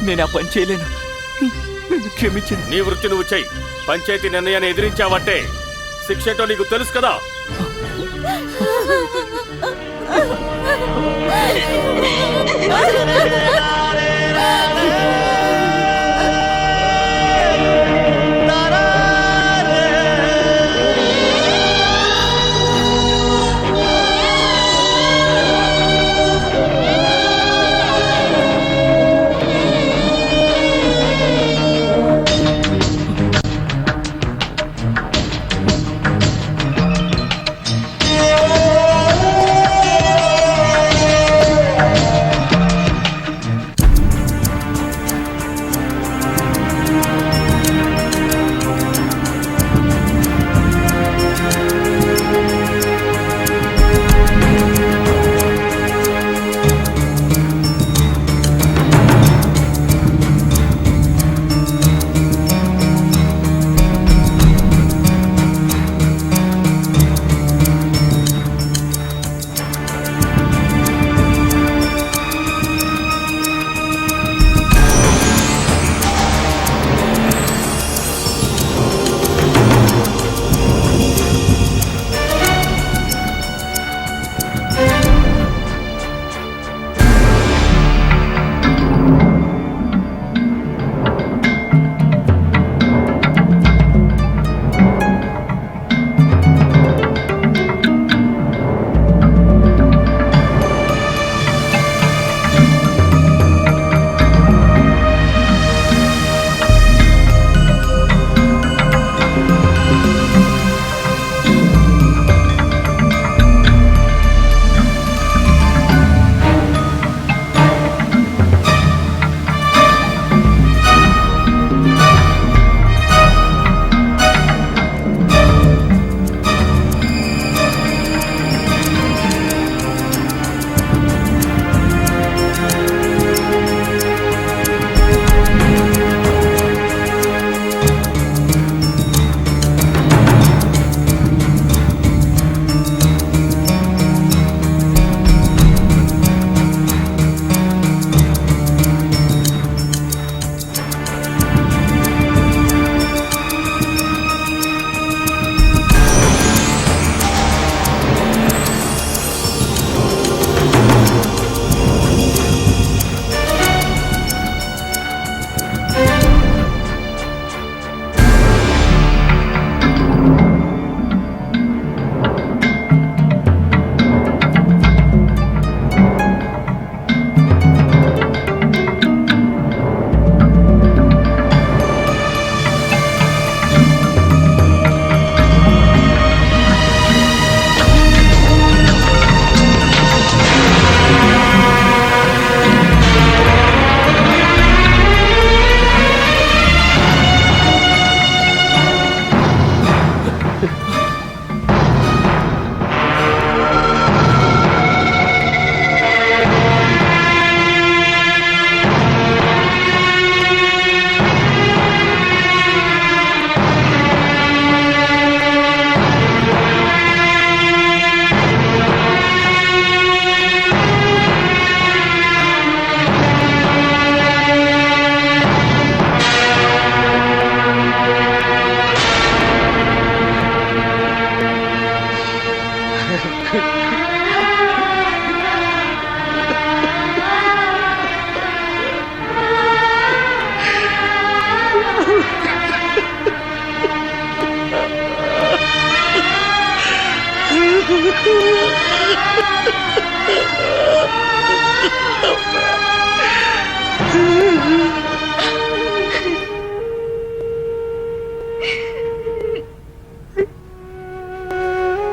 నేను ఆ పని చేయలేను, క్షమించండి. నీ వృత్తి నువ్వు చెయ్యి. పంచాయతీ నిర్ణయాన్ని ఎదిరించావంటే శిక్ష ఏంటో నీకు తెలుసు కదా.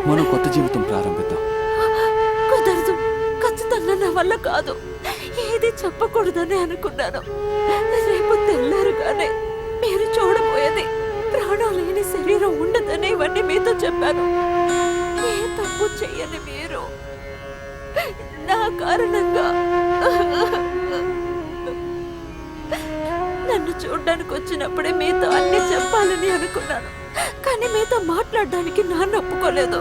మనం కొత్త జీవితం ప్రారంభిద్దాం. కుదరదు, ఖచ్చితంగా నా వల్ల కాదు. ఏది చెప్పకూడదని అనుకున్నాను. రేపు తెల్లారుగానే మీరు చూడబోయేది ప్రాణం లేని శరీరం ఉండదని ఇవన్నీ మీతో చెప్పాను. ఏ తప్పు చెయ్యని మీరు నా కారణంగా నన్ను చూడ్డానికి వచ్చినప్పుడే మీతో అన్ని చెప్పాలని అనుకున్నాను. కానీ మీతో మాట్లాడడానికి నాన్న ఒప్పుకోలేదు.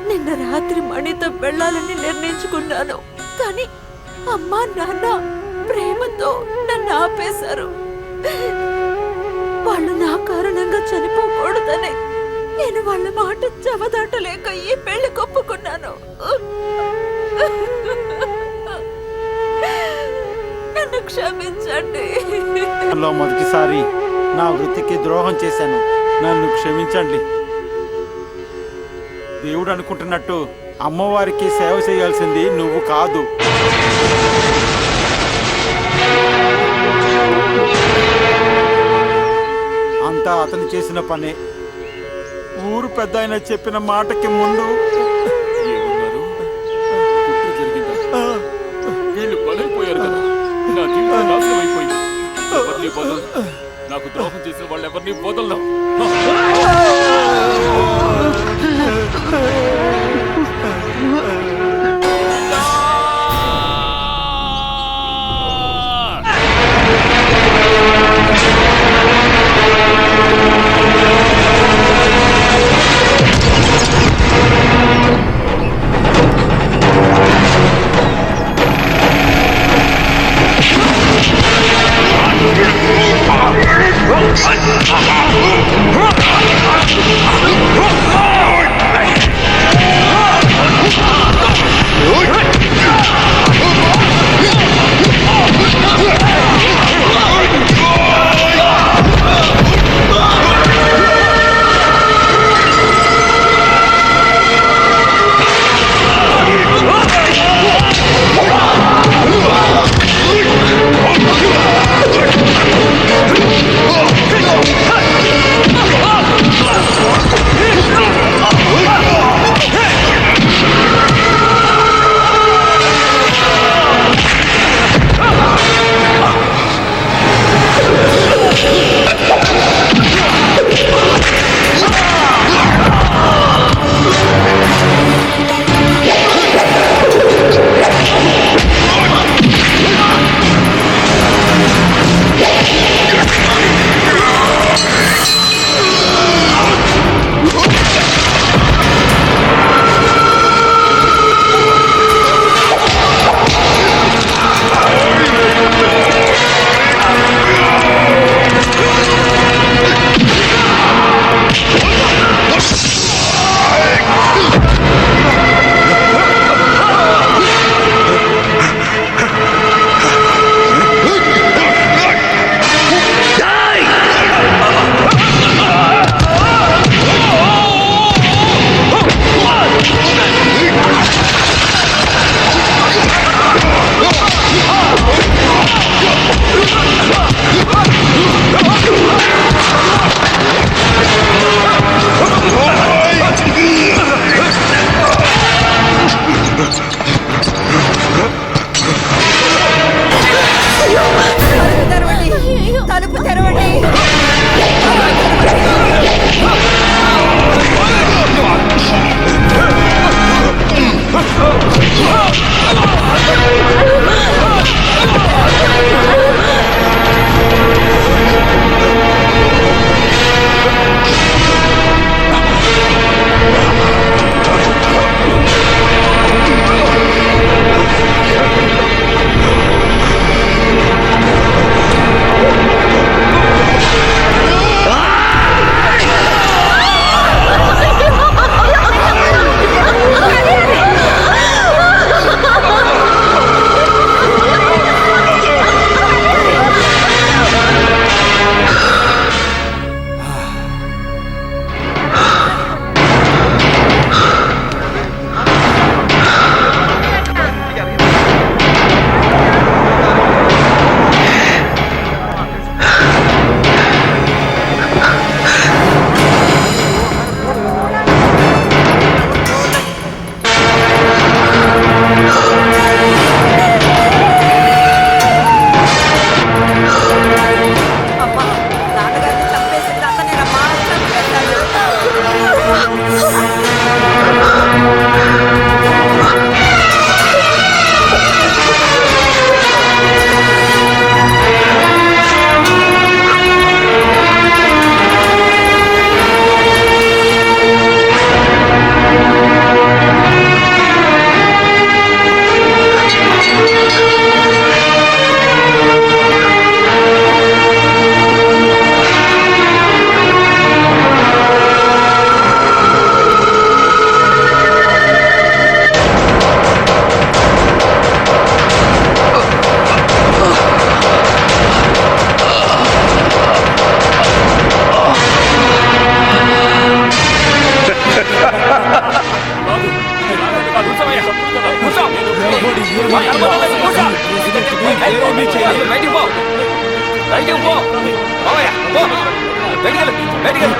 నిన్న రాత్రి మణితో వెళ్ళాలని నిర్ణయించుకున్నాను. కానీ అమ్మా నాన్న ప్రేమతో నన్ను ఆపేశారు. వాళ్ళు నా కారణంగా చనిపోకూడదని నేను వాళ్ళ మాట జవదాటలేక ఈ పెళ్లి కొప్పుకున్నాను. నన్ను క్షమించండి. మొదటిసారి నా వృత్తికి ద్రోహం చేశాను, నన్ను క్షమించండి. దేవుడు అనుకుంటున్నట్టు అమ్మవారికి సేవ చేయాల్సింది నువ్వు కాదు. అంతా అతను చేసిన పనే. ఊరు పెద్ద ఆయన చెప్పిన మాటకి ముందు ఏమన్నారు? కుట్ర జరిగిందా? వీళ్ళు బలైపోయారు కదా. నా జీవితం నాశనం అయిపోయింది. ఎవరిని వదలను. నాకు ద్రోహం చేసిన వాళ్ళు ఎవరిని వదలను. Oh!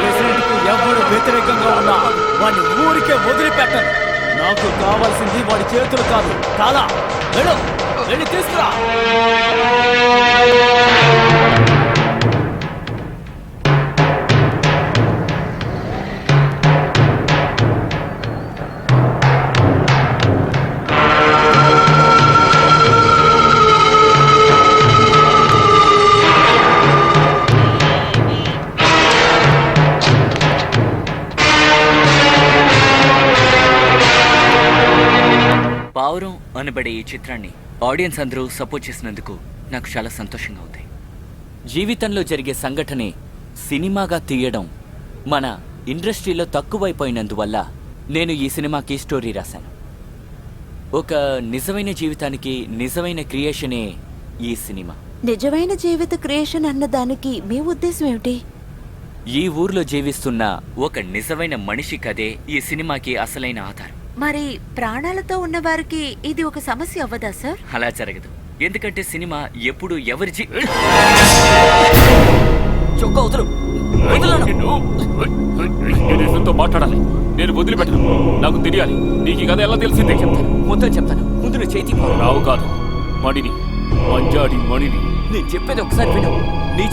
ప్రెసిడెంట్కు ఎవరు వ్యతిరేకంగా ఉన్నా వాడిని ఊరికే వదిలిపెట్టను. నాకు కావాల్సింది వాడి చేతులు కాదు, తల. వెళ్ళు, వెళ్ళి తీసుకురా. పావురం అనబడే ఈ చిత్రాన్ని ఆడియన్స్ అందరూ సపోర్ట్ చేసినందుకు నాకు చాలా సంతోషంగా ఉంది. జీవితంలో జరిగే సంఘటనే సినిమాగా తీయడం మన ఇండస్ట్రీలో తక్కువైపోయినందువల్ల నేను ఈ సినిమాకి స్టోరీ రాశాను. ఒక నిజమైన జీవితానికి నిజమైన క్రియేషనే ఈ సినిమా. నిజమైన జీవిత క్రియేషన్ అన్నదానికి మీ ఉద్దేశం ఏమిటి? ఈ ఊర్లో జీవిస్తున్న ఒక నిజమైన మనిషి కథే ఈ సినిమాకి అసలైన ఆధారం. మరి ప్రాణాలతో ఉన్న వారికి ఇది ఒక సమస్య అవ్వదా సార్? అలా జరగదు, ఎందుకంటే సినిమా ఎప్పుడు ఎవరి చొక్కా వదలు. నేను మాట్లాడాలి, నేను వదిలిపెట్టను. నాకు తెలియాలి, నీకు ఈ కథ ఎలా తెలిసిందే. చెప్తాను, మొత్తం చెప్తాను. ముందు నువ్వు చేతి రావు కాదు, మణిని, మంజాడి మణిని. నేను చెప్పేది ఒకసారి విను. నీ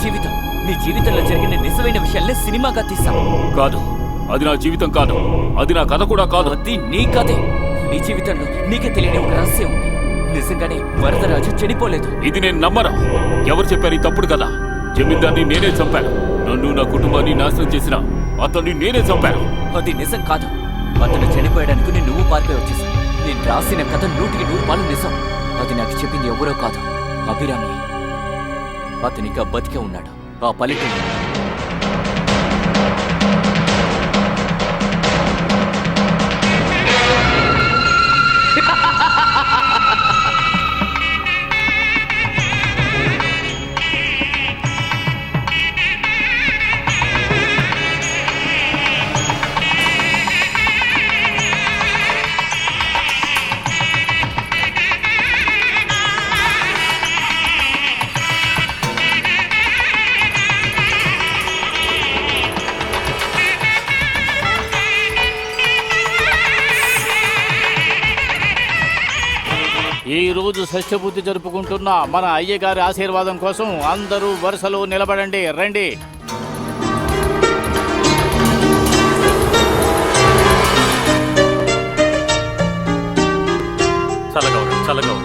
జీవితంలో జరిగిన నిజమైన విషయాల్ని సినిమాగా తీస్తాను. కాదు, అది నా జీవితం కాదు, అది నా కథ కూడా కాదు. అది నీ కథే. నీ జీవితంలో నీకే తెలియని ఒక రహస్యం ఉంది. నిజంగానే వరదరాజు చనిపోలేదు. ఇది నేను నమ్మరా. ఎవరు చెప్పారు ఈ తప్పుడు కదా? జమీందార్ని నేనే చంపాను. నన్ను, నా కుటుంబాన్ని నాశనం చేసిన అతన్ని నేనే చంపాను. అది నిజం కాదు. అతను చనిపోయడానికి నువ్వు పారిపోయి వచ్చేసావు. నేను రాసిన కథ 100% నిజం. అది నాకు చెప్పింది ఎవరో కాదు, అభిరామి. అతనిగా బతికే ఉన్నాడు ఆ పల్లెటూరు. ఈ రోజు షష్ఠపూర్తి జరుపుకుంటున్న మన అయ్యగారి ఆశీర్వాదం కోసం అందరూ వరుసలో నిలబడండి. రండి. చల్లగా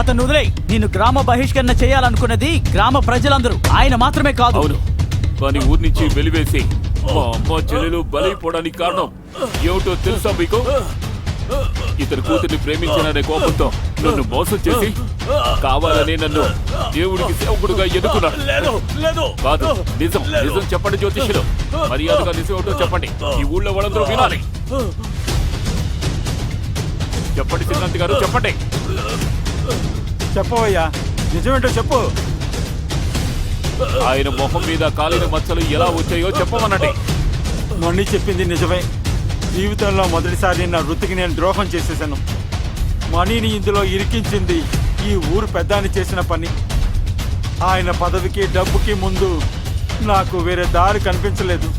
అతను వదిలే. నిన్ను గ్రామ బహిష్కరణ చేయాలనుకున్నది గ్రామ ప్రజలందరూ, ఆయన మాత్రమే కాదు. అవును, కానీ ఊరి నుంచి వెలివేసి మా అమ్మ చెల్లెలు బలైపోవడానికి కారణం ఏమిటో తెలుసా మీకు? ఇతని కూతుర్ని ప్రేమించాననే కోపంతో నన్ను మోసం చేసి కావాలని నన్ను దేవుడికి సేవకుడుగా ఎన్నుకున్నాడు. కాదు, నిజం నిజం చెప్పండి జ్యోతిష్యులు, మర్యాదగా నిజం ఏమిటో చెప్పండి. ఈ ఊళ్ళో వాళ్ళందరూ వినాలి. చెప్పండి సిద్ధాంత్ గారు, చెప్పండి. చెప్పవయ్యా, నిజమేంటో చెప్పు. ఆయన మొహం మీద కాలిన మచ్చలు ఎలా వచ్చాయో చెప్పమనండి. మొన్న చెప్పింది నిజమే. జీవితంలో మొదటిసారి నా వృత్తికి నేను ద్రోహం చేసేసాను. మనీని ఇందులో ఇరికించింది ఈ ఊరు పెద్దాన్ని చేసిన పని. ఆయన పదవికి డబ్బుకి ముందు నాకు వేరే దారి కనిపించలేదు.